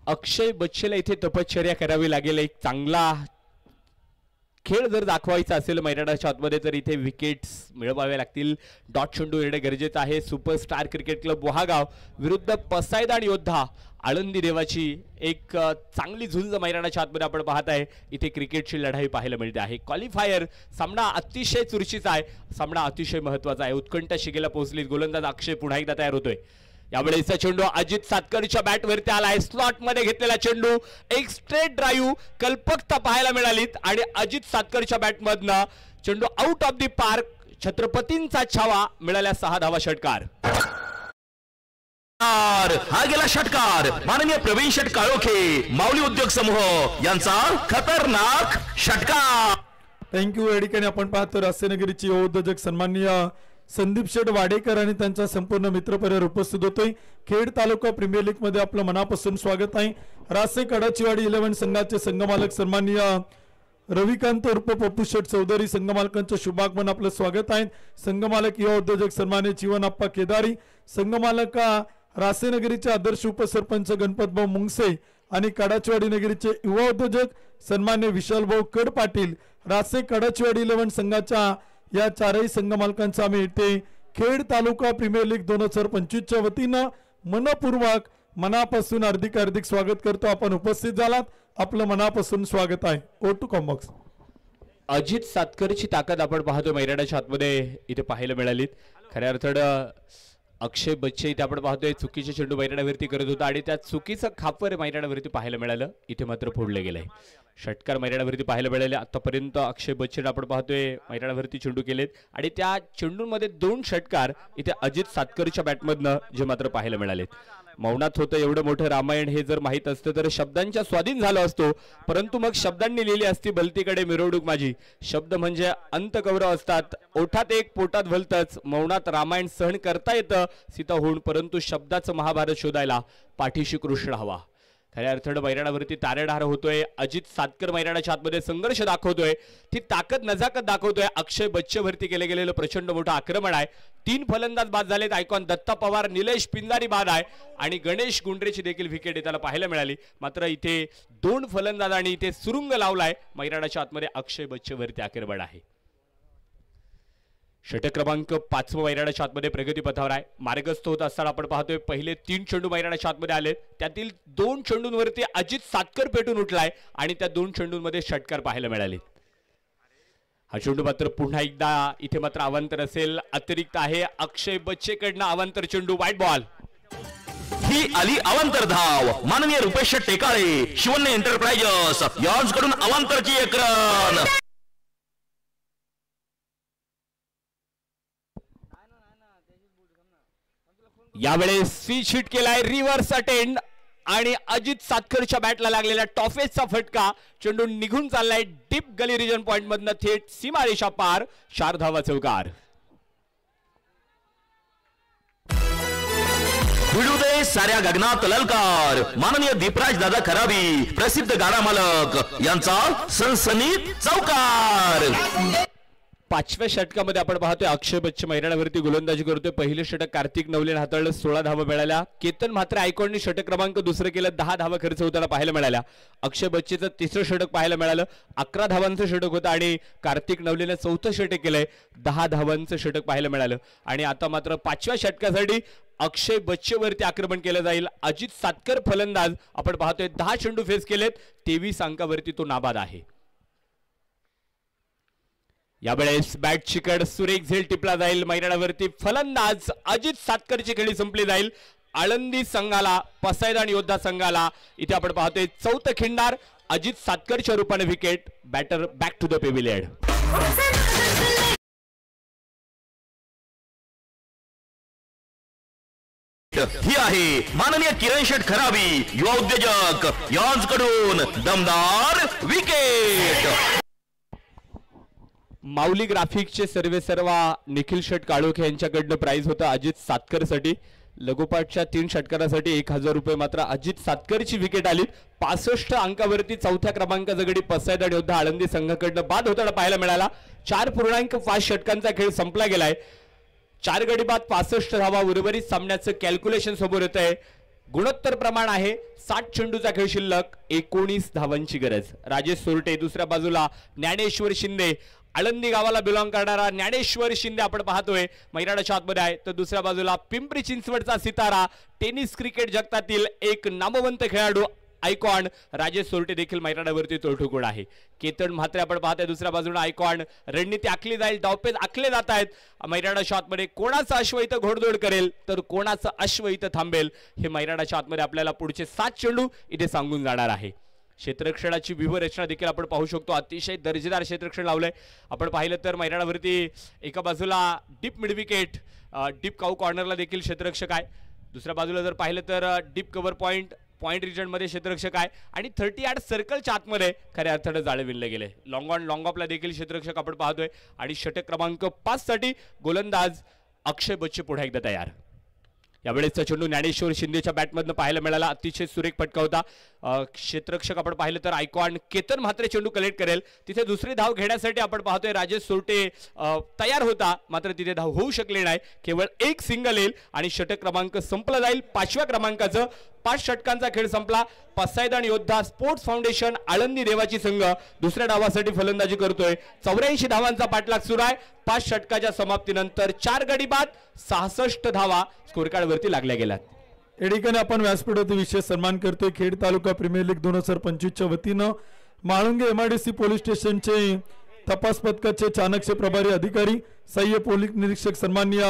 अक्षय बच्चेला इथे तपश्चर्या करावी लागेल. एक चांगला खेळ जर दाखवायचा असेल मैदानाच्या आतमध्ये तर इथे विकेट्स मिळवावे लागतील. डॉट चेंडू येणे गरजेचं आहे. सुपरस्टार क्रिकेट क्लब वहागाव विरुद्ध पसायदान योद्धा आळंदी देवाची एक चांगली झुंज मैदानाच्या आतमध्ये आपण पाहत आहे. इथे क्रिकेटची लढाई पाहायला मिळते आहे. क्वालिफायर सामना अतिशय चुरशीचा आहे. सामना अतिशय महत्वाचा आहे. उत्कंठ शिगेला पोहोचली. गोलंदाज अक्षय पुन्हा एकदा तयार होतोय. यावेळेचा चेंडू अजित सातकरच्या बॅट वरती आलाय. स्लॉट मध्ये घेतलेला चेंडू. एक स्ट्रेट ड्राईव्ह. कल्पकता पाहायला मिळालीत आणि अजित सातकरच्या बॅट मधनं चेंडू आउट ऑफ दी पार्क. छत्रपतींचा छावा. मिळाल्या 6 धावा. षटकार. हा गेला षटकार. माननीय प्रवीण शेठ काळोखे माऊली उद्योग समूह यांचा खतरनाक षटकार. थँक्यू. या ठिकाणी आपण पाहतो रासेनगरीची उद्योजक सन्माननीय संदीप शेठ वाडेकर आणि त्यांचा संपूर्ण मित्रपरिवार उपस्थित होतोय. खेड तालुका प्रीमियर लीग मध्ये आपलं मनापासून स्वागत आहे. रासे कडाचीवाडी 11 संघाचे संघमालक सन्माननीय रविकांत उर्फ पप्पू शेठ चौधरी संघमालकांचं शुभागमन आपलं स्वागत आहे. संघमालक युवा उद्योजक सन्माननीय जीवनप्पा केदारी, संघमालक रासेनगरीचे आदर्श उपसरपंच गणपतभाऊ मुंगसे आणि कडाचीवाडी नगरीचे युवा उद्योजक सन्मान्य विशालभाऊ कड पाटील. रासे कडाचीवाडी 11 संघाच्या या 4ही संघ मालकांचा आम्ही इथे खेड तालुका प्रीमियर लीग 2025च्या वतीनं मनपूर्वक मनापासून हार्दिक स्वागत करतो. आपण उपस्थित झालात. आपलं मनापासून स्वागत आहे. ओटू कॉम्बॉक्स. अजित सातकरची ताकद आपण पाहतो मैदानाच्या आतमध्ये इथे पाहायला मिळाली. खऱ्या अर्थानं अक्षय बच्चे इथे आपण पाहतोय चुकीचे चेंडू मैदानावरती करत होता आणि त्या चुकीचं खापर मैदानावरती पाहायला मिळालं. इथे मात्र फोडलं गेलंय. षटकार मैदानावरती पाहायला मिळाले. आतापर्यंत अक्षय बच्चन आपण पाहतोय मैदानावरती चेंडू केलेत आणि त्या चेंडूंमध्ये 2 षटकार इथे अजित सातकरच्या बॅटमधनं जे मात्र पाहायला मिळालेत. मौनात होतं एवढं मोठं रामायण हे जर माहीत असतं तर शब्दांच्या स्वाधीन झालो असतो, परंतु मग शब्दांनी लिहिली असती भलतीकडे मिरवणूक माझी. शब्द म्हणजे अंतकौरव असतात, ओठात एक पोटात भलतच. मौनात रामायण सहन करता येतं सीताहून, परंतु शब्दाचं महाभारत शोधायला पाठीशी कृष्ण हवा. खऱ्या अर्थानं मैदानावरती तारेडार होतोय. अजित सातकर मैदानाच्या आतमध्ये संघर्ष दाखवतोय, ती ताकद नजाकत दाखवतोय. अक्षय बच्चेवरती केले गेलेलं प्रचंड मोठं आक्रमण आहे. 3 फलंदाज बाद झालेत. आयकॉन दत्ता पवार, निलेश पिंजारी बाद आहे आणि गणेश गुंडरेची देखील विकेट त्याला पाहायला मिळाली. मात्र इथे 2 फलंदाजांनी इथे सुरुंग लावलाय. मैदानाच्या आतमध्ये अक्षय बच्चेवरती आक्रमण आहे. षटक क्रमांक 5 मैदानाच्या आतमध्ये प्रगती पथावर आहे. मार्गस्थ होत असताना आपण पाहतोय पहिले 3 चेंडू मैदानाच्या आतमध्ये आलेत. त्यातील 2 चेंडूंवरती अजित सातकर पेटून उठलाय आणि त्या 2 चेंडूंमध्ये षटकार पाहायला मिळाले. हा चेंडू मात्र पुन्हा एकदा इथे मात्र अवांतर असेल. अतिरिक्त आहे अक्षय बच्चेकडनं अवांतर चेंडू, वाईट बॉल. ही आली अवांतर धाव. माननीय रुपेश टेकाळे, शिवन्य एंटरप्राइजेस यांच्याकडून अवांतरची एक रन. यावेळेस स्विच हिट केलाय, रिव्हर्स अटेंड आणि अजित सातकरच्या बॅटला लागलेला टॉफेसचा फटका. चेंडू निघून चाललाय डीप गली रिजन पॉइंट मधनं थेट सीमारेषा पार. 4 धावा चौकार. भिडू दे साऱ्या गगनात ललकार. माननीय दीपराज दादा खराबी, प्रसिद्ध गाडा मालक यांचा सनसनीत चौकार. 5व्या षटकामध्ये आपण पाहतोय अक्षय बच्चे मैदानावरती गोलंदाजी करतोय. पहिलं षटक कार्तिक नवलेने हाताळलं, 16 धावा मिळाल्या. केतन मात्र आयकॉनने षटक क्रमांक 2 केलं, 10 धावा खर्च होताना पाहायला मिळाल्या. अक्षय बच्चेचं 3रं षटक पाहायला मिळालं, 11 धावांचं षटक होतं आणि कार्तिक नवलेने 4थं षटक केलंय, 10 धावांचं षटक पाहायला मिळालं. आणि आता मात्र 5व्या षटकासाठी अक्षय बच्चेवरती आक्रमण केलं जाईल. अजित सातकर फलंदाज आपण पाहतोय 10 चेंडू फेस केलेत, 23 अंकावरती तो नाबाद आहे. यावेळेस बॅट चिकट सुरेख झेल टिपला जाईल. मैदानावरती फलंदाज अजित सातकरची खेळी संपली जाईल. आळंदी संघाला, पसायदान योद्धा संघाला इथे आपण पाहतोय 4थं खिंडार अजित सातकरच्या रूपाने wicket. Batter back to the pavilion. ही आहे माननीय किरण शेठ खराबी, युवा उद्योजक यांच्याकडून दमदार विकेट. माऊली ग्राफिक्सचे सर्वेसर्वा निखिल शेठ काळोखे यांच्याकडनं प्राइज होता अजित सातकरसाठी. लगोपाठच्या 3 षटकारासाठी 1000 रुपये. मात्र अजित सातकरची विकेट आली. 65 अंकावरती 4थ्या क्रमांकाचा गडी पसायदान योद्धा आळंदी संघाकडनं बाद होताना पाहायला मिळाला. 4.5 षटकांचा खेळ संपला गेलाय. 4 गडी बाद 65 धावा. उर्वरित सामन्याचं कॅल्क्युलेशन समोर येत आहे. गुणोत्तर प्रमाण आहे 60 चेंडूचा खेळ शिल्लक, 19 धावांची गरज. राजेश सोरटे दुसऱ्या बाजूला, ज्ञानेश्वर शिंदे आळंदी गावाला बिलॉंग करणारा ज्ञानेश्वर शिंदे आपण पाहतोय मैदानाच्या आतमध्ये आहे. तर दुसऱ्या बाजूला पिंपरी चिंचवडचा सितारा, टेनिस क्रिकेट जगतातील एक नामवंत खेळाडू आयकॉन राजेश सोरटे देखील मैदानावरती तोडठोकून आहे. केतन म्हात्रे आपण पाहताय दुसऱ्या बाजूला आयकॉन. रणनीती आखली जाईल, डावपेच आखले जात आहेत मैदानाच्या आतमध्ये. कोणाचा अश्व इथं घोडदौड करेल तर कोणाचं अश्व इथं थांबेल हे मैदानाच्या आतमध्ये आपल्याला पुढचे 7 चेंडू इथे सांगून जाणार आहे. क्षेत्ररक्षणाची व्यूहरचना देखील आपण पाहू शकतो. अतिशय दर्जेदार क्षेत्ररक्षण लावलंय. आपण पाहिलं तर मैदानावरती एका बाजूला डीप मिड विकेट, डीप काऊ कॉर्नरला देखील क्षेत्ररक्षक आहे. दुसऱ्या बाजूला जर पाहिलं तर डीप कव्हर पॉइंट रिजन मध्ये क्षेत्ररक्षक आहे आणि 30 यार्ड सर्कलच्या आतमध्ये खऱ्या अर्थानं जाळे विणले गेले. लॉंग ऑन लॉंग ऑफला देखील क्षेत्ररक्षक आपण पाहतोय. आणि षटक क्रमांक 5 साठी गोलंदाज अक्षय बच्चे पुढे एकदा तयार. यावेळेसचा चेंडू ज्ञानेश्वर शिंदेच्या बॅटमधनं पाहायला मिळाला. अतिशय सुरेख फटका होता. क्षेत्ररक्षक आपण पाहिलं तर आयकॉन. केतन मात्र चेंडू कलेक्ट करेल. तिथे दुसरी धाव घेण्यासाठी आपण पाहतोय राजेश सोरटे तयार होता, मात्र तिथे धाव होऊ शकले नाही. केवळ 1 सिंगल येईल आणि षटक क्रमांक संपला जाईल. 5व्या क्रमांकाचं 5 षटकांचा खेळ संपला. पसायदान योद्धा स्पोर्ट्स फाउंडेशन आळंदी देवाची संघ दुसऱ्या डावासाठी फलंदाजी करतोय. 84 धावांचा पाठलाग सुरू आहे. 5 षटकाच्या समाप्तीनंतर 4 गडी बाद 66 धावा स्कोर कार्ड वरती लागल्या गेल्यात. या ठिकाणी आपण व्यासपीठावरती विशेष सन्मान करतोय खेड तालुका प्रीमियर लीग 2025 च्या वतीनं म्हाळुंगे MIDC पोलीस स्टेशनचे तपास पथकाचे चाणक्य प्रभारी अधिकारी सहाय्य पोलीस निरीक्षक सन्माननीय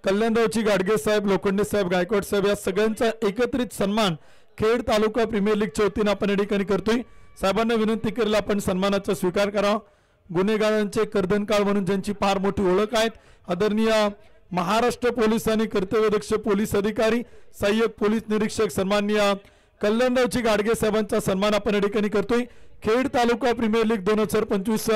कल्याणरावजी गाडगे साहेब, लोखंडे साहेब, गायकवाड साहेब या सगळ्यांचा एकत्रित सन्मान खेड तालुका प्रीमियर लीगच्या वतीने आपण या ठिकाणी करतोय. साहेबांना विनंती करेल आपण सन्मानाचा स्वीकार करावा. गुन्हेगारांचे कर्दनकाळ म्हणून ज्यांची फार मोठी ओळख आहे आदरणीय महाराष्ट्र पोलीस आणि कर्तव्यदक्ष पोलीस अधिकारी सहाय्यक पोलीस निरीक्षक सन्माननीय कल्याणरावजी गाडगे साहेबांचा सन्मान आपण या ठिकाणी करतोय. खेड तालुका प्रीमियर लीग 2025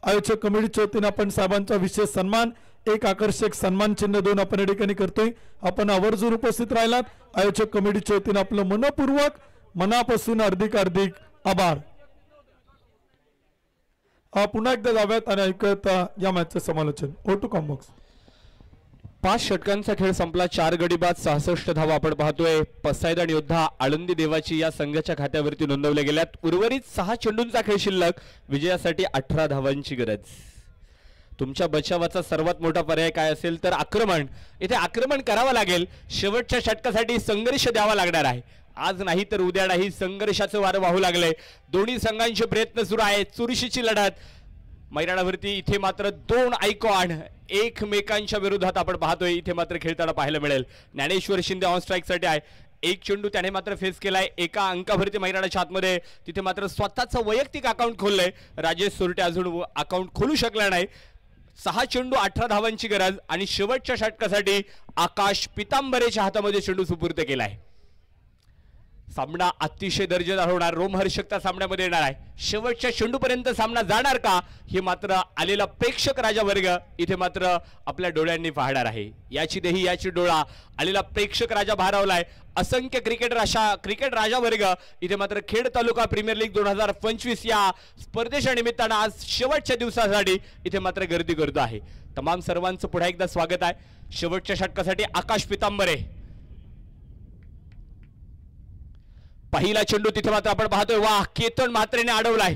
आयोजक कमिटीच्या वतीने आपण साहेबांचा विशेष सन्मान, एक आकर्षक सन्मान चिन्ह देऊन आपण या ठिकाणी करतोय. आपण आवर्जून उपस्थित राहिलात. आयोजक कमिटीच्या वतीने आपलं मनपूर्वक मनापासून हार्दिक आभार. पुन्हा एकदा जाऊयात आणि ऐकत या मॅचचं समालोचन. ओ टू कॉम्बॉक्स. 5 षटकांचा खेळ संपला. 4 गडी बाद 66 धावा आपण पाहतोय. पसायदान योद्धा आळंदी देवाची या संघाच्या खात्यावरती नोंदवल्या गेल्यात. उर्वरित 6 चेंडूंचा खेळ शिल्लक. विजयासाठी 18 धावांची गरज. तुमच्या बचावाचा सर्वात मोठा पर्याय काय असेल तर आक्रमण. इथे आक्रमण करावं लागेल. शेवटच्या षटकासाठी संघर्ष द्यावा लागणार आहे. आज नाही तर उद्या नाही संघर्षाचं वारं वाहू लागलंय. दोन्ही संघांचे प्रयत्न सुरू आहेत. चुरशीची लढत मैदानावरती. इथे मात्र 2 आयकॉन एकमेकांच्या विरोधात आपण पाहतोय. इथे मात्र खेळताना पाहायला मिळेल. ज्ञानेश्वर शिंदे ऑन स्ट्राईक साठी आहे. एक चेंडू त्याने मात्र फेस केलाय. एका अंकावरती मैदानाच्या आतमध्ये. तिथे मात्र स्वतःचं वैयक्तिक अकाउंट खोललंय. राजेश सोरटे अजून अकाउंट खोलू शकला नाही. 6 चेंडू 18 धावांची गरज आणि शेवटच्या षटकासाठी आकाश पितांबरेच्या हातामध्ये चेंडू सुपूर्द केलाय. सामना अतिशय दर्जेदार होणार. रोमहर्षकता सामन्यामध्ये येणार आहे. शेवटच्या चेंडूपर्यंत सामना जाणार का हे मात्र आलेला प्रेक्षक राजा वर्ग इथे मात्र आपल्या डोळ्यांनी पाहणार आहे. याची देही याची डोळा. आलेला प्रेक्षक राजा भारावलाय. असंख्य क्रिकेट राजा वर्ग इथे मात्र खेड तालुका प्रीमियर लीग 2025 या स्पर्धेच्या निमित्तानं आज शेवटच्या दिवसासाठी इथे मात्र गर्दी करतो आहे. तमाम सर्वांचं पुन्हा एकदा स्वागत आहे. शेवटच्या षटकासाठी आकाश पितांबरे. पहिला चेंडू तिथे मात्र आपण पाहतोय. वाह, केतन म्हात्रेने अडवलाय.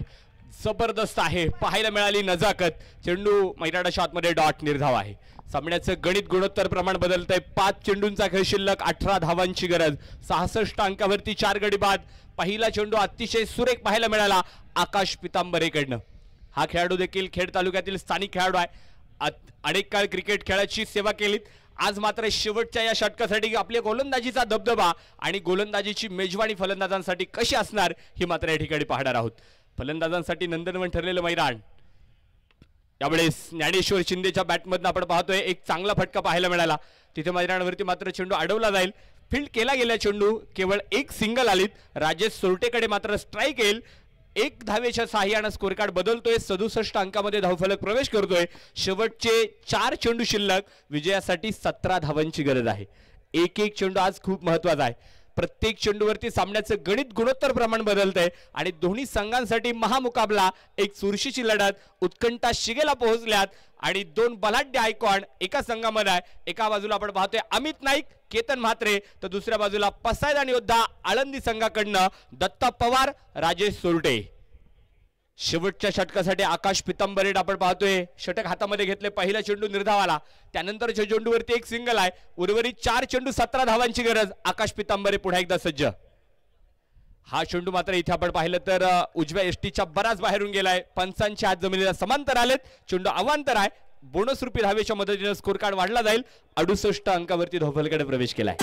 जबरदस्त आहे. पाहायला मिळाली नजाकत. चेंडू मैदानाच्या आतमध्ये डॉट निर्धाव आहे. सामन्याचं गणित गुणोत्तर प्रमाण बदलतंय. 5 चेंडूंचा खेळ शिल्लक. 18 धावांची गरज. 66 अंकावरती 4 गडी बाद. पहिला चेंडू अतिशय सुरेख पाहायला मिळाला आकाश पितांबरेकडनं. हा खेळाडू देखील खेड तालुक्यातील स्थानिक खेळाडू आहे. अनेक काळ क्रिकेट खेळाची सेवा केलीत. आज मात्र शेवटच्या या षटकासाठी आपल्या गोलंदाजीचा दबदबा आणि गोलंदाजीची मेजवानी फलंदाजांसाठी कशी असणार ही मात्र या ठिकाणी पाहणार आहोत. फलंदाजांसाठी नंदनवन ठरलेलं मैदान. यावेळेस ज्ञानेश्वर शिंदेच्या बॅटमधून आपण पाहतोय एक चांगला फटका पाहायला मिळाला. तिथे मैदानावरती मात्र चेंडू अडवला जाईल. फील्ड केला गेला चेंडू. केवळ एक सिंगल आलीत. राजेश सोरटेकडे मात्र स्ट्राईक येईल. 1 धावेच्या साह्यानं स्कोर कार्ड बदलतोय. 67 अंकामध्ये धावफलक प्रवेश करतोय. शेवटचे 4 चेंडू शिल्लक. विजयासाठी 17 धावांची गरज आहे. एक चेंडू आज खूप महत्वाचा आहे. प्रत्येक चेंडूवरती सामन्याचं गणित गुणोत्तर प्रमाण बदलतंय आणि दोन्ही संघांसाठी महामुकाबला. एक चुरशीची लढत. उत्कंठा शिगेला पोहोचल्यात आणि 2 बलाढ्य आयकॉन एका संघामध्ये आहे. एका बाजूला आपण पाहतोय अमित नाईक, केतन म्हात्रे, तर दुसऱ्या बाजूला पसायदान योद्धा आळंदी संघाकडनं दत्ता पवार, राजेश सोरटे. शेवटच्या षटकासाठी आकाश पितांबरे आपण पाहतोय षटक हातामध्ये घेतले. पहिला चेंडू निर्धावाला. त्यानंतरच्या चेंडूवरती एक सिंगल आहे. उर्वरित 4 चेंडू 17 धावांची गरज. आकाश पितांबरे पुन्हा एकदा सज्ज. हा चेंडू मात्र इथे आपण पाहिलं तर उजव्या एसटीच्या बराच बाहेरून गेलाय. पंचांच्या हात जमिनीला समांतर आलेत. चेंडू अवांतर आहे. बोनस रुपी धावेच्या मदतीने स्कोर कार्ड वाढला जाईल. 68 अंकावरती धावफलकाकडे प्रवेश केलाय.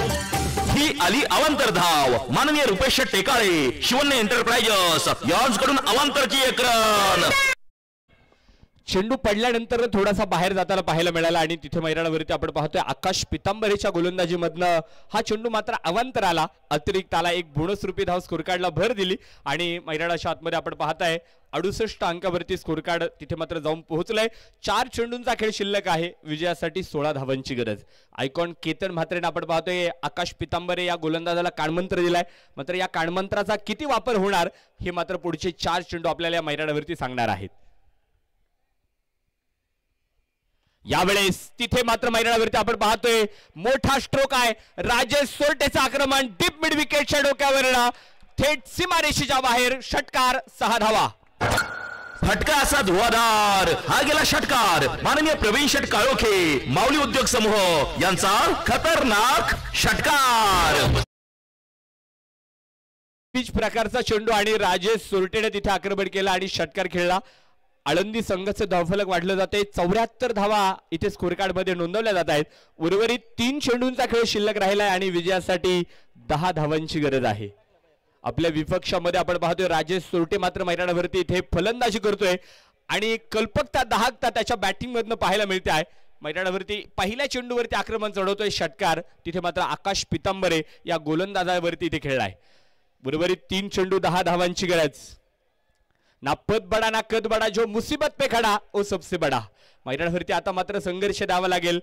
ही आली अवांतर धाव. माननीय रुपेश टेकाळे, शिवन्य एंटरप्राइजेस यांच्याकडून अवांतरची एक रन. चेंडू पडल्यानंतर थोडासा बाहेर जाताना पाहायला मिळाला आणि तिथे मैदानावरती आपण पाहतोय आकाश पितांबरेच्या गोलंदाजीमधनं हा चेंडू मात्र अवांतर आला. अतिरिक्त आला. एक बोनस रुपी धाव स्कोर कार्डला भर दिली आणि मैदानाच्या आतमध्ये आपण पाहताय 68 अंकावरती स्कोर कार्ड तिथे मात्र जाऊन पोहोचलंय. 4 चेंडूंचा खेळ शिल्लक आहे. विजयासाठी 16 धावांची गरज. आयकॉन केतन म्हात्रेने आपण पाहतोय आकाश पितांबरे या गोलंदाजाला कानमंत्र दिलाय. मात्र या कानमंत्राचा किती वापर होणार हे मात्र पुढचे 4 चेंडू आपल्याला या मैदानावरती सांगणार आहेत. यावेळेस तिथे मात्र मैदानावरती आपण पाहतोय मोठा स्ट्रोक आहे. राजेश सोरटेचं आक्रमण डीप मिड विकेटच्या डोक्यावर थेट सीमारेषेच्या बाहेर. षटकार 6 धावा. फटका असा धुवाधार. हा गेला षटकार. माननीय प्रवीण शेट काळोखे, माऊली उद्योग समूह यांचा खतरनाक षटकार. पिच प्रकारचा चेंडू आणि राजेश सोरटेने तिथे आक्रमण केला आणि षटकार खेळला. आळंदी संघाचं धावफलक वाढलं जाते 74 धावा इथे स्कोर कार्ड मध्ये नोंदवल्या जात आहेत. उर्वरित 3 चेंडूंचा खेळ शिल्लक राहिला आहे आणि विजयासाठी 10 धावांची गरज आहे. आपल्या विपक्षामध्ये आपण पाहतोय राजेश सोरटे मात्र मैदानावरती इथे फलंदाजी करतोय आणि कल्पकता दाहकता त्याच्या बॅटिंग मधनं पाहायला मिळते आहे. मैदानावरती पहिल्या चेंडूवरती आक्रमण चढवतोय षटकार, तिथे मात्र आकाश पितांबरे या गोलंदाजावरती इथे खेळलाय. उर्वरित 3 चेंडू 10 धावांची गरज. ना पद बडा ना कद बडा, जो मुसीबत पे खडा ओ सबसे बडा. मैदानावरती आता मात्र संघर्ष द्यावा लागेल.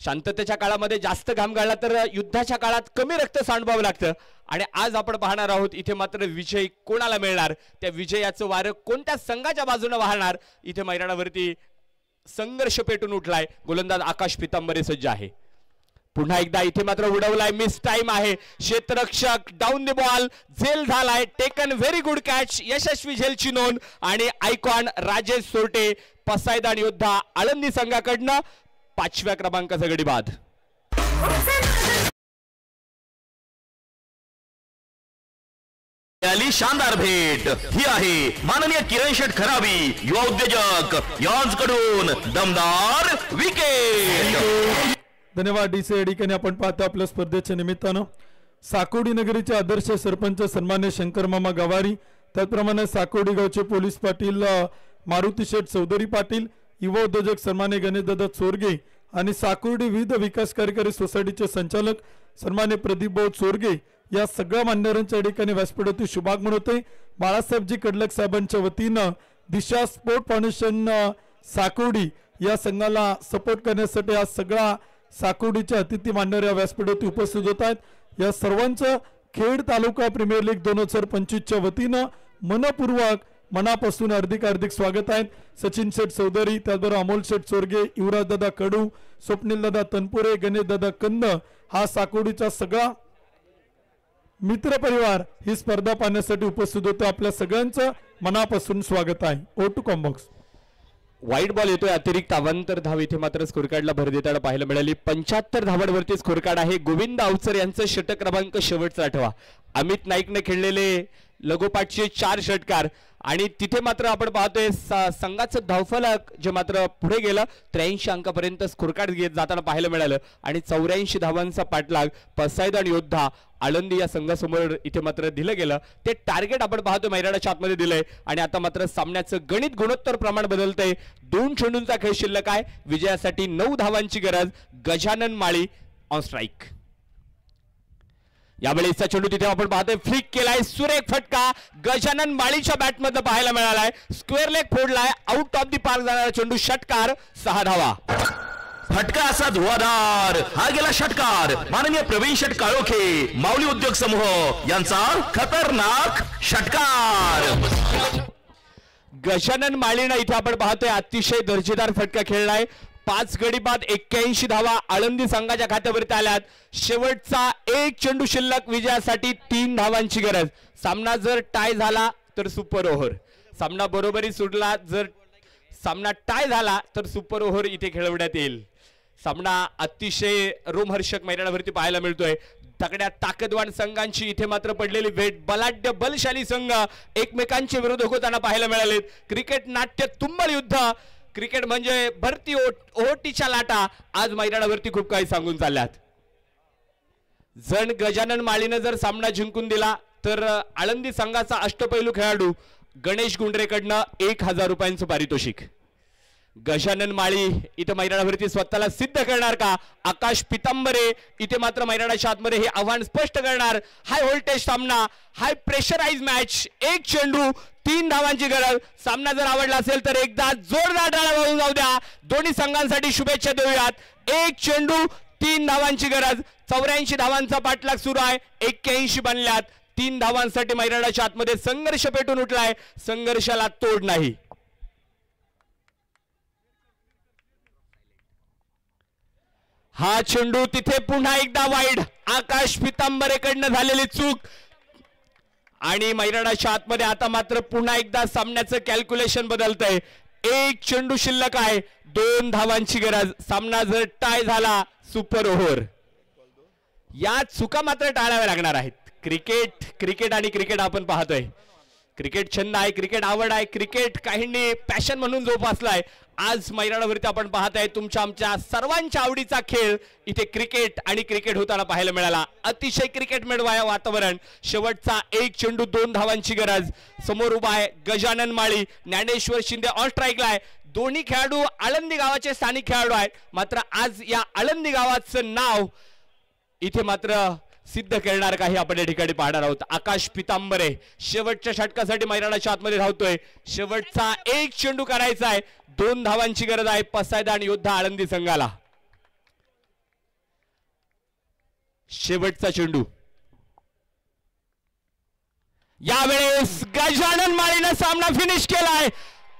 शांततेच्या काळामध्ये जास्त घाम गाळला तर युद्धाच्या काळात कमी रक्त सांडवावं लागतं आणि आज आपण पाहणार आहोत इथे मात्र विजय कोणाला मिळणार, त्या विजयाचं वारं कोणत्या संघाच्या बाजूने वाहणार. इथे मैदानावरती संघर्ष पेटून उठलाय. गोलंदाज आकाश पितांबरे सज्ज आहे. पुन्हा एकदा इथे मात्र उडवलाय, मिस टाइम आहे. क्षेत्ररक्षक डाऊन द बॉल, झेल झालाय, टेकन व्हेरी गुड कॅच, यशस्वी झेलची नोंद आणि आयकॉन राजेश सोरटे पसायदान योद्धा आळंदी संघाकडनं 5व्या क्रमांकाचा गडी बाद. शानदार भेट ही आहे माननीय किरण शेठ खराबी युवा उद्योजक यांकडून दमदार विकेट. धन्यवाद डीसी एडिकने. आपण पाहतो आपल्या स्पर्धेच्या निमित्तानं साकोडी नगरीचे आदर्श सरपंच सन्मान्य शंकर मामा गवारी, त्याचप्रमाणे साकोडी गावचे पोलीस पाटील मारुती शेठ चौधरी पाटील, युवा उद्योजक सन्मान्य गणेशदादा चोरगे आणि साकोडी विविध विकास कार्यकारी सोसायटीचे संचालक सन्मान्य प्रदीप भाऊ चोरगे या सगळ्या मान्यवरांच्या ठिकाणी व्यासपीठावरती शुभागमन होते. बाळासाहेबजी कडलक साहेबांच्या वतीनं दिशा स्पोर्ट फाउंडेशन साकोडी या संघाला सपोर्ट करण्यासाठी आज सगळा साकोडीचे अतिथी मान्यवर या व्यासपीठावरती उपस्थित होत आहेत. या सर्वांचं खेड तालुका प्रीमियर लीग 2025च्या वतीनं मनपूर्वक मनापासून हार्दिक स्वागत आहे. सचिन शेठ चौधरी, त्याचबरोबर अमोल शेठ चोरगे, युवराजदादा कडू, स्वप्नीलदादा तनपुरे, गणेशदादा कंद, हा साकोडीचा सगळा मित्र परिवार ही स्पर्धा पाहण्यासाठी उपस्थित होतो. आपल्या सगळ्यांचं मनापासून स्वागत आहे. O to com box. वाईट बॉल येतोय, अतिरिक्त अवांतर धाव इथे मात्र स्कोर कार्डला भर देताना पाहायला मिळाली. 75 धावांवरती स्कोर कार्ड आहे. गोविंद अवचर यांचं षटक क्रमांक शेवटचा 8वा. अमित नाईकने खेळलेले लगोपाठचे 4 षटकार आणि तिथे मात्र आपण पाहतोय संघाचं धावफलक जे मात्र पुढे गेलं 83 अंकापर्यंत स्कोर कार्ड घेत जाताना पाहायला मिळालं आणि 84 धावांचा पाठलाग पसायदान योद्धा आळंदी या संघासमोर इथे मात्र दिलं गेलं. ते टार्गेट आपण पाहतो मैदानाच्या आतमध्ये दिलंय आणि आता मात्र सामन्याचं गणित गुणोत्तर प्रमाण बदलतंय. 2 चेंडूंचा खेळ शिल्लक आहे. विजयासाठी 9 धावांची गरज. गजानन माळी ऑन स्ट्राईक. यावेळेचा चेंडू तिथे आपण पाहतोय, फ्लिक केलाय, सुरेख फटका गजानन माळीच्या बॅट मध्ये पाहायला मिळालाय. स्क्वेअर लेग फोडलाय, आउट ऑफ द पार्क जाणारा चेंडू, षटकार, 6 धावा. फटका असा धुवाधार हा गेला षटकार. माननीय प्रवीण शेठ काळोखे माऊली उद्योग समूह यांचा खतरनाक षटकार. गजानन माळीनं इथे आपण पाहतोय अतिशय दर्जेदार फटका खेळलाय. 5 गडी बाद 81 धावा आळंदी संघाच्या खात्यावरती आल्यात. शेवटचा 1 चेंडू शिल्लक. विजयासाठी 3 धावांची गरज. सामना जर टाय झाला तर सुपर ओव्हर, सामना बरोबरी सुटला, जर सामना टाय झाला तर सुपर ओव्हर इथे खेळवण्यात येईल. सामना अतिशय रोमहर्षक मैदानावरती पाहायला मिळतोय. तगड्या ताकदवान संघांची इथे मात्र पडलेली भेट. बलाढ्य बलशाली संघ एकमेकांचे विरोधक होताना पाहायला मिळालेत. क्रिकेट नाट्य तुंबळ युद्ध. क्रिकेट म्हणजे भरती ओहोटीच्या लाटा आज मैदानावरती खूप काही सांगून चालल्यात. जण गजानन माळीनं जर सामना जिंकून दिला तर आळंदी संघाचा अष्टपैलू खेळाडू गणेश गुंडरेकडनं 1000 रुपयांचं पारितोषिक. गजानन माळी इथे मैदानावरती स्वतःला सिद्ध करणार का? आकाश पितांबरे इथे मात्र मैदानाच्या आतमध्ये हे आव्हान स्पष्ट करणार. हाय व्होल्टेज सामना, हाय प्रेशराइज मॅच. 1 चेंडू 3 धावांची गरज. सामना जर आवडला असेल तर एकदा जोरदार टाळ्या वाजवून जाऊ द्या. दोन्ही संघांसाठी शुभेच्छा देऊयात. 1 चेंडू 3 धावांची गरज. 84 धावांचा पाठलाग सुरू आहे. 81 बनल्यात. 3 धावांसाठी मैदानाच्या आतमध्ये संघर्ष पेटून उठलाय. संघर्षाला तोड नाही. हा चेंडू तिथे पुन्हा एकदा वाईड. आकाश पितांबरेकडनं झालेली चूक आणि मैदानाच्या आतमध्ये आता मात्र पुन्हा एकदा सामन्याचं कॅल्क्युलेशन बदलतंय. 1 चेंडू शिल्लक आहे. 2 धावांची गरज. सामना जर टाय झाला सुपर ओव्हर. या चुका मात्र टाळाव्या लागणार आहेत. क्रिकेट आणि क्रिकेट आपण पाहतोय. क्रिकेट छंद आहे, क्रिकेट आवड आहे, क्रिकेट काहींनी पॅशन म्हणून जोपासलाय. आज मैदानावरती आपण पाहत आहे तुमच्या आमच्या सर्वांच्या आवडीचा खेळ इथे क्रिकेट आणि क्रिकेट होताना पाहायला मिळाला. अतिशय क्रिकेटमय वातावरण. शेवटचा एक चेंडू 2 धावांची गरज. समोर उभा आहे गजानन माळी, ज्ञानेश्वर शिंदे ऑन स्ट्राईकला आहे. दोन्ही खेळाडू आळंदी गावाचे स्थानिक खेळाडू आहेत. मात्र आज या आळंदी गावाचं नाव इथे मात्र सिद्ध करणार काही आपण या ठिकाणी पाहणार आहोत. आकाश पितांबरे शेवटच्या षटकासाठी मैदानाच्या आतमध्ये धावतोय. शेवटचा एक चेंडू करायचा आहे. 2 धावांची गरज आहे पसायदान योद्धा आळंदी संघाला. शेवटचा चेंडू यावेळेस गजानन माळीने सामना फिनिश केलाय.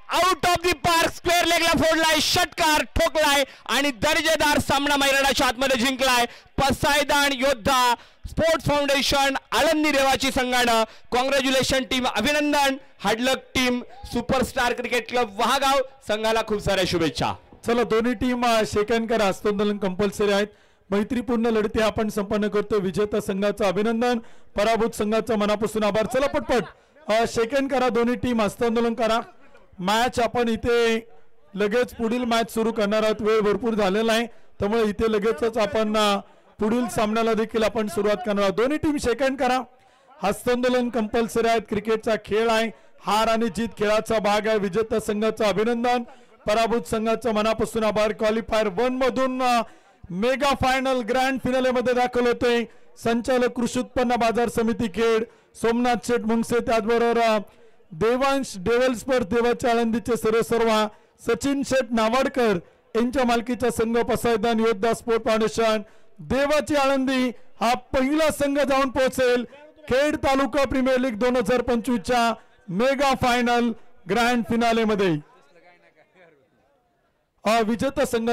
Out of the park square लेगला फोडलाय, षटकार ठोकलाय आणि दर्जेदार सामना मैदानाच्या आतमध्ये जिंकलाय. पसायदान योद्धा स्पोर्ट्स फाउंडेशन आळंदी रेवाची संघानं कॉंग्रॅच्युलेशन टीम, अभिनंदन. हार्डलक team, superstar cricket club Wahagaon संघाला खूप साऱ्या शुभेच्छा. चला दोन्ही टीम शेकहँड करा. हस्तांदोलन कंपल्सरी आहेत. मैत्रीपूर्ण लढती आपण संपन्न करतो. विजेता संघाचं अभिनंदन, पराभूत संघाचा मनापासून आभार. चला पटपट शेकहँड करा. दोन्ही टीम हस्तांदोलन करा. मॅच आपण इथे लगेच पुढील मॅच सुरू करणार आहोत. वेळ भरपूर झालेला आहे त्यामुळे इथे लगेचच आपण पुढील सामन्याला देखील आपण सुरुवात करणार आहोत. दोन्ही टीम शेकहँड करा. हस्तांदोलन कंपल्सरी आहेत. क्रिकेटचा खेळ आहे. हार आणि जीत खेळाचा भाग आहे. विजेता संघाचं अभिनंदन, पराभूत संघाचं मनापासून आभार. क्वालिफायर 1 मधून मेगा फायनल ग्रँड फिनाले मध्ये दाखल होते संचालक कृषी उत्पन्न बाजार समिती खेड सोमनाथ शेठ मुंगसे, त्याचबरोबर देवांश डेव्हल्सपर देवाच्या आळंदीचे सर्व सचिन शेठ नावाडकर यांच्या मालकीचा संघ पसायदान योद्धा स्पोर्ट फाउंडेशन देवाची आळंदी हा पहिला संघ जाऊन पोहोचेल खेड तालुका प्रीमियर लीग 2025च्या मेगा फायनल ग्रँड फिनाले मध्ये. विजेता संघ